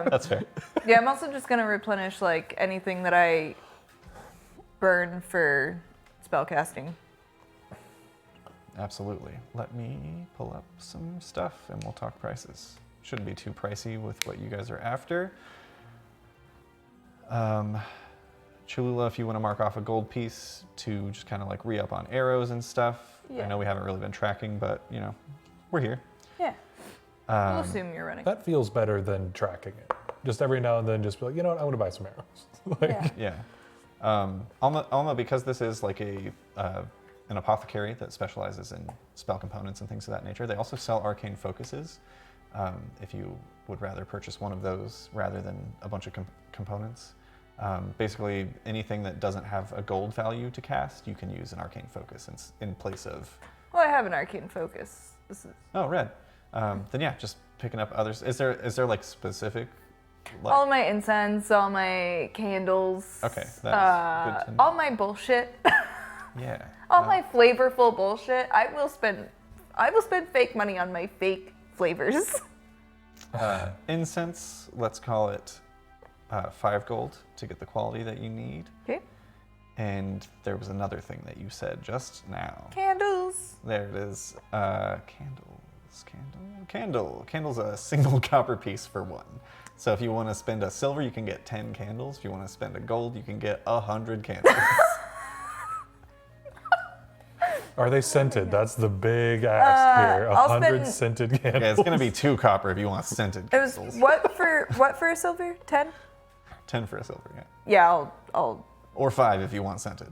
That's fair. Yeah, I'm also just gonna replenish like anything that I burn for spellcasting. Absolutely. Let me pull up some stuff and we'll talk prices. Shouldn't be too pricey with what you guys are after. Cholula, if you want to mark off a gold piece to just kind of like re-up on arrows and stuff. Yeah. I know we haven't really been tracking, but we're here. Yeah. We'll assume you're running. That feels better than tracking it. Just every now and then just be like, you know what, I want to buy some arrows. Like, Yeah. Yeah. Alma, because this is like an apothecary that specializes in spell components and things of that nature, they also sell arcane focuses. If you would rather purchase one of those rather than a bunch of components. Basically, anything that doesn't have a gold value to cast, you can use an arcane focus in place of. Well, I have an arcane focus. This is Oh, red. Then yeah, just picking up others. Is there like specific? Like, all my incense, all my candles. Okay, that's good to know. all my bullshit, Yeah. all my flavorful bullshit. I will spend fake money on my fake flavors. Incense, let's call it 5 gold to get the quality that you need. Okay. And there was another thing that you said just now. Candles. There it is. Candle's a single copper piece for 1. So if you want to spend a silver, you can get 10 candles. If you want to spend a gold, you can get 100 candles. are they scented? That's the big ask here. I'll 100 spend- scented candles. Yeah, it's going to be 2 copper if you want scented It was candles. what for a silver? 10? 10 for a silver, yeah. Yeah, I'll Or 5 if you want scented.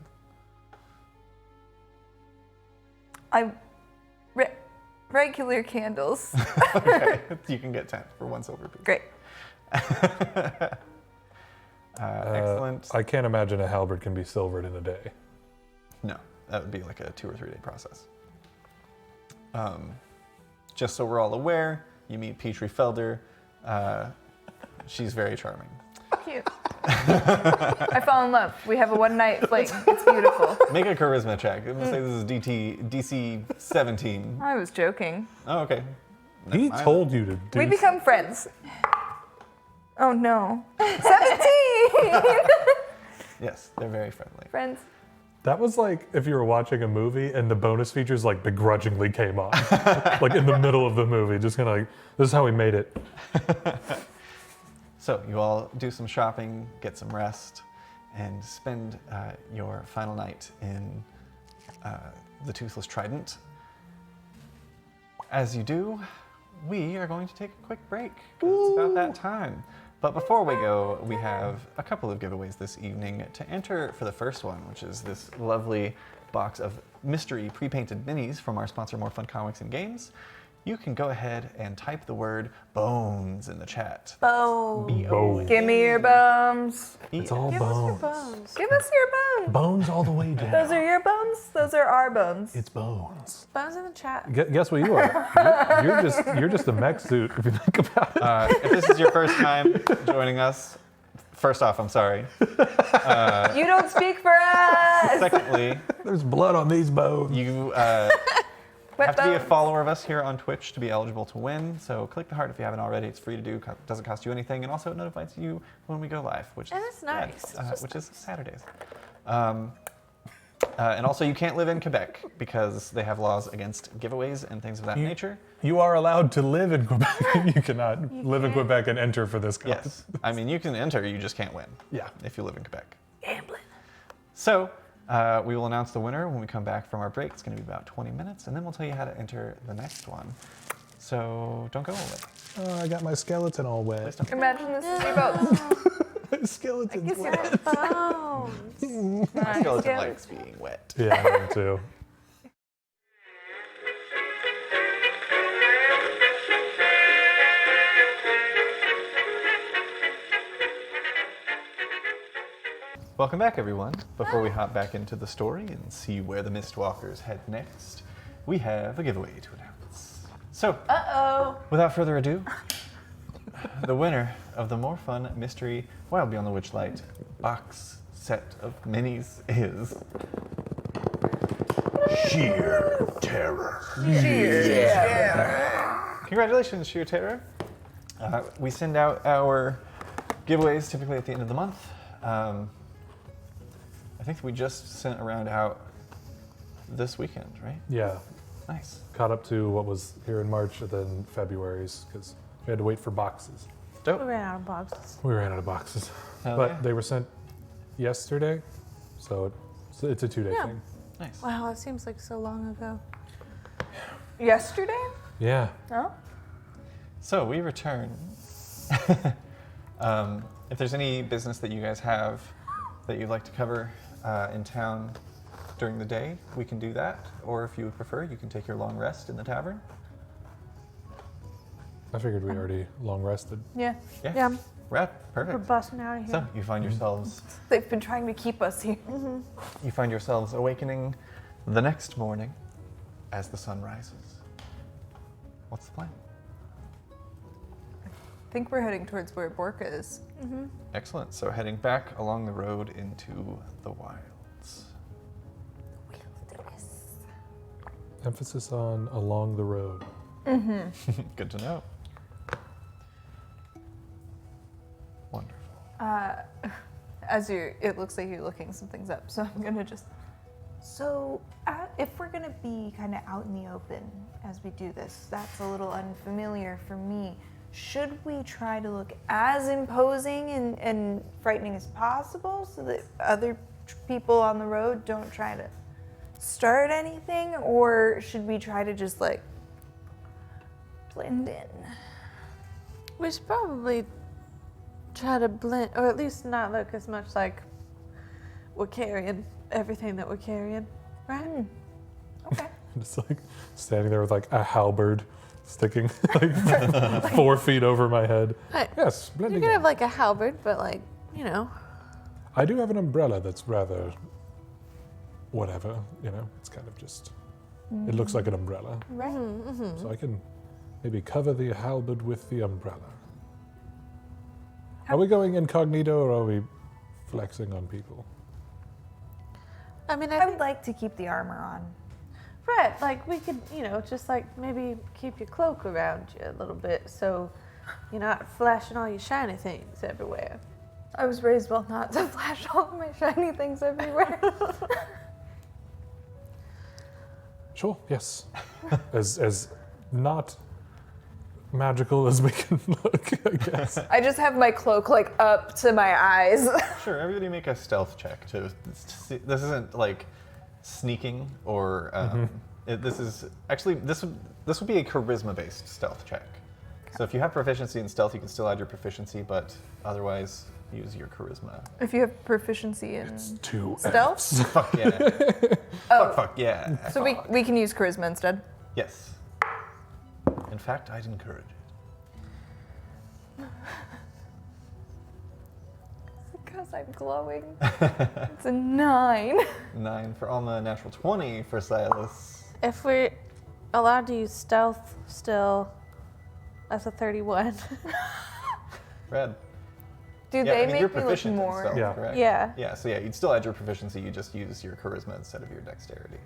Regular candles. Okay, you can get 10 for 1 silver piece. Great. Excellent. I can't imagine a halberd can be silvered in a day. No, that would be like a 2 or 3 day process. Just so we're all aware, you meet Petrie Felder. She's very charming. Cute. I fall in love. We have a one-night fling. It's beautiful. Make a charisma check. I'm gonna say this is DC 17. I was joking. Oh, okay. Never He mind. told you to do. We become friends. Oh no. 17! Yes, they're very friendly. Friends. That was like if you were watching a movie and the bonus features like begrudgingly came on, like in the middle of the movie, just kind of like, this is how we made it. So you all do some shopping, get some rest, and spend your final night in the Toothless Trident. As you do, we are going to take a quick break, 'cause it's about that time. But before we go, we have a couple of giveaways this evening. To enter for the first one, which is this lovely box of mystery pre-painted minis from our sponsor, More Fun Comics and Games, you can go ahead and type the word bones in the chat. Bones. B-O-N-E. Give me your bones. It's all Give us your bones. bones. Give us your bones. Bones all the way down. Those are your bones. Those are our bones. It's bones. Bones in the chat. Guess what you are? You're just a mech suit if you think about it. If this is your first time joining us, first off, I'm sorry. You don't speak for us. Secondly, There's blood on these bones. you Wet have to be a bones. follower of us here on Twitch to be eligible to win. So click the heart if you haven't already. It's free to do. Doesn't cost you anything, and also it notifies you when we go live, which And is it's nice. It's just which is Saturdays. And also, you can't live in Quebec because they have laws against giveaways and things of that nature. You are allowed to live in Quebec. You cannot live in can't. Quebec and enter for this contest. Yes, I mean you can enter, you just can't win. Yeah. if you live in Quebec. Gambling. So we will announce the winner when we come back from our break. It's going to be about 20 minutes, and then we'll tell you how to enter the next one. So don't go away. Oh, I got my skeleton all wet. Imagine this is your bones. My skeleton's Kiss your wet. Bones. My skeleton likes being wet. Yeah, I am too. Welcome back, everyone. Before we hop back into the story and see where the Mistwalkers head next, we have a giveaway to announce. So, Uh-oh. without further ado, the winner of the More Fun Mystery Wild Beyond the Witchlight box set of minis is Sheer Terror. Congratulations, Sheer Terror. We send out our giveaways typically at the end of the month. I think we just sent a round out this weekend, right? Yeah, Nice. caught up to what was here in March and then February's because we had to wait for boxes. We Dope. ran out of boxes. We ran out of boxes, Hell but yeah. they were sent yesterday, so it's a 2-day Yeah. thing. Nice. Wow, it seems like so long ago. Yesterday? Yeah, Oh. So we return. If there's any business that you guys have that you'd like to cover in town during the day, we can do that. Or if you would prefer, you can take your long rest in the tavern. I figured we already long rested. Yeah. Yeah. Yeah. Right. We're Perfect. busting out of So here. you find yourselves They've been trying to keep us here. awakening the next morning as the sun rises. What's the plan? I think we're heading towards where Borka is. Excellent. So heading back along the road into the wilds. Emphasis on along the road. Good to know. Wonderful. It looks like you're looking some things up, so I'm gonna just. So, if we're going to be kind of out in the open as we do this, that's a little unfamiliar for me. Should we try to look as imposing and frightening as possible so that other people on the road don't try to start anything? Or should we try to just like blend in? We should probably try to blend, or at least not look as much like we're carrying everything that we're carrying, right? Okay. Just like standing there with like a halberd sticking like 4 feet over my head. Right. Yes, You blending could in. have like a halberd, but like, you know. I do have an umbrella that's rather whatever, you know. It's kind of just, it looks like an umbrella. Right. So I can maybe cover the halberd with the umbrella. Are we going incognito or are we flexing on people? I mean, I would like to keep the armor on. right, like we could, you know, just like maybe keep your cloak around you a little bit so you're not flashing all your shiny things everywhere. I was raised well not to flash all of my shiny things everywhere. Sure, yes. as not magical as we can look, I guess. I just have my cloak like up to my eyes. Sure, everybody make a stealth check to see. This isn't like sneaking or this is actually this would be a charisma based stealth check. So if you have proficiency in stealth, you can still add your proficiency, but otherwise use your charisma. If you have proficiency in Two stealth, Fs. Fuck yeah. Fuck yeah. so we can use charisma instead. Yes. In fact, I'd encourage it. Because I'm glowing. It's a 9. 9 for Alma, natural 20 for Silas. If we're allowed to use stealth still, that's a 31. Red. Do Yeah, they I mean, you're make me look proficient in more? stealth, Yeah. correct? Yeah. Yeah, so yeah, you'd still add your proficiency, you just use your charisma instead of your dexterity.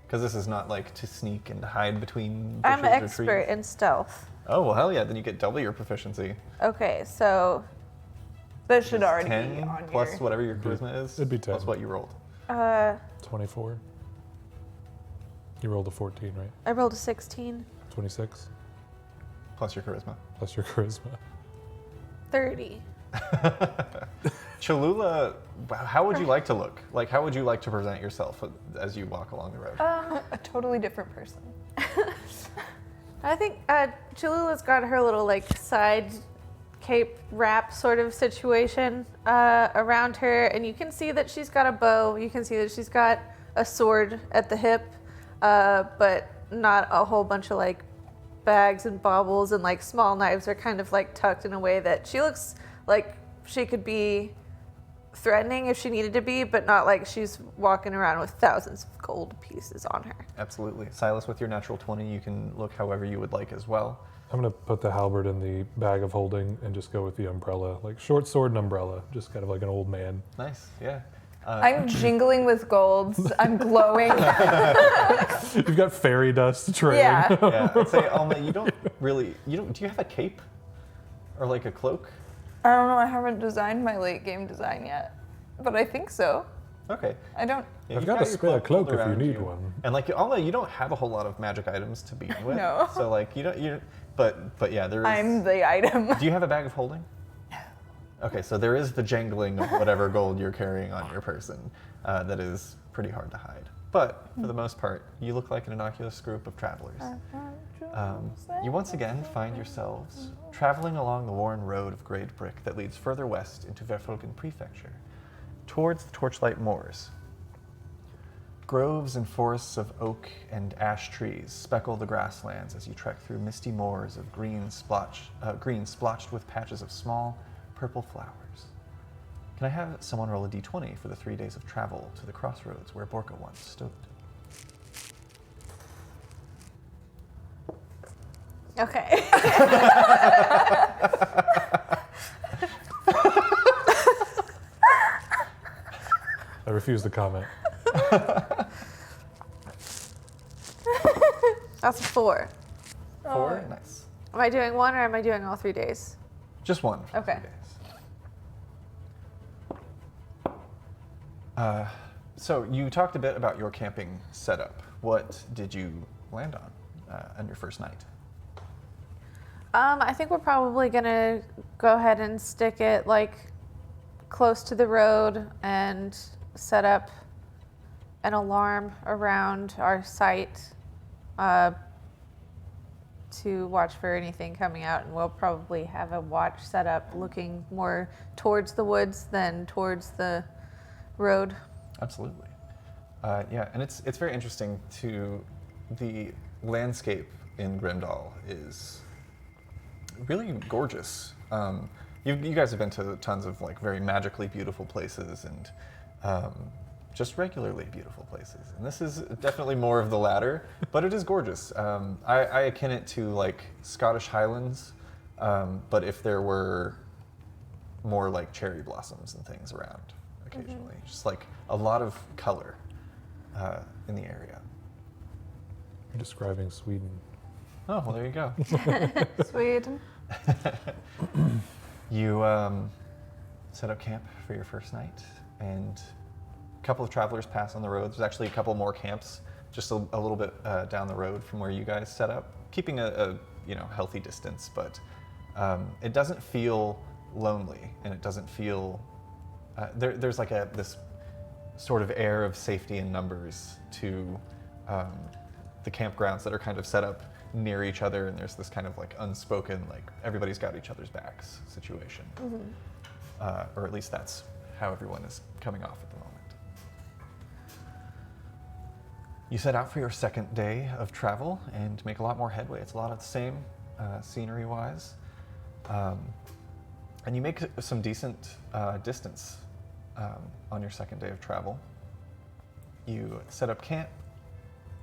Because this is not like to sneak and hide between bushes I'm an or expert trees. in stealth. Oh, well, hell yeah, then you get double your proficiency. Okay, so That should It's already 10 be on plus here. whatever your charisma is. It'd be Plus 10. what you rolled. 24. You rolled a 14, right? I rolled a 16. 26 Plus your charisma. plus your charisma. 30. Cholula, how would you like to look? Like, how would you like to present yourself as you walk along the road? A totally different person. I think Cholula's got her little like side cape wrap sort of situation around her, and you can see that she's got a bow. You can see that she's got a sword at the hip, but not a whole bunch of like bags and baubles, and like small knives are kind of like tucked in a way that she looks like she could be threatening if she needed to be, but not like she's walking around with thousands of gold pieces on her. Absolutely. Silas, with your natural 20, you can look however you would like as well. I'm gonna put the halberd in the bag of holding and just go with the umbrella, like short sword and umbrella, just kind of like an old man. Nice, yeah. I'm jingling with golds. I'm glowing. You've got fairy dust trailing. Yeah. Yeah, I'd say, Alma, do you have a cape? Or like a cloak? I don't know. I haven't designed my late game design yet, but I think so. Okay. I don't. Yeah, I've you've got a your spare cloak pulled if you around need one. And like, Alma, you don't have a whole lot of magic items to begin with. No. So like, but yeah, there is. I'm the item. Do you have a bag of holding? Okay, so there is the jangling of whatever gold you're carrying on your person that is pretty hard to hide. But for the most part, you look like an innocuous group of travelers. You once again find yourselves traveling along the worn road of grade brick that leads further west into Verfolgen Prefecture, towards the Torchlight Moors. Groves and forests of oak and ash trees speckle the grasslands as you trek through misty moors of green splotched with patches of small, purple flowers. Can I have someone roll a d20 for the 3 days of travel to the crossroads where Borka once stood? Okay. I refuse to comment. That's a 4. 4? Nice. Am I doing one or am I doing all 3 days? Just one for Okay. 3 days. So you talked a bit about your camping setup. What did you land on your first night? I think we're probably gonna go ahead and stick it like close to the road and set up an alarm around our site to watch for anything coming out, and we'll probably have a watch set up looking more towards the woods than towards the road. Absolutely. Yeah, and it's very interesting to the landscape in Grimdall is really gorgeous. You guys have been to tons of like very magically beautiful places and just regularly beautiful places. And this is definitely more of the latter, but it is gorgeous. I akin it to like Scottish Highlands, but if there were more like cherry blossoms and things around occasionally. Just like a lot of color in the area. You're describing Sweden. Oh, well, there you go. Sweden. You set up camp for your first night, and a couple of travelers pass on the road. There's actually a couple more camps just a little bit down the road from where you guys set up, keeping a healthy distance, but it doesn't feel lonely, and it doesn't feel there's like this sort of air of safety in numbers to the campgrounds that are kind of set up near each other, and there's this kind of like unspoken, like everybody's got each other's backs situation. Or at least that's how everyone is coming off at the moment. You set out for your second day of travel and make a lot more headway. It's a lot of the same scenery-wise. And you make some decent distance on your second day of travel. You set up camp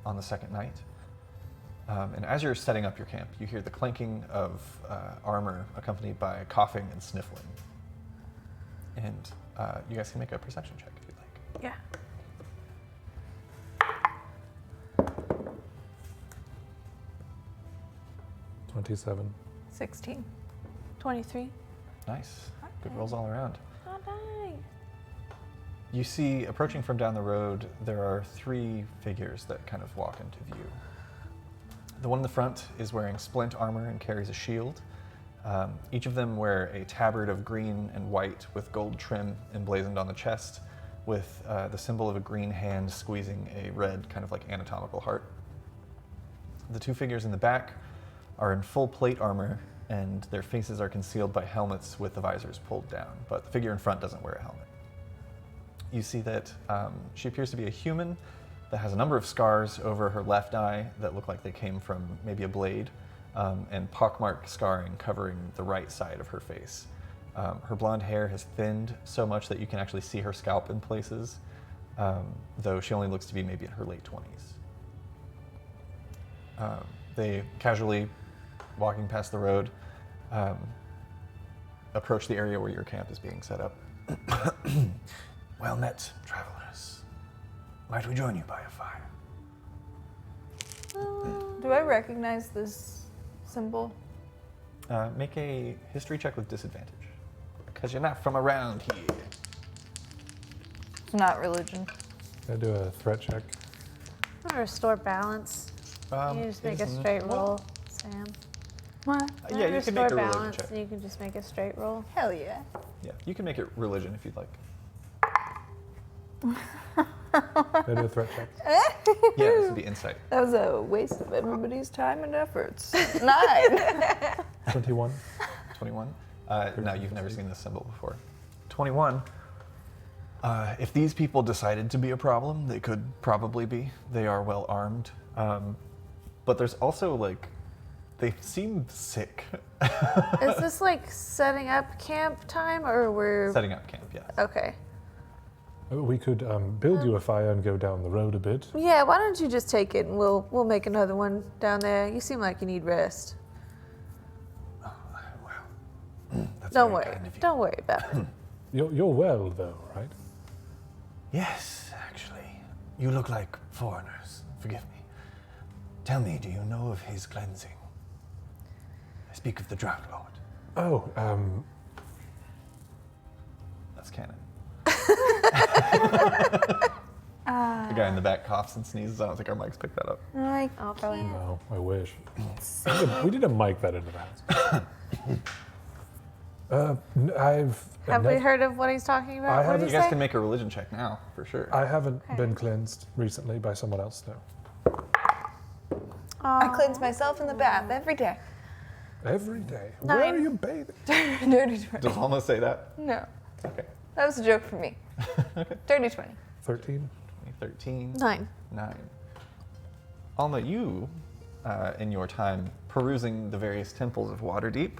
on the second night. And as you're setting up your camp, you hear the clanking of armor accompanied by coughing and sniffling. And you guys can make a perception check if you'd like. Yeah. $27. 16. 23. Nice. Good rolls all around. Oh, nice. You see, approaching from down the road, there are three figures that kind of walk into view. The one in the front is wearing splint armor and carries a shield. Each of them wear a tabard of green and white with gold trim emblazoned on the chest, with the symbol of a green hand squeezing a red, kind of like anatomical heart. The two figures in the back are in full plate armor, and their faces are concealed by helmets with the visors pulled down, but the figure in front doesn't wear a helmet. You see that she appears to be a human that has a number of scars over her left eye that look like they came from maybe a blade, and pockmarked scarring covering the right side of her face. Her blonde hair has thinned so much that you can actually see her scalp in places, though she only looks to be maybe in her late 20s. They casually, walking past the road, approach the area where your camp is being set up. Well met, travelers. Might we join you by a fire? Do I recognize this symbol? Make a history check with disadvantage, because you're not from around here. It's not religion. Can I do a threat check? I'm gonna restore balance. You just make a straight roll, Sam. What? Yeah, you can make a religion balance, check. and you can just make a straight roll. Hell yeah. Yeah, you can make it religion if you'd like. Can I do a threat check? Yeah, this would be insight. That was a waste of everybody's time and efforts. 9. 21. 21? No, you've never seen this symbol before. 21. If these people decided to be a problem, they could probably be. They are well armed. But there's also, like, they seem sick. Is this like setting up camp time, or we're Setting up camp, yes. okay? We could build you a fire and go down the road a bit. Yeah, why don't you just take it and we'll make another one down there. You seem like you need rest. That's Don't very worry. kind of you. Don't worry about it. You're well, though, right? Yes, actually. You look like foreigners. Forgive me. Tell me, do you know of his cleansing? I speak of the Drought Lord. Oh, That's canon. The guy in the back coughs and sneezes. I don't think our mics picked that up. Like, Oh, probably. no, I wish. We didn't mic that into the house. Have we heard of what he's talking about? I What haven't- did You you guys say? can make a religion check now, for sure. I haven't been cleansed recently by someone else, though. I cleanse myself in the bath every day. Every day. Nine. Where are you bathing? Dirty 20. Does almost say that? No, Okay. that was a joke for me. Dirty 20. 13. 13. 9. 9. Alma, you, in your time perusing the various temples of Waterdeep,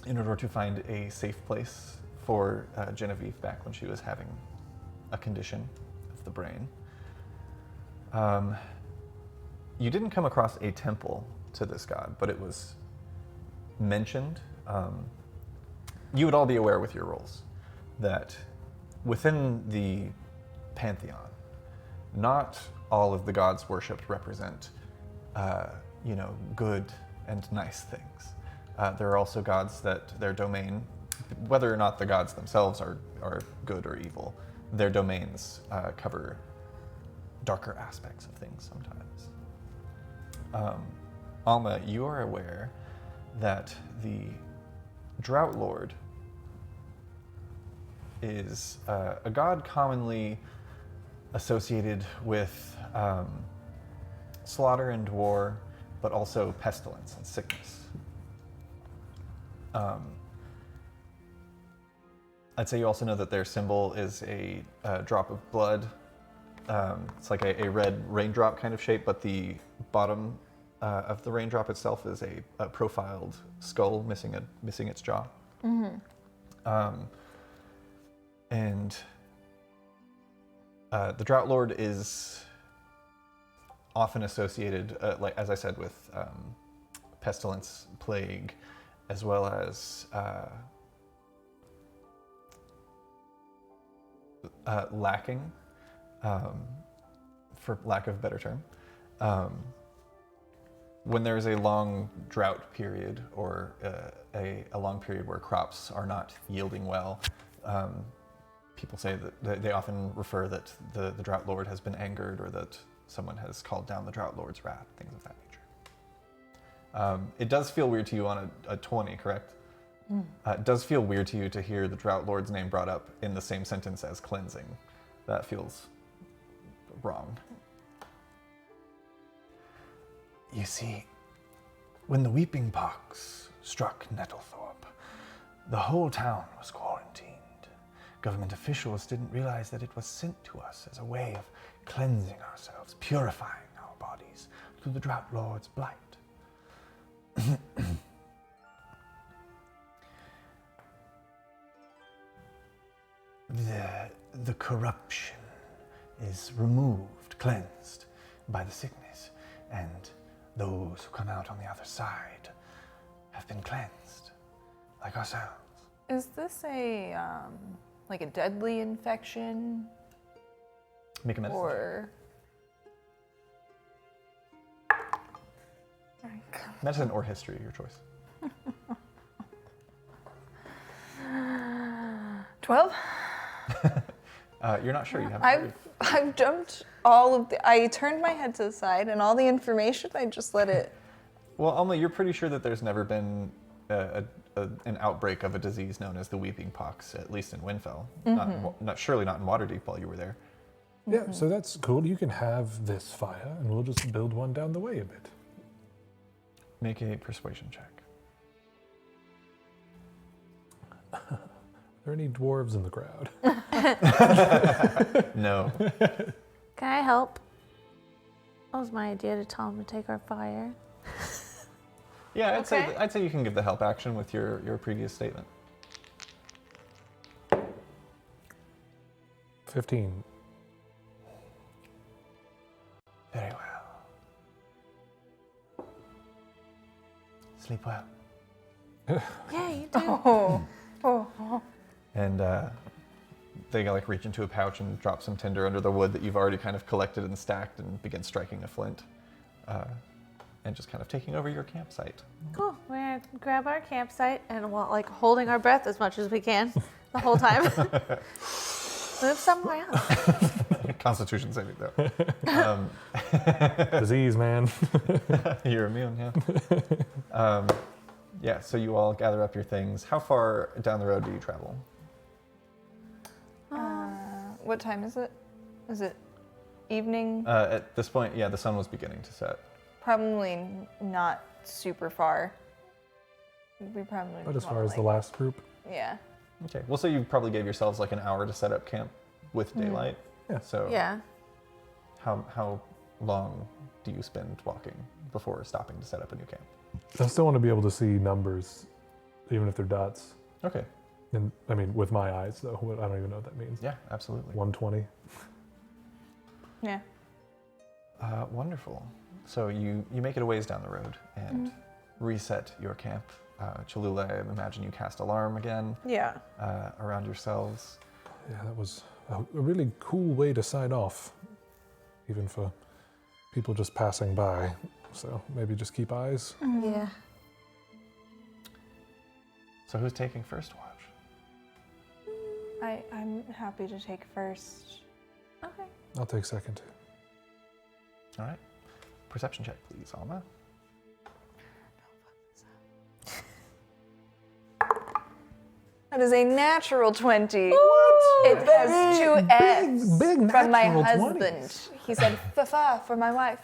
in order to find a safe place for Genevieve back when she was having a condition of the brain, you didn't come across a temple to this god, but it was mentioned. You would all be aware with your roles that within the pantheon, not all of the gods worshipped represent, good and nice things. There are also gods that their domain, whether or not the gods themselves are good or evil, their domains cover darker aspects of things sometimes. Alma, you are aware that the Drought Lord is a god commonly associated with slaughter and war, but also pestilence and sickness. I'd say you also know that their symbol is a drop of blood. It's like a red raindrop kind of shape, but the bottom of the raindrop itself is a profiled skull missing its jaw. And the Drought Lord is often associated, like as I said, with pestilence, plague, as well as lacking, for lack of a better term. When there's a long drought period or a long period where crops are not yielding well, people say that they often refer that the Drought Lord has been angered, or that someone has called down the Drought Lord's wrath, things of that nature. It does feel weird to you on a 20, correct? It does feel weird to you to hear the Drought Lord's name brought up in the same sentence as cleansing. That feels wrong. You see, when the weeping pox struck Nettlethorpe, the whole town was quarantined. Government officials didn't realize that it was sent to us as a way of cleansing ourselves, purifying our bodies through the Drought Lord's blight. The corruption is removed, cleansed by the sickness, and those who come out on the other side have been cleansed, like ourselves. Is this a like a deadly infection? Make a medicine check. Or Medicine or history, your choice. 12? You're not sure. You haven't. I've jumped all of the. I turned my head to the side, and all the information I just let it. Well, Alma, you're pretty sure that there's never been an outbreak of a disease known as the weeping pox, at least in Winfell. Surely not in Waterdeep while you were there. Yeah, so that's cool. You can have this fire, and we'll just build one down the way a bit. Make a persuasion check. Are there any dwarves in the crowd? No. Can I help? That was my idea to tell him to take our fire. Yeah, Okay. I'd say you can give the help action with your previous statement. 15. Very well. Sleep well. Yeah, you do. And they like reach into a pouch and drop some tinder under the wood that you've already kind of collected and stacked, and begin striking a flint, and just kind of taking over your campsite. Cool. We're gonna grab our campsite and like holding our breath as much as we can the whole time. Move somewhere else. Constitution saving throw. Disease, man. You're immune, yeah. Yeah, so you all gather up your things. How far down the road do you travel? What time is it? Is it evening? At this point, yeah, the sun was beginning to set. Probably not super far. We probably. But as want, far as like, the last group, Yeah. Okay, we'll say you probably gave yourselves like an hour to set up camp with daylight. Yeah. So Yeah. how long do you spend walking before stopping to set up a new camp? I still want to be able to see numbers, even if they're dots. Okay. And I mean, with my eyes, though. I don't even know what that means. Yeah, absolutely. 120. Yeah. Wonderful. So you make it a ways down the road and reset your camp. Cholula, I imagine you cast alarm again Yeah. around yourselves. Yeah, that was a really cool way to sign off, even for people just passing by. So maybe just keep eyes. Yeah. So who's taking first watch? I'm happy to take first. Okay. I'll take second too. All right. Perception check, please, Alma. That is a natural 20. What? It has two F's big from my natural husband. 20s. He said fa for my wife.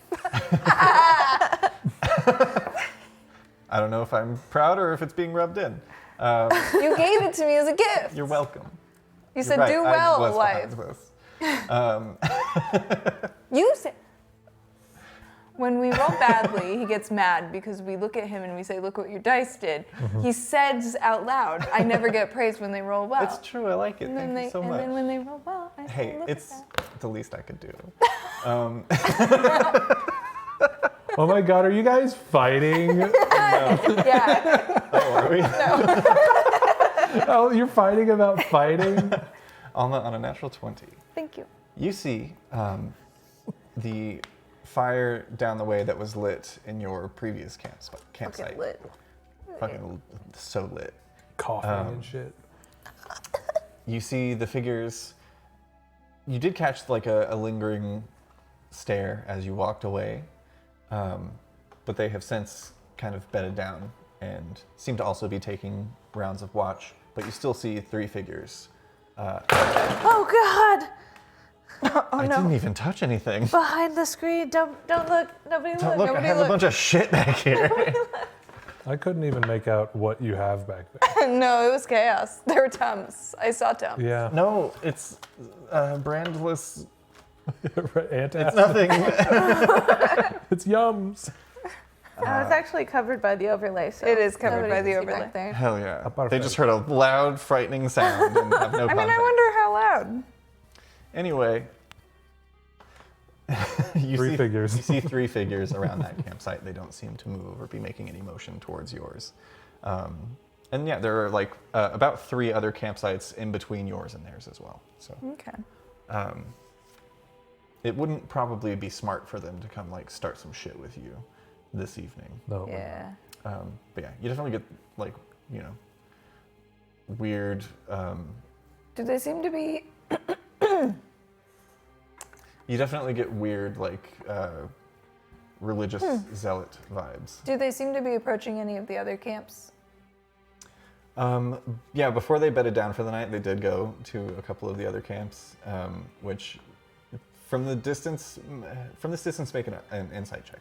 I don't know if I'm proud or if it's being rubbed in. You gave it to me as a gift. You're welcome. You You're said right, do I well, was wife. behind this. You said. When we roll badly, he gets mad because we look at him and we say, "Look what your dice did." He says out loud, "I never get praised when they roll well." It's true. I like it. And then Thank you so and much. then when they roll well, I say, Hey, "Look it's at that." the least I could do. Oh my God, are you guys fighting? Yeah. Oh, are we? Oh, you're fighting about fighting? Alma on a natural 20. Thank you. You see the fire down the way that was lit in your previous campsite. Fucking lit. Fucking so lit. Coughing and shit. You see the figures. You did catch like a lingering stare as you walked away, but they have since kind of bedded down and seem to also be taking rounds of watch. But you still see 3 figures. Oh God! I didn't even touch anything. Behind the screen. Don't look. Nobody look. Look, I Nobody have a bunch of shit back here. I couldn't even make out what you have back there. No, it was chaos. There were Tums. I saw Tums. Yeah. No, it's brandless. Antacid. It's nothing. It's yums. No, it's actually covered by the overlay. So It is covered nobody by can the see overlay. back there. Hell yeah. About They just heard a loud, frightening sound and have no I mean, context. I wonder how loud. Anyway, you 3 figures. You see 3 figures around that campsite. They don't seem to move or be making any motion towards yours. And yeah, there are like about 3 other campsites in between yours and theirs as well. So Okay. it wouldn't probably be smart for them to come like start some shit with you this evening. No. Yeah. But yeah, you definitely get like, you know, weird. Do they seem to be? You definitely get weird like religious zealot vibes. Do they seem to be approaching any of the other camps? Yeah, before they bedded down for the night, they did go to a couple of the other camps, which from this distance, make an insight check.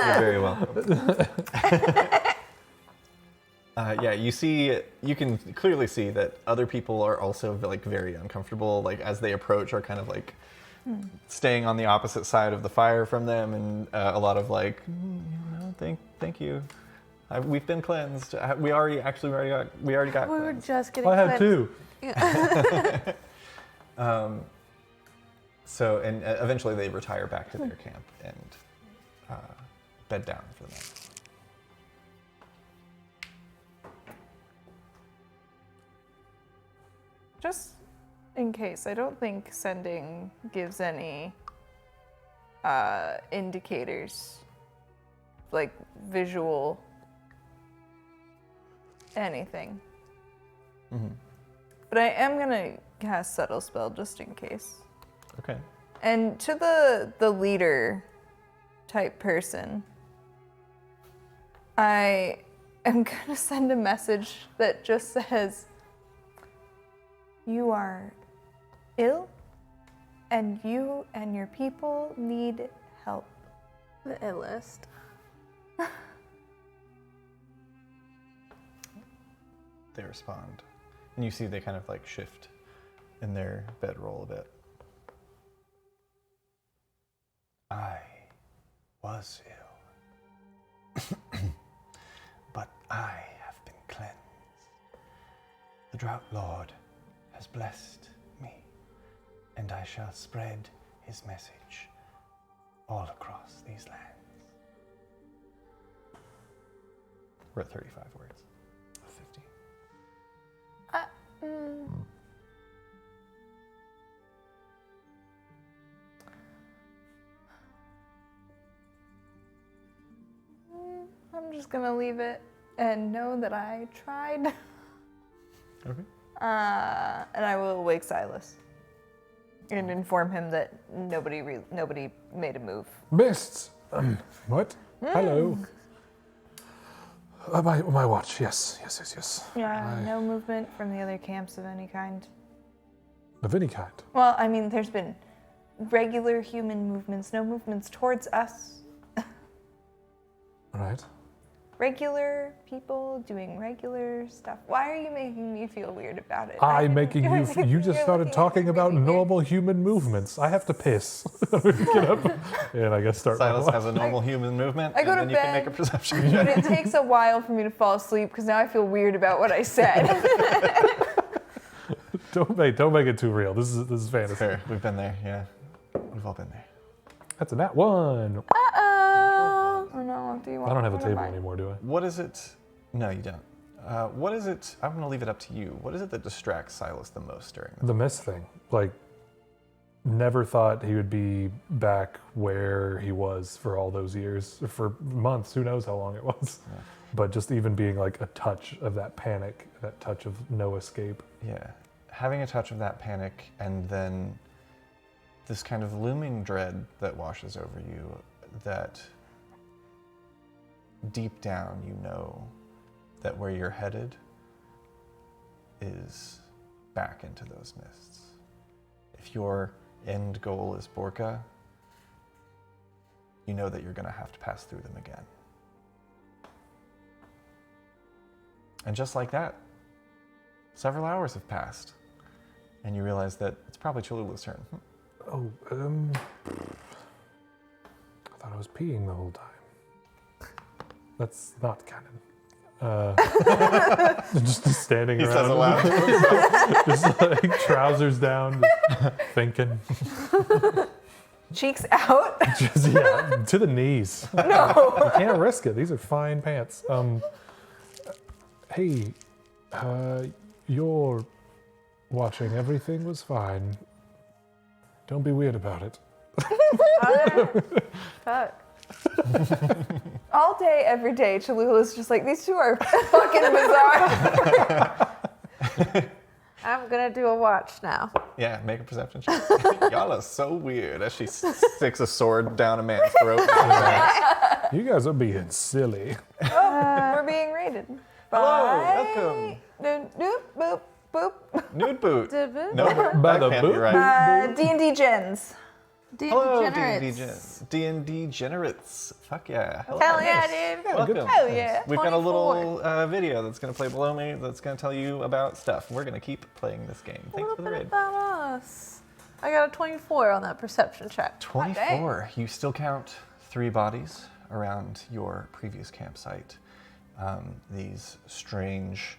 You're very welcome. Yeah, you can clearly see that other people are also like very uncomfortable, like as they approach are kind of like staying on the opposite side of the fire from them, and a lot of like, thank you. We've been cleansed. We already got We were cleansed. just getting. I have cleansed. 2. So, and eventually they retire back to their camp and bed down for the night. Just in case, I don't think sending gives any indicators, like visual anything. But I am gonna cast Subtle Spell just in case. Okay. And to the leader type person, I am gonna send a message that just says, "You are ill, and you and your people need help." The illest. They respond. And you see they kind of like shift in their bedroll a bit. I was ill, but I have been cleansed. The Drought Lord has blessed me, and I shall spread his message all across these lands. We're at 35 words of 50. I'm just gonna leave it and know that I tried. Okay. And I will wake Silas and inform him that nobody made a move. Mists. What? Hello. My watch. Yes. Yeah, no movement from the other camps of any kind. Of any kind. Well, I mean, there's been regular human movements, no movements towards us. Right. Regular people doing regular stuff. Why are you making me feel weird about it? I'm making you. You just You're started looking talking at me about really weird. normal human movements. I have to piss. Get up. And I guess start. my Silas watch. has a normal human movement, I go and to then you can bed. make a perception But check. it takes a while for me to fall asleep because now I feel weird about what I said. Don't make it too real. This is fantasy. Fair, we've been there, yeah. We've all been there. That's a nat one. Uh-oh. Oh no, do you want I don't have a one of table mine? anymore, do I? What is it? No, you don't. What is it? I'm going to leave it up to you. What is it that distracts Silas the most during this? The mist thing. Like, never thought he would be back where he was for all those years, for months. Who knows how long it was? Yeah. But just even being like a touch of that panic, that touch of no escape. Yeah. Having a touch of that panic and then this kind of looming dread that washes over you that deep down you know that where you're headed is back into those mists. If your end goal is Borka, you know that you're going to have to pass through them again. And just like that, several hours have passed, and you realize that it's probably Cholula's turn. Oh, I thought I was peeing the whole time. That's not canon. Just standing He around. says aloud. Just like trousers down, just thinking. Cheeks out? Just, yeah, to the knees. No. You can't risk it. These are fine pants. Hey, you're watching. Everything was fine. Don't be weird about it. Fuck. All day, every day, Cholula's just like, these two are fucking bizarre. I'm gonna do a watch now. Yeah, make a perception check. Y'all are so weird. As she sticks a sword down a man's throat. You guys are being silly. Oh, we're being raided. Hello, welcome. Noop, boop, boop. Nude boot. Dibba. No, By that the can't be boot? right. D&D gens. Hello, Degenerates. D&D generates. Fuck yeah. Hello. Hell yeah, dude. Welcome. Hell yeah. We've got a 24. little video that's going to play below me that's going to tell you about stuff. We're going to keep playing this game. A Thanks little for the bit raid. about us. I got a 24 on that perception check. 24. You still count 3 bodies around your previous campsite. These strange,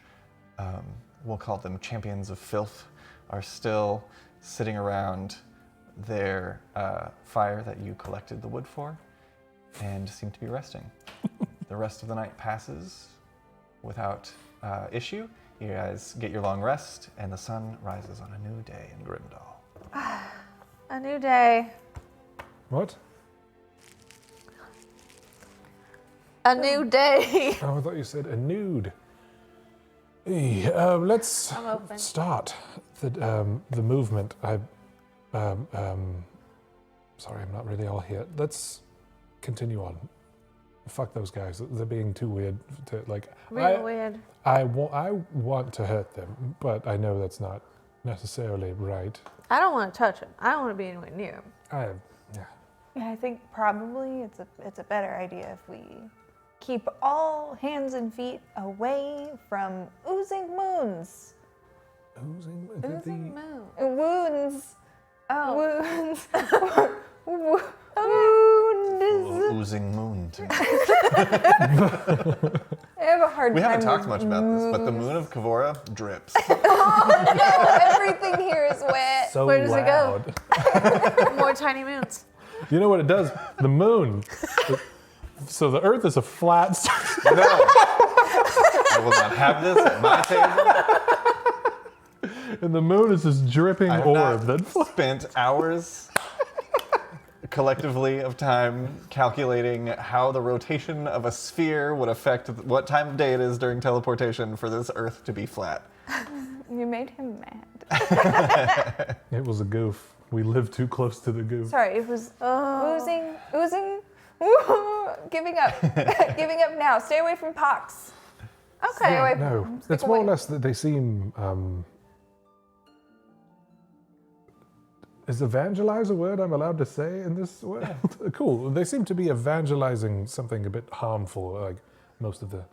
we'll call them champions of filth, are still sitting around their fire that you collected the wood for and seem to be resting. The rest of the night passes without issue. You guys get your long rest and the sun rises on a new day in Grimdall. A new day. What? A new day. Oh, I thought you said a nude. Hey, let's I'm open. start the movement. Sorry, I'm not really all here. Let's continue on. Fuck those guys. They're being too weird to like. Real weird. I want to hurt them, but I know that's not necessarily right. I don't want to touch him. I don't want to be anywhere near him. Yeah. Yeah, I think probably it's a better idea if we keep all hands and feet away from oozing moons. Oozing. Oozing moon. Wounds. Oh. Wounds. Wounds. Oozing moon. tonight. I have a hard We time. haven't talked with much about this, but the moons. moon of Kavora drips. Everything here is wet. So Where does it go? loud. More tiny moons. You know what it does? The moon. So the Earth is a flat. No. I will not have this at my table. And the moon is this dripping I have orb not that. spent hours collectively of time calculating how the rotation of a sphere would affect what time of day it is during teleportation for this Earth to be flat. You made him mad. It was a goof. We lived too close to the goof. Sorry, it was oozing, giving up, giving up now. Stay away from pox. Stay Okay. away. No, Stick it's more or away. less that they seem. Is evangelize a word I'm allowed to say in this world? Cool. They seem to be evangelizing something a bit harmful, like most of the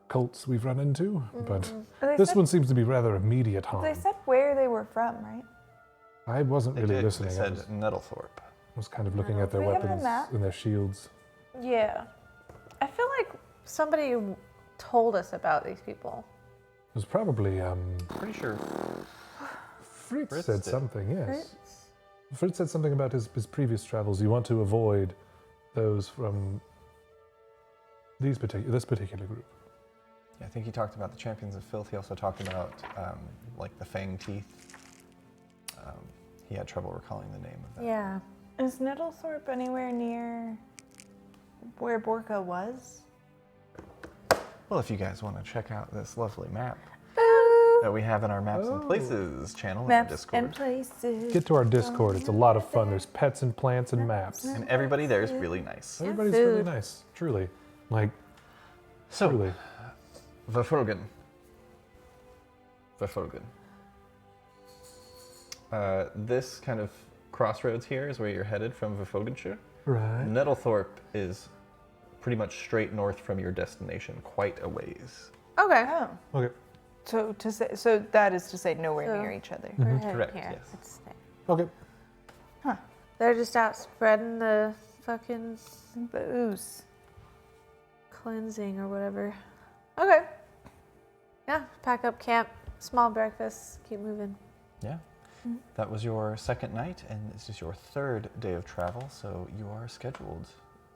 cults we've run into. But They this said- one seems to be rather immediate harm. They said where they were from, right? I wasn't They really did. listening. They I said was, Nettlethorpe. was kind of looking at their Can we give them weapons that? and their shields. Yeah. I feel like somebody told us about these people. It was probably Pretty sure. Fritz Fritz said did. something. Yes. Fritz said something about his previous travels. You want to avoid those from this particular group. Yeah, I think he talked about the Champions of Filth. He also talked about like the Fang Teeth. He had trouble recalling the name of that. Yeah. Is Nettlethorpe anywhere near where Borka was? Well, if you guys want to check out this lovely map that we have in our Maps and Places channel on Maps Discord. and places. Get to our Discord. It's a lot of fun. There's pets and plants and maps. And everybody there is really nice. Everybody's food. really nice. Truly. Like, So, truly. Verfolgen. This kind of crossroads here is where you're headed from Verfolgenshire. Right. Nettlethorpe is pretty much straight north from your destination, quite a ways. Okay. Oh, Okay. so that is to say nowhere So- near each other. We're heading Correct, here. yes. Let's stay. Okay. They're just out spreading the fucking The ooze. cleansing or whatever. Okay. Yeah, pack up camp, small breakfast, keep moving. Yeah. That was your second night, and this is your third day of travel, so you are scheduled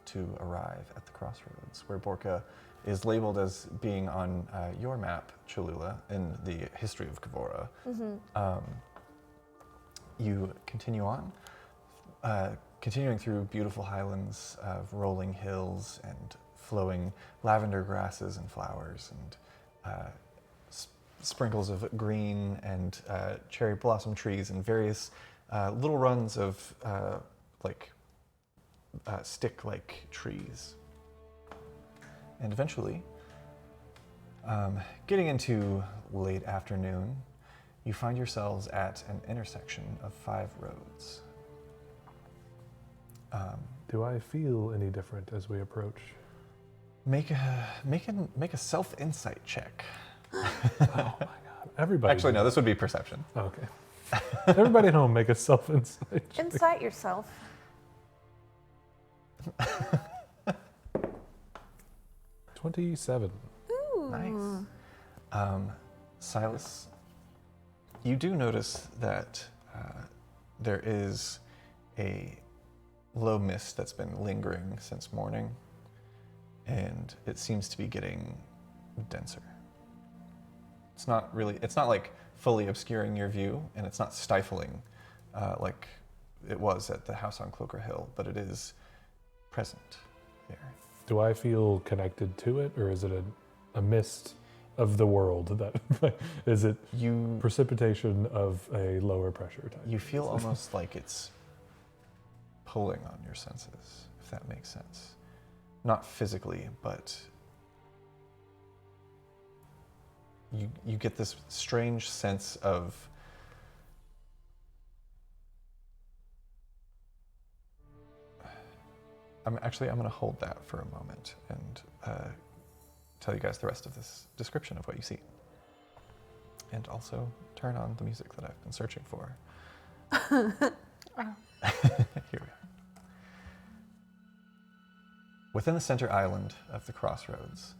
to arrive at the crossroads, where Borka is labeled as being on your map, Cholula, in the history of Kavora. You continue on, continuing through beautiful highlands of rolling hills and flowing lavender grasses and flowers and sprinkles of green and cherry blossom trees and various little runs of stick-like trees. And eventually, getting into late afternoon, you find yourselves at an intersection of 5 roads. Do I feel any different as we approach? Make a self-insight check. Oh my god. Everybody. Actually, do. no, this would be perception. Okay. Everybody at home, make a self-insight. Insight yourself. 27. Nice. Silas, you do notice that there is a low mist that's been lingering since morning, and it seems to be getting denser. It's not like fully obscuring your view, and it's not stifling like it was at the house on Cloaker Hill, but it is present there. Do I feel connected to it, or is it a mist of the world? That is it You precipitation of a lower pressure type? You feel almost like it's pulling on your senses, if that makes sense. Not physically, but you get this strange sense of I'm going to hold that for a moment and tell you guys the rest of this description of what you see. and also turn on the music that I've been searching for. Here we are. Within the center island of the crossroads,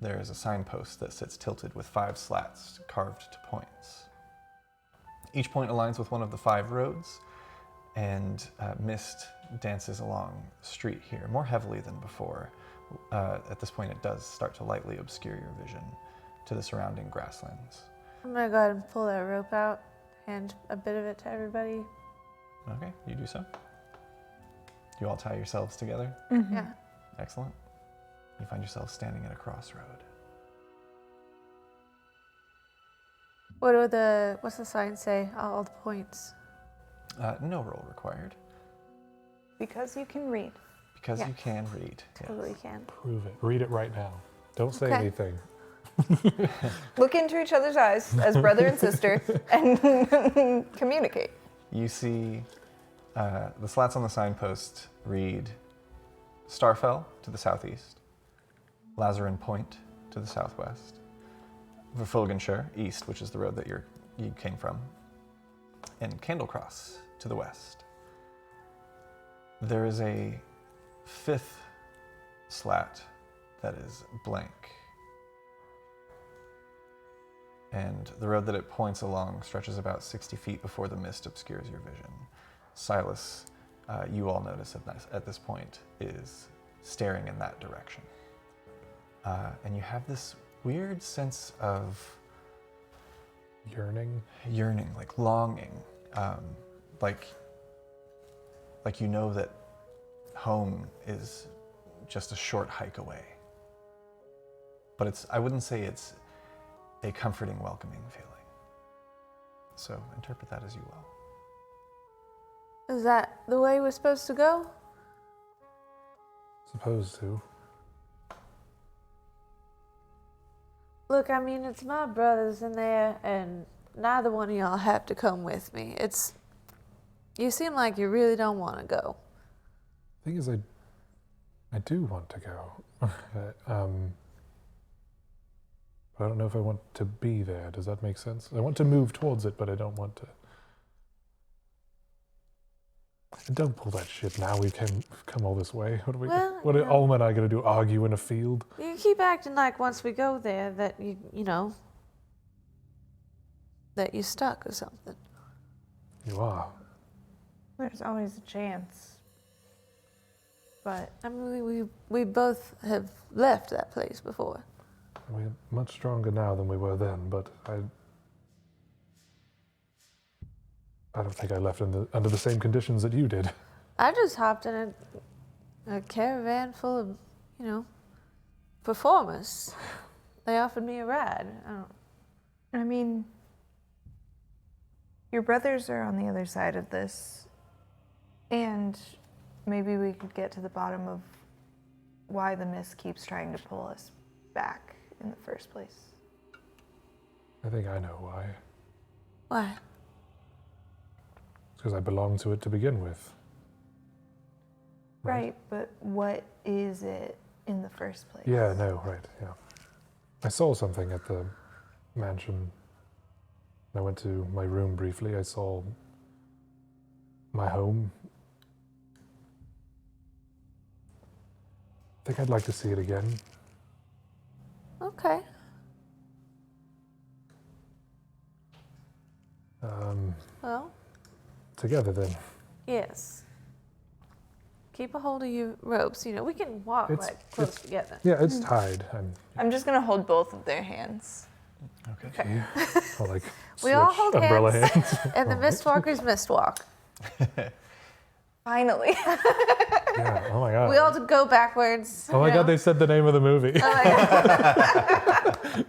there is a signpost that sits tilted with 5 slats carved to points. Each point aligns with one of the 5 roads, and mist dances along the street here, more heavily than before. At this point, it does start to lightly obscure your vision to the surrounding grasslands. I'm gonna go ahead and pull that rope out, hand a bit of it to everybody. Okay, you do so. You all tie yourselves together. Yeah. Excellent. You find yourselves standing at a crossroad. What's the sign say? All the points. No roll required, Because you can read. because Yeah. you can read. Totally can. Prove it. Read it right now. Don't say Okay. anything. Look into each other's eyes as brother and sister and communicate. You see the slats on the signpost read Starfell to the southeast, Lazarin Point to the southwest, Verfolgenshire east, which is the road that you came from, and Candlecross to the west. There is a 5th slat that is blank. And the road that it points along stretches about 60 feet before the mist obscures your vision. Silas, you all notice at this point, is staring in that direction. And you have this weird sense of Yearning. like longing, like you know that home is just a short hike away. But I wouldn't say it's a comforting, welcoming feeling. So interpret that as you will. Is that the way we're supposed to go? Supposed to. Look, I mean, it's my brothers in there, and neither one of y'all have to come with me. You seem like you really don't want to go. Thing is, I do want to go. But I don't know if I want to be there. Does that make sense? I want to move towards it, but I don't want to. Don't pull that shit now. We've come all this way. What are we? Well, What are you know. Alma and I gonna do? Argue in a field? You keep acting like once we go there that that you're stuck or something. You are. There's always a chance. But I mean, we both have left that place before. We're much stronger now than we were then, but I don't think I left under the same conditions that you did. I just hopped in a caravan full of, performers. They offered me a ride. I mean, your brothers are on the other side of this, and maybe we could get to the bottom of why the mist keeps trying to pull us back in the first place. I think I know why. Why? It's because I belong to it to begin with. Right, but what is it in the first place? Yeah, no, right, yeah. I saw something at the mansion. I went to my room briefly. I saw my home. I think I'd like to see it again. Okay. Well, Together then. yes. Keep a hold of your ropes. We can walk close together. Yeah, it's tied. I'm just gonna hold both of their hands. Okay. I'll like We all switch hold umbrella hands. hands. And the Mistwalkers mistwalk. Finally. Yeah, oh my god. We all go backwards. Oh my god, they said the name of the movie. Oh my God.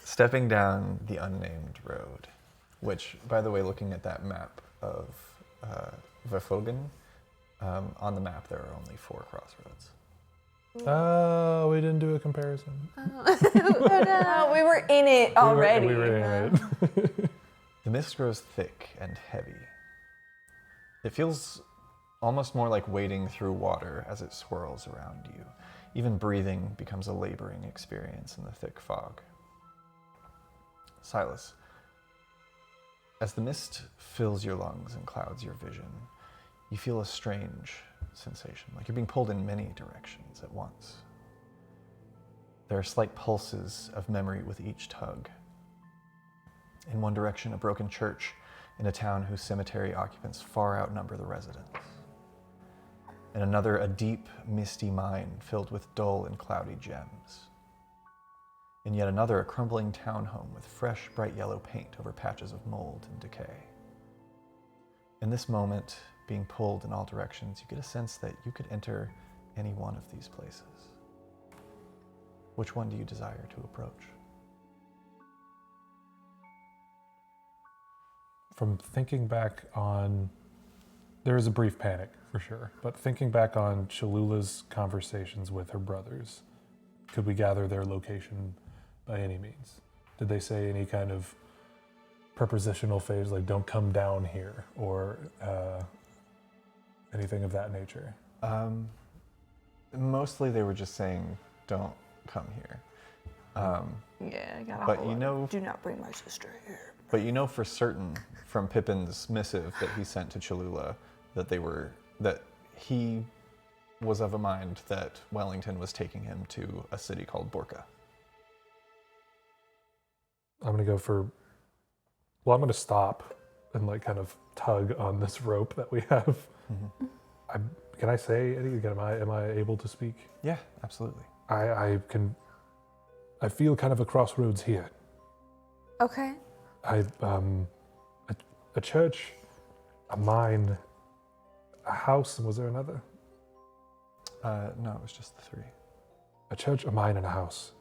Stepping down the unnamed road, which, by the way, looking at that map of Verfogen, on the map there are only 4 crossroads. Oh, we didn't do a comparison. Oh, we were in it already. We were in it. The mist grows thick and heavy. It feels almost more like wading through water as it swirls around you. Even breathing becomes a laboring experience in the thick fog. Silas, as the mist fills your lungs and clouds your vision, you feel a strange sensation, like you're being pulled in many directions at once. There are slight pulses of memory with each tug. In one direction, a broken church in a town whose cemetery occupants far outnumber the residents. In another, a deep, misty mine filled with dull and cloudy gems. In yet another, a crumbling townhome with fresh, bright yellow paint over patches of mold and decay. In this moment, being pulled in all directions, you get a sense that you could enter any one of these places. Which one do you desire to approach? From thinking back on, there is a brief panic for sure, but thinking back on Cholula's conversations with her brothers, could we gather their location by any means? Did they say any kind of prepositional phase like "don't come down here" or anything of that nature? Mostly they were just saying, don't come here. Yeah, I got a But whole you lot know- of, do not bring my sister here. But you know for certain from Pippin's missive that he sent to Cholula that he was of a mind that Wellington was taking him to a city called Borca. I'm gonna go for, well, I'm gonna stop and like kind of tug on this rope that we have. Can I say anything? Am I able to speak? Yeah, absolutely. I feel kind of a crossroads here. Okay. A church, a mine, a house, and was there another? No, it was just the three. A church, a mine, and a house.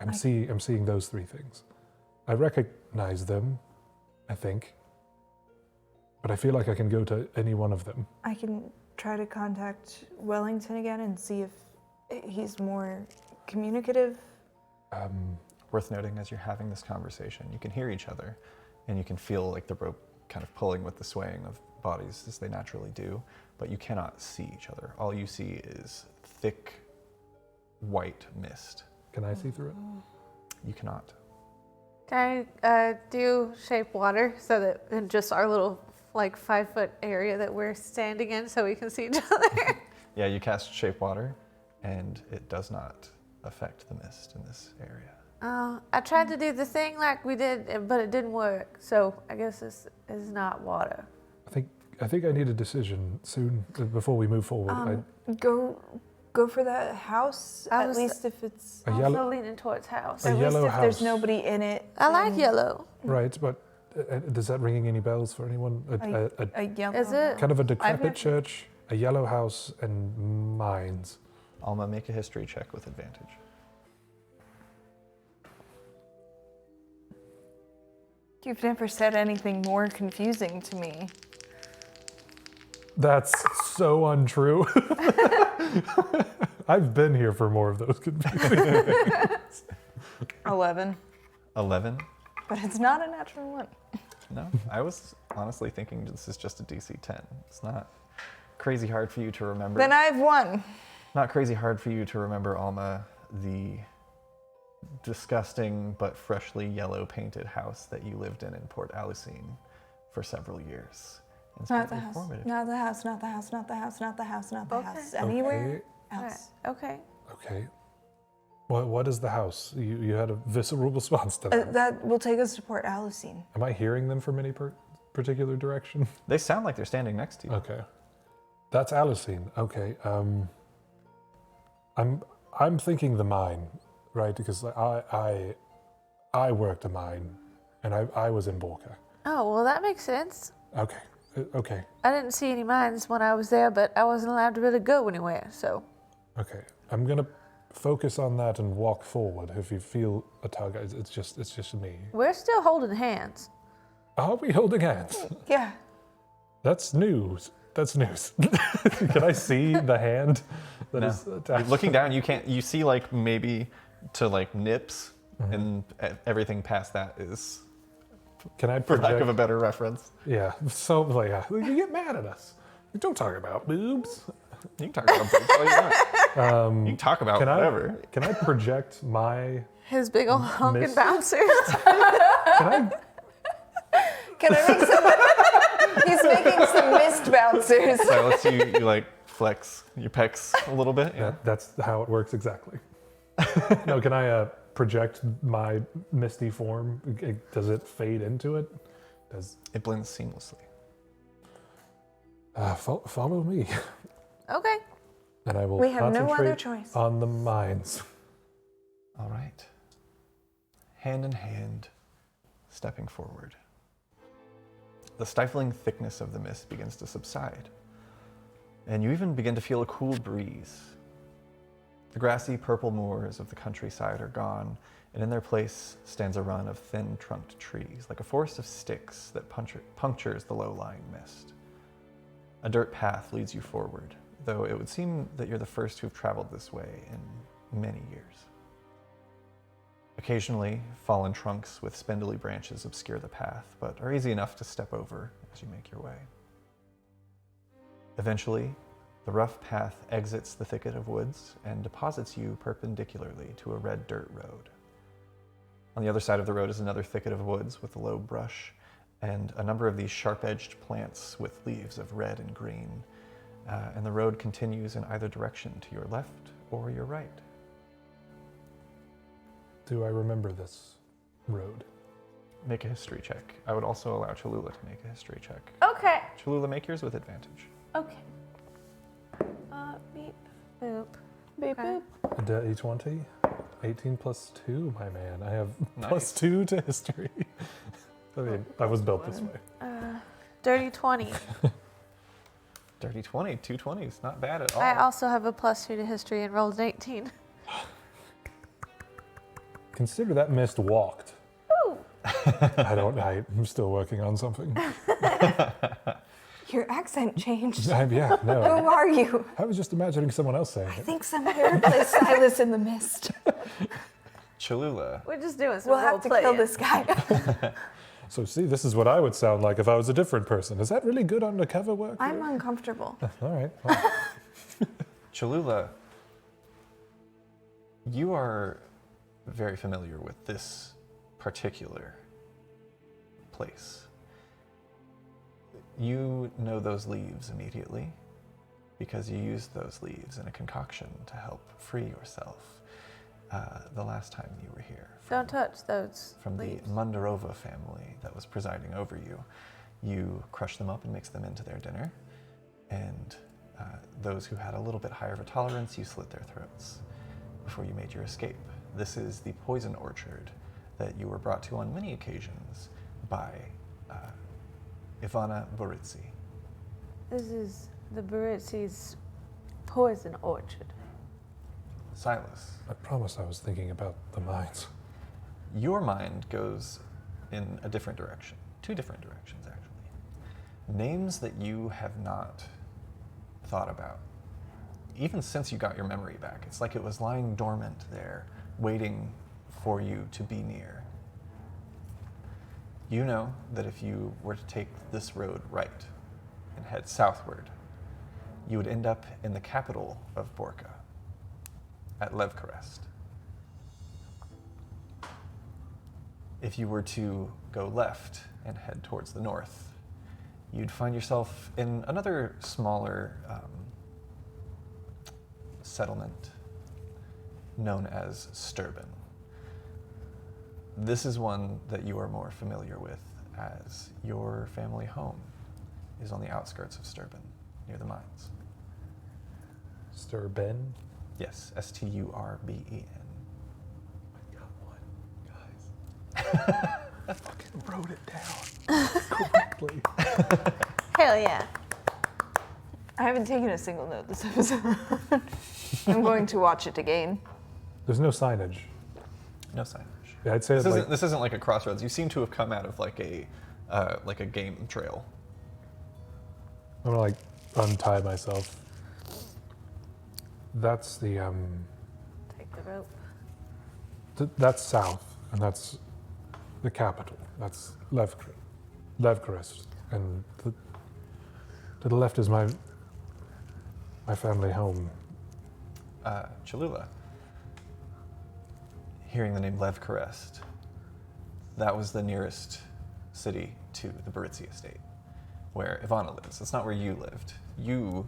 I'm seeing those three things. I recognize them, I think, but I feel like I can go to any one of them. I can try to contact Wellington again and see if he's more communicative. Worth noting, as you're having this conversation, you can hear each other, and you can feel like the rope kind of pulling with the swaying of bodies as they naturally do, but you cannot see each other. All you see is thick, white mist. Can I see through it? You cannot. Can I do shape water so that in just our little 5-foot area that we're standing in so we can see each other? Yeah, you cast Shape Water, and it does not affect the mist in this area. I tried to do the thing like we did, but it didn't work. So I guess this is not water. I think I need a decision soon before we move forward. Go for that house, at least if it's... A Also yellow, leaning towards house. a At least yellow if there's house. nobody in it. I like yellow. Right, but does that ringing any bells for anyone? A yellow Is it? Kind of a decrepit never- church, a yellow house, and mines. Alma, make a history check with advantage. You've never said anything more confusing to me. That's so untrue. I've been here for more of those confusing. 11. 11? But it's not a natural one. No, I was honestly thinking this is just a DC 10. It's not crazy hard for you to remember. Then I've won. Not crazy hard for you to remember, Alma, the disgusting but freshly yellow painted house that you lived in Port Alusine for several years. It's Not the very house. informative. Not the house. Not the house. Not the house. Not the house. Not the Okay. house. Anywhere All right. else. Okay. Okay. What is the house? You had a visceral response to that. That will take us to Port Alusine. Am I hearing them from any particular direction? They sound like they're standing next to you. Okay. That's Alicine. Okay. I'm thinking the mine, right? Because I worked a mine, and I was in Borca. Oh, well, that makes sense. Okay. Okay. I didn't see any mines when I was there, but I wasn't allowed to really go anywhere, so. Okay. I'm gonna focus on that and walk forward. If you feel a tug, it's just me. We're still holding hands. Are we holding hands? Yeah. That's news. That's news. Can I see the hand that is No. attached? Looking down, you can't. You see maybe to nips, and everything past that is, Can I for project? lack of a better reference. Yeah. So you get mad at us. Don't talk about boobs. You can talk about boobs all you want. You can talk about whatever. Can I project my? His big old honking Miss- bouncers. Can Can I make some? He's making some mist bouncers. Silas, you like flex your pecs a little bit. Yeah. That's how it works exactly. No, can I project my misty form? Does it fade into it? Does It blends seamlessly. follow me, Okay. and I will We have no other concentrate choice. on the mines. All right. Hand in hand, stepping forward. The stifling thickness of the mist begins to subside, and you even begin to feel a cool breeze. The grassy purple moors of the countryside are gone, and in their place stands a run of thin-trunked trees, like a forest of sticks that punctures the low-lying mist. A dirt path leads you forward, though it would seem that you're the first to have traveled this way in many years. Occasionally, fallen trunks with spindly branches obscure the path, but are easy enough to step over as you make your way. Eventually, the rough path exits the thicket of woods and deposits you perpendicularly to a red dirt road. On the other side of the road is another thicket of woods with low brush and a number of these sharp-edged plants with leaves of red and green, and the road continues in either direction to your left or your right. Do I remember this road? Make a history check. I would also allow Cholula to make a history check. Okay. Cholula, make yours with advantage. Okay. Beep, boop. Beep, Okay. boop. A D20? 18 plus 2, my man. I have Nice. plus 2 to history. I mean, I was built this way. Dirty 20. Dirty 20, 2 20s, not bad at all. I also have a +2 to history and rolled an 18. Consider that mist walked. Ooh. I'm still working on something. Your accent changed. Yeah, no. Who are you? I was just imagining someone else saying I it. think somewhere plays Silas in the mist. Cholula, We're just doing some We'll have to role kill playing. this guy. So see, this is what I would sound like if I was a different person. Is that really good undercover work? I'm uncomfortable. All right. Well, Cholula, you are very familiar with this particular place. You know those leaves immediately because you used those leaves in a concoction to help free yourself the last time you were here. Don't touch those From leaves. the Mundarova family that was presiding over you. You crush them up and mix them into their dinner. And those who had a little bit higher of a tolerance, you slit their throats before you made your escape. This is the poison orchard that you were brought to on many occasions by Ivana Boritsi. This is the Baritsi's poison orchard. Silas, I promised I was thinking about the mines. your mind goes in a different direction. 2 different directions, actually. Names that you have not thought about. Even since you got your memory back, it's like it was lying dormant there, waiting for you to be near. You know that if you were to take this road right and head southward, you would end up in the capital of Borka, at Levkarest. If you were to go left and head towards the north, you'd find yourself in another smaller settlement known as Sturban. This is one that you are more familiar with, as your family home is on the outskirts of Sturban, near the mines. Sturben? Yes, Sturben. I got one, guys. I fucking wrote it down correctly. Hell yeah. I haven't taken a single note this episode. I'm going to watch it again. There's no signage. No signage. Yeah, I'd say This isn't like a crossroads. You seem to have come out of like a game trail. I'm gonna untie myself. That's the Take the rope. that's south, and that's the capital. That's Levkarest, and to the left is my family home. Cholula, hearing the name Lev Karest, that was the nearest city to the Baritsi estate, where Ivana lives. It's not where you lived. You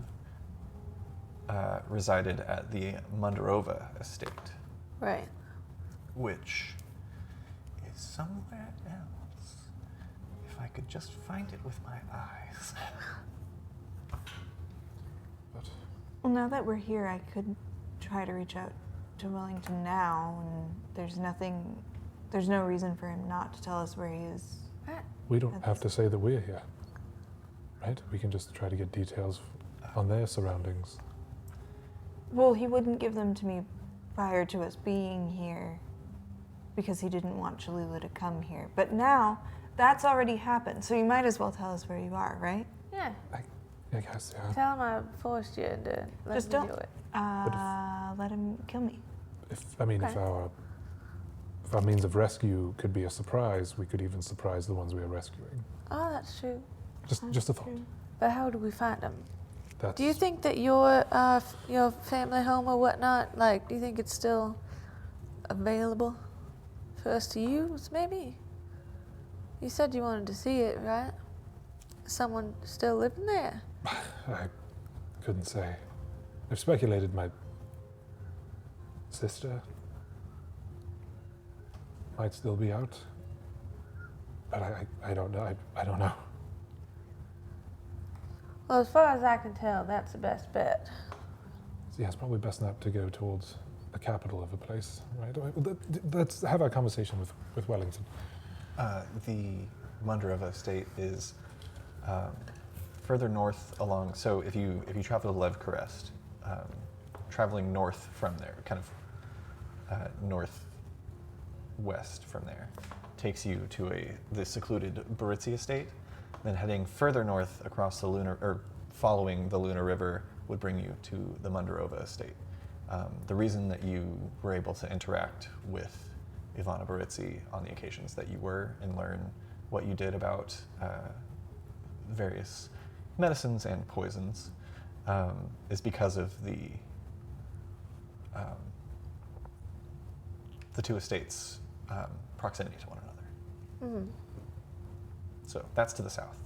resided at the Mundarova estate, Right. which is somewhere else. If I could just find it with my eyes. But Well, now that we're here, I could try to reach out to Wellington now, and there's no reason for him not to tell us where he is. we don't have to say that we're here, right? We can just try to get details on their surroundings. Well, he wouldn't give them to me prior to us being here because he didn't want Cholula to come here. But now, that's already happened, so you might as well tell us where you are, right? Yeah. I guess, yeah. Tell him I forced you into letting Just me don't. do it. Let him kill me. If Okay. if our means of rescue could be a surprise, we could even surprise the ones we are rescuing. Oh, that's true. Just a thought. True. But how do we find him? That's Do you think that your family home or whatnot, like, do you think it's still available for us to use, maybe? You said you wanted to see it, right? Is someone still living there? I couldn't say. I've speculated my sister might still be out, but I don't know. I don't know. Well, as far as I can tell, that's the best bet. Yeah, it's probably best not to go towards the capital of a place, right? Let's have our conversation with Wellington. The Mundarova estate is further north along. So if you travel to Lev Karest, traveling north from there, kind of northwest from there, takes you to the secluded Baritsi estate. Then heading further north across the following the Luna River would bring you to the Mundarova estate. The reason that you were able to interact with Ivana Baritsi on the occasions that you were and learn what you did about various medicines and poisons is because of the two estates' proximity to one another. Mm-hmm. So that's to the south.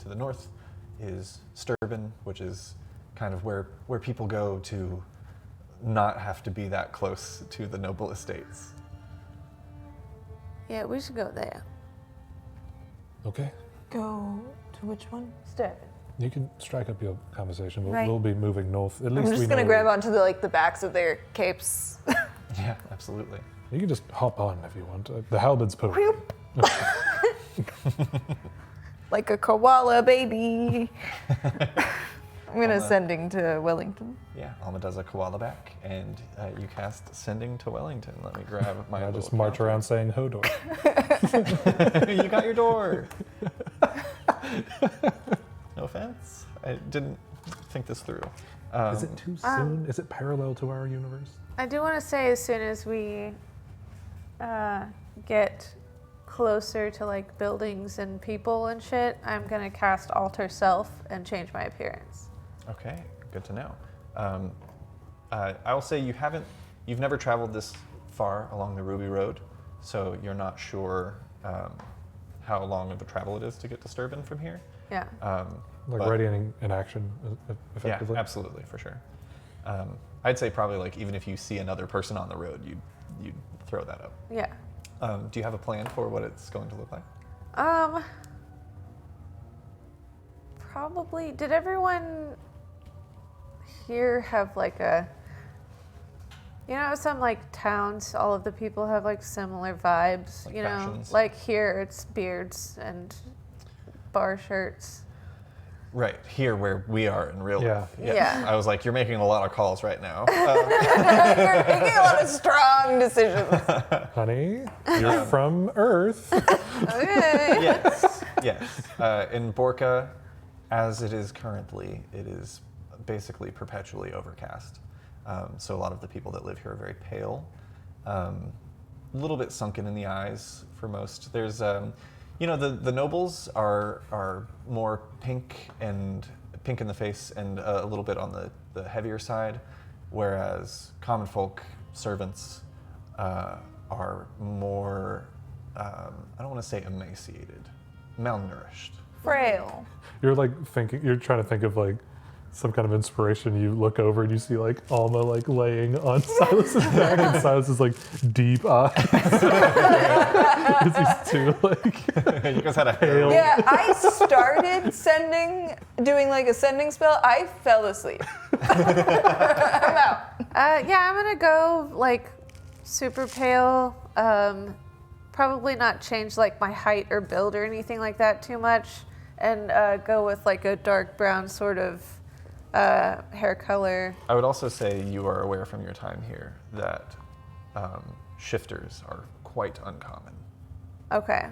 To the north is Sturban, which is kind of where people go to not have to be that close to the noble estates. Yeah, we should go there. Okay, Go to which one? Sturban. you can strike up your conversation. We'll, Right. we'll be moving north. At I'm least we just know. gonna grab onto the backs of their capes. Yeah, absolutely. You can just hop on if you want. The halberd's put. Like a koala baby. I'm gonna sending to Wellington. Yeah, Alma does a koala back, and you cast Sending to Wellington. Let me grab my I little just march counter. around saying Hodor. You got your door. No offense. I didn't think this through. Is it too soon? Is it parallel to our universe? I do want to say, as soon as we get closer to like buildings and people and shit, I'm gonna cast Alter Self and change my appearance. Okay, good to know. I will say you've never traveled this far along the Ruby Road, so you're not sure how long of a travel it is to get to Sturban from here. Yeah. Like But- readying an action, effectively. Yeah, absolutely, for sure. I'd say probably like even if you see another person on the road, you'd throw that up. Yeah. Do you have a plan for what it's going to look like? Probably. Did everyone here have like some like towns, all of the people have like similar vibes, Like you know? fashions? Like here it's beards and bar shirts. Right, here where we are in real Yeah. life. Yeah. I was like, you're making a lot of calls right now. You're making a lot of strong decisions. Honey, you're from Earth. Okay. Yes. In Borca, as it is currently, it is basically perpetually overcast. So a lot of the people that live here are very pale, a little bit sunken in the eyes for most. There's, the nobles are more pink in the face and a little bit on the heavier side. whereas common folk servants are more, I don't want to say emaciated, malnourished. Frail. You're like thinking, you're trying to think of like some kind of inspiration. You look over and you see like Alma like laying on Silas's back, and Silas is like deep eyes. He's too like. You guys had a Pale. Yeah, I started doing like a sending spell. I fell asleep. I'm out. Yeah, I'm gonna go like super pale. Probably not change like my height or build or anything like that too much, and go with like a dark brown sort of hair color. I would also say you are aware from your time here that shifters are quite uncommon. Okay.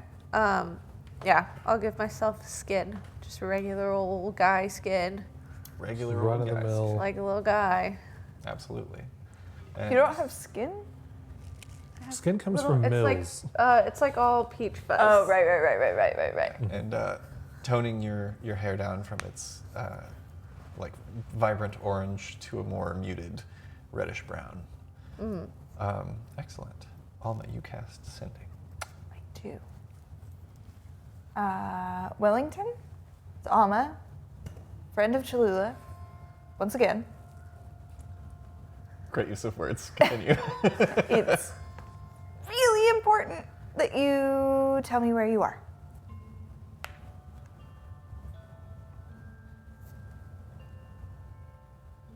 Yeah, I'll give myself skin, just a regular old guy skin, Regular Run old of the guys. mill. like a little guy. Absolutely. And You don't have skin? Skin comes Little- from it's mills. it's like all peach fuzz. Oh, right. and toning your hair down from its like vibrant orange to a more muted reddish brown. Excellent. Alma, you cast Sending. I do. Wellington? It's Alma, friend of Cholula. Once again, Great use of words. Continue. it's really important that you tell me where you are.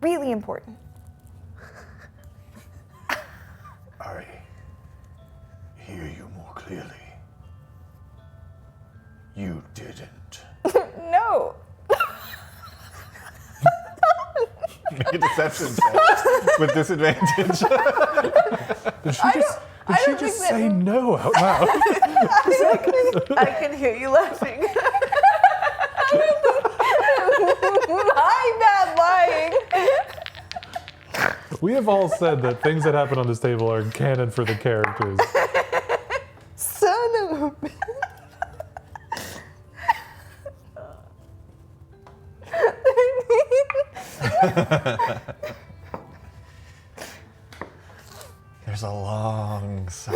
Really important. I hear you more clearly. You didn't. No. Make a deception check with disadvantage. Did she just, I don't just think that- say no out loud? I can hear you laughing. My bad lying. We have all said that things that happen on this table are canon for the characters. Son of a bitch. There's a long sigh.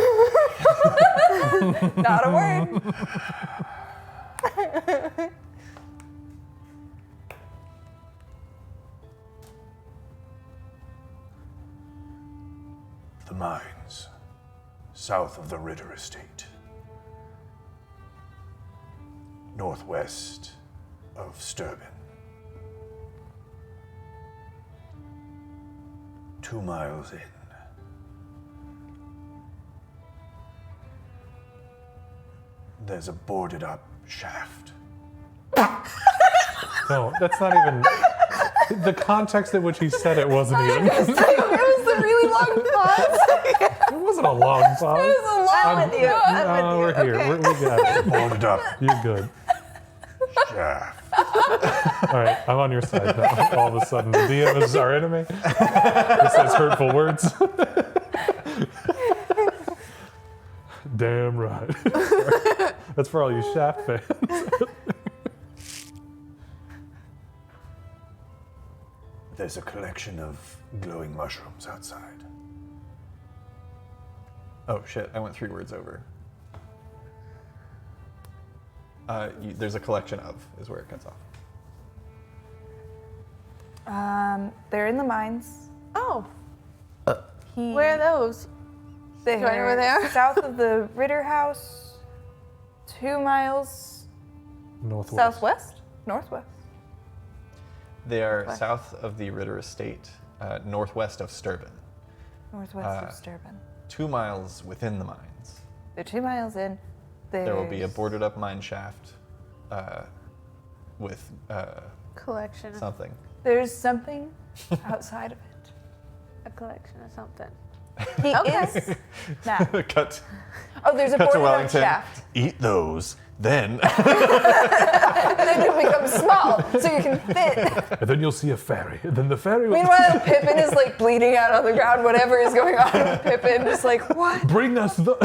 Not a word. The mines, south of the Ritter estate. Northwest of Sturban. 2 miles in. There's a boarded up shaft. No, that's not even. The context in which he said it wasn't even. It was a really long pause. It wasn't a long pause. It was a long I'm with you. I'm with No, you. we're here. Okay. We got it. Boarded up You're good. shaft. All right, I'm on your side now. All of a sudden, the DM is our enemy. He says hurtful words. Damn right. That's for all you Shaft fans. There's a collection of glowing mushrooms outside. Oh shit, I went 3 words over. There's a collection of, is where it cuts off. They're in the mines. Oh, He, where are those? They're Do I know where they are? south of the Ritter house, 2 miles Northwest. southwest? Northwest. They are West. south of the Ritter estate, northwest of Sturban. Northwest of Sturban. 2 miles within the mines. They're 2 miles in. There will be a There's- boarded up mine shaft with Collection of something. There's something outside of it. a collection of something. He is Matt. Cut. Oh, there's a Cut to boarded up Wellington. shaft. Eat those, then. Then you become small, so you can fit. And then you'll see a fairy. And then the fairy will Meanwhile, Pippin is like bleeding out on the ground. Whatever is going on with Pippin, just like what? bring us the.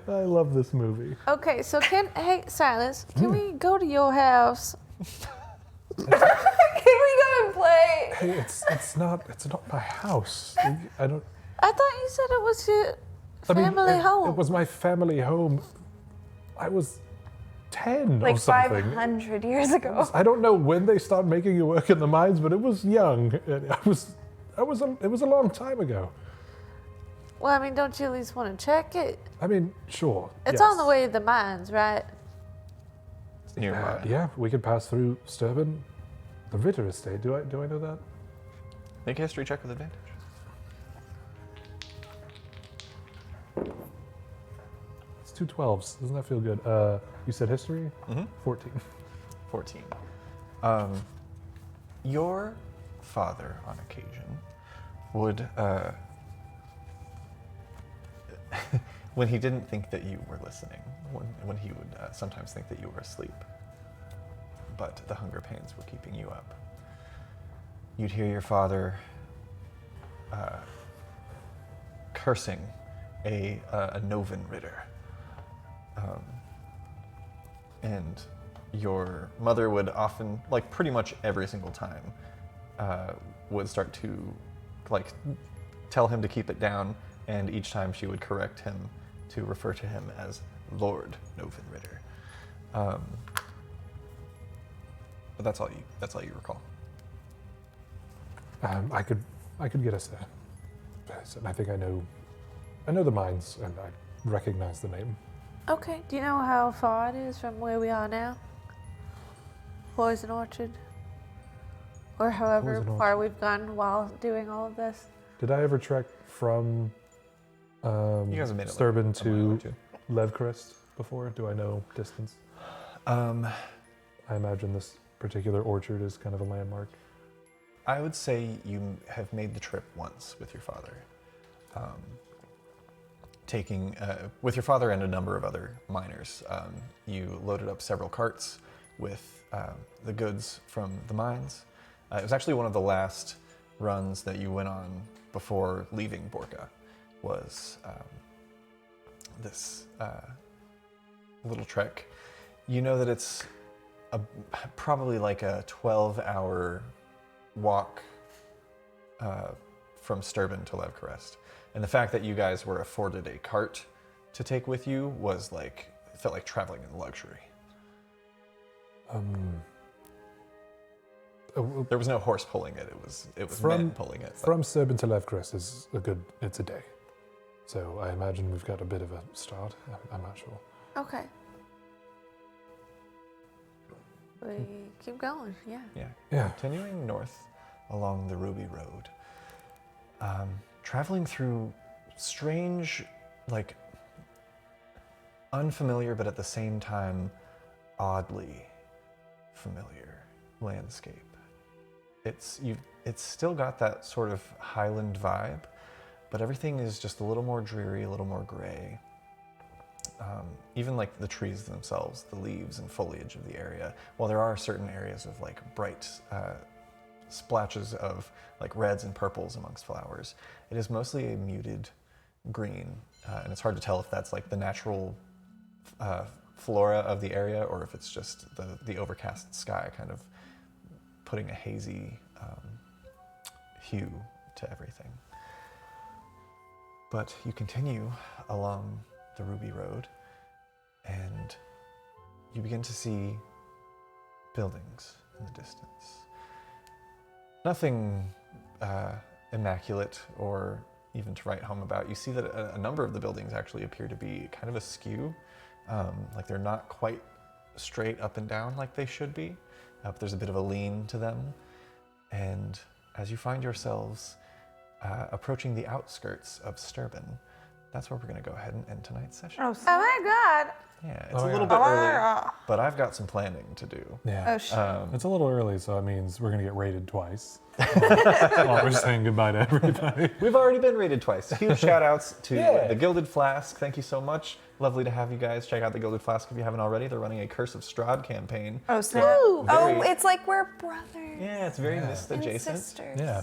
I love this movie. Okay, so hey Silas, can we go to your house? Can we go and play play. Hey, it's not my house. I don't. I thought you said it was your family home. It was my family home. I was 10 Like or something. 500 years ago. I don't know when they stopped making you work in the mines, but it was young. It was a long time ago. Well, I mean, don't you at least want to check it? I mean, sure. It's yes. on the way to the mines, right? Nearby. Yeah, we could pass through Sturban, the Ritter estate. Do I know that? Make a history check with advantage. It's 2 12s. Doesn't that feel good? You said history? Mm-hmm. 14. 14. Your father, on occasion, would, when he didn't think that you were listening, when he would sometimes think that you were asleep, but the hunger pains were keeping you up, you'd hear your father cursing a Novan Ritter. And your mother would often, like pretty much every single time, would start to like tell him to keep it down, and each time she would correct him to refer to him as Lord Novan Ritter. But that's all you recall. I could get us there. I think I know the mines, and I recognize the name. Okay. Do you know how far it is from where we are now? Poison Orchard? Or however Poison far Orchard. we've gone while doing all of this? Did I ever trek from You guys have made it like Sturban a mile or to two. Levcrest before? Do I know distance? I imagine this particular orchard is kind of a landmark. I would say you have made the trip once with your father. With your father and a number of other miners, you loaded up several carts with the goods from the mines. It was actually one of the last runs that you went on before leaving Borka, was this little trek. You know that it's probably like a 12-hour walk from Sturban to Levcrest. And the fact that you guys were afforded a cart to take with you was like, it felt like traveling in luxury. There was no horse pulling it. It was men pulling it. From Sturban to Levcrest is it's a day. So I imagine we've got a bit of a start. I'm not sure. Okay. We keep going, yeah. Yeah. Continuing north along the Ruby Road, traveling through strange, like unfamiliar, but at the same time oddly familiar landscape. It's still got that sort of highland vibe, but everything is just a little more dreary, a little more gray. Even like the trees themselves, the leaves and foliage of the area, while there are certain areas of like bright splatches of like reds and purples amongst flowers, it is mostly a muted green, and it's hard to tell if that's like the natural flora of the area or if it's just the overcast sky kind of putting a hazy hue to everything. But you continue along the Ruby Road, and you begin to see buildings in the distance. Nothing immaculate or even to write home about. You see that a number of the buildings actually appear to be kind of askew, like they're not quite straight up and down like they should be, but there's a bit of a lean to them. And as you find yourselves approaching the outskirts of Sturban, that's where we're going to go ahead and end tonight's session. Oh my God. Yeah, it's Oh, a little yeah. bit early, but I've got some planning to do. Yeah. Oh, shit. It's a little early, so that means we're going to get raided twice. While we're saying goodbye to everybody. We've already been rated twice. Huge shout outs to the Gilded Flask. Thank you so much. Lovely to have you guys. Check out the Gilded Flask if you haven't already. They're running a Curse of Strahd campaign. Oh, snap. Oh, it's like we're brothers Yeah, it's very mist and adjacent. sisters. Yeah.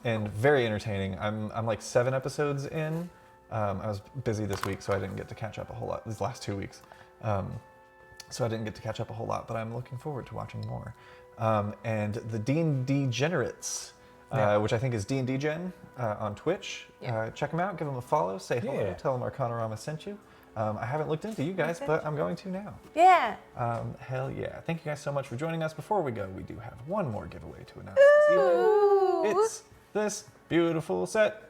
And very entertaining. I'm like 7 episodes in. I was busy this week, so I didn't get to catch up a whole lot. These last 2 weeks. So I didn't get to catch up a whole lot, but I'm looking forward to watching more. and the D&D Generates, which I think is D&D Gen on Twitch. Check them out, give them a follow, say hello, tell them Arcanarama sent you. I haven't looked into you guys, but I'm going to now. Yeah. Hell yeah. Thank you guys so much for joining us. Before we go, we do have one more giveaway to announce this evening. It's this beautiful set.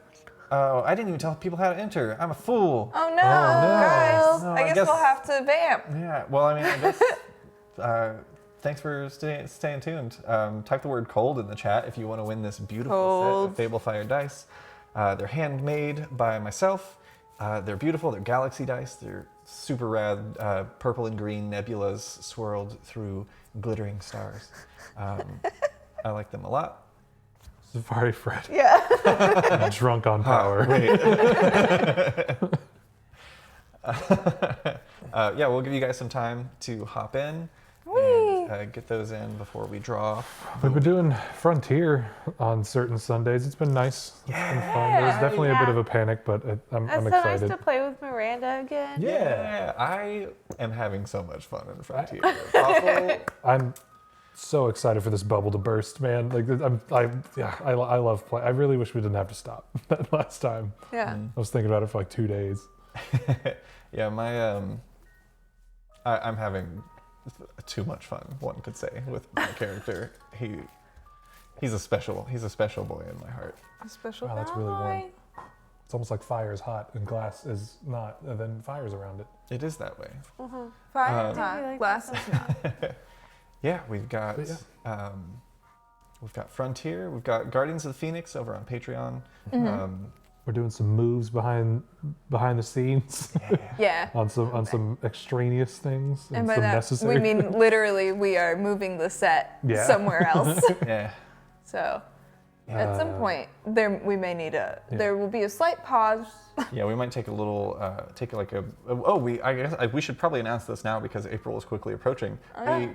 Oh, I didn't even tell people how to enter. I'm a fool. Oh no, guys. No, I guess we'll have to vamp. Yeah, well, I mean, I guess, thanks for staying tuned. Type the word cold in the chat if you want to win this beautiful set of Fable Fire dice. They're handmade by myself. They're beautiful. They're galaxy dice. They're super rad, purple and green nebulas swirled through glittering stars. I like them a lot. Safari Fred. Yeah. Drunk on power. Yeah, we'll give you guys some time to hop in and get those in before we draw. We've been doing Frontier on certain Sundays. It's been nice. It's been fun. There's definitely a bit of a panic, but I'm It's so excited. nice to play with Miranda again. Yeah, I am having so much fun in Frontier. Awful. I'm so excited for this bubble to burst, man. Like I love play. I really wish we didn't have to stop that last time. Yeah. I was thinking about it for like 2 days. Yeah, my I'm having too much fun, one could say, with my character. He's a special boy in my heart. A special Wow, that's really warm. It's almost like fire is hot and glass is not, and then fire's around it. It is that way. Fire hot, glass is not. Yeah, we've got Frontier, we've got Guardians of the Phoenix over on Patreon. We're doing some moves behind the scenes Yeah. on some extraneous things and by some that, necessary. we mean literally we are moving the set somewhere else. Yeah. So at some point there will be a slight pause. Yeah, we might take a little, I guess we should probably announce this now because April is quickly approaching.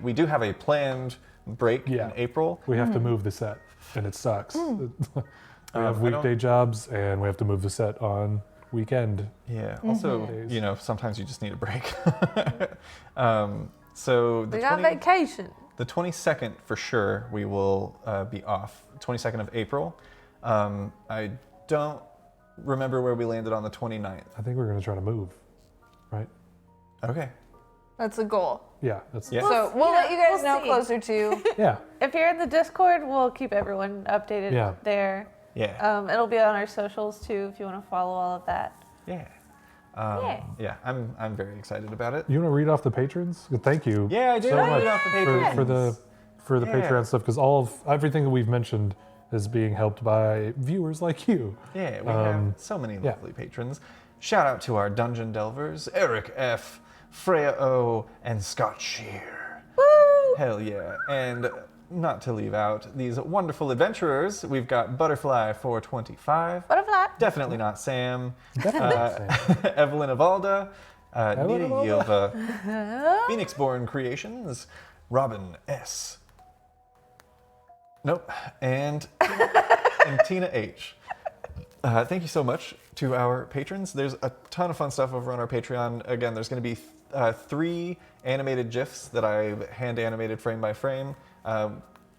We do have a planned break in April. We have to move the set, and it sucks. We have weekday jobs, and we have to move the set on weekend. Yeah. Also, sometimes you just need a break. So We got vacation. The 22nd for sure we will be off. 22nd of April. I don't remember where we landed on the 29th. I think we're going to try to move, right? Okay. That's a goal. Yeah, that's So we'll let you guys know see. closer to. yeah. If you're in the Discord, we'll keep everyone updated there. Yeah. It'll be on our socials too if you want to follow all of that. Yeah. Yeah, I'm very excited about it. You want to read off the patrons? Thank you. Yeah, I do. so much Read off the patrons. for the Patreon stuff, because everything that we've mentioned is being helped by viewers like you. Yeah, we have so many lovely patrons. Shout out to our Dungeon Delvers, Eric F., Freya O., and Scott Shear. Woo! Hell yeah. And not to leave out these wonderful adventurers, we've got Butterfly 425. Butterfly. Definitely not Sam. Definitely not Sam. Evelyn Avalda. Evelyn Nita Yilva. Phoenixborn Creations. Robin S. Nope. And Tina H. Thank you so much to our patrons. There's a ton of fun stuff over on our Patreon. Again, there's going to be 3 animated GIFs that I've hand animated frame by frame.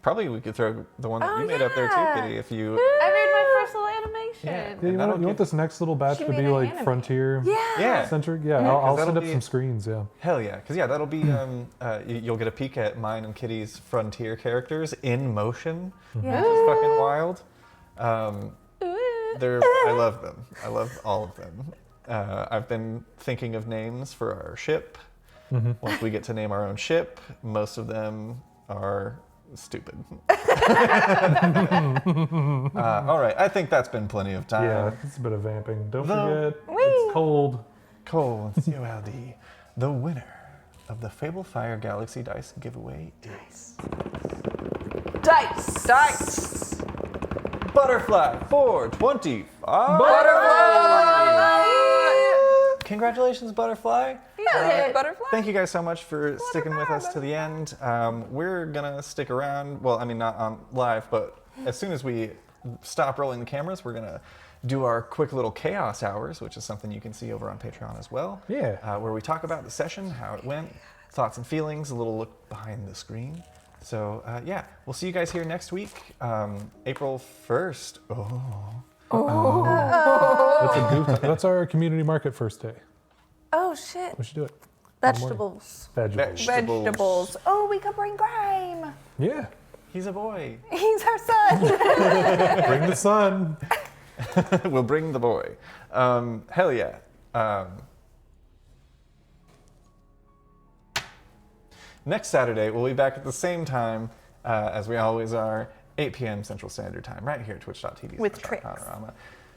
Probably we could throw the one that you made up there too, Kitty, if you... I made my first little animation. Yeah, you want this next little batch to be like Frontier centric? Yeah, I'll send up some screens, Hell yeah, because that'll be, you'll get a peek at mine and Kitty's Frontier characters in motion, which is fucking wild. I love them. I love all of them. I've been thinking of names for our ship. Once we get to name our own ship, most of them are stupid. All right, I think that's been plenty of time. Yeah, it's a bit of vamping. Don't forget, it's cold. Cole, COLD, the winner of the Fable Fire Galaxy Dice giveaway is... Dice. Butterfly 425. Butterfly. Congratulations, Butterfly. Butterfly. Thank you guys so much for sticking with us to the end. We're gonna stick around. Well, I mean, not on live, but as soon as we stop rolling the cameras, we're gonna do our quick little chaos hours, which is something you can see over on Patreon as well. Yeah. Where we talk about the session, how it went, thoughts and feelings, a little look behind the screen. So yeah, we'll see you guys here next week, April 1st. That's a goof. That's our community market first day. Oh shit. We should do it. Vegetables. Vegetables. Vegetables. Oh, we could bring Grime. Yeah. He's a boy. He's our son. Bring the sun. We'll bring the boy. Hell yeah. Next Saturday, we'll be back at the same time as we always are, 8 p.m. Central Standard Time, right here at twitch.tv. With tricks. Arcanarama.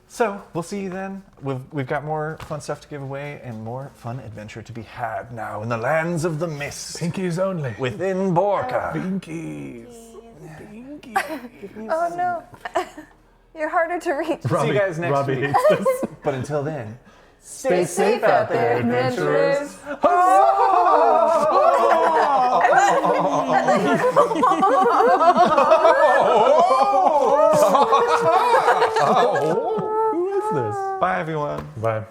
So we'll see you then. We've got more fun stuff to give away and more fun adventure to be had now in the lands of the mist. Pinkies only. Within Borka. Pinkies. Oh no. You're harder to reach. See you guys next Robbie week. hates this. But until then, Stay safe out there, adventurers. Who is this? bye everyone. Bye.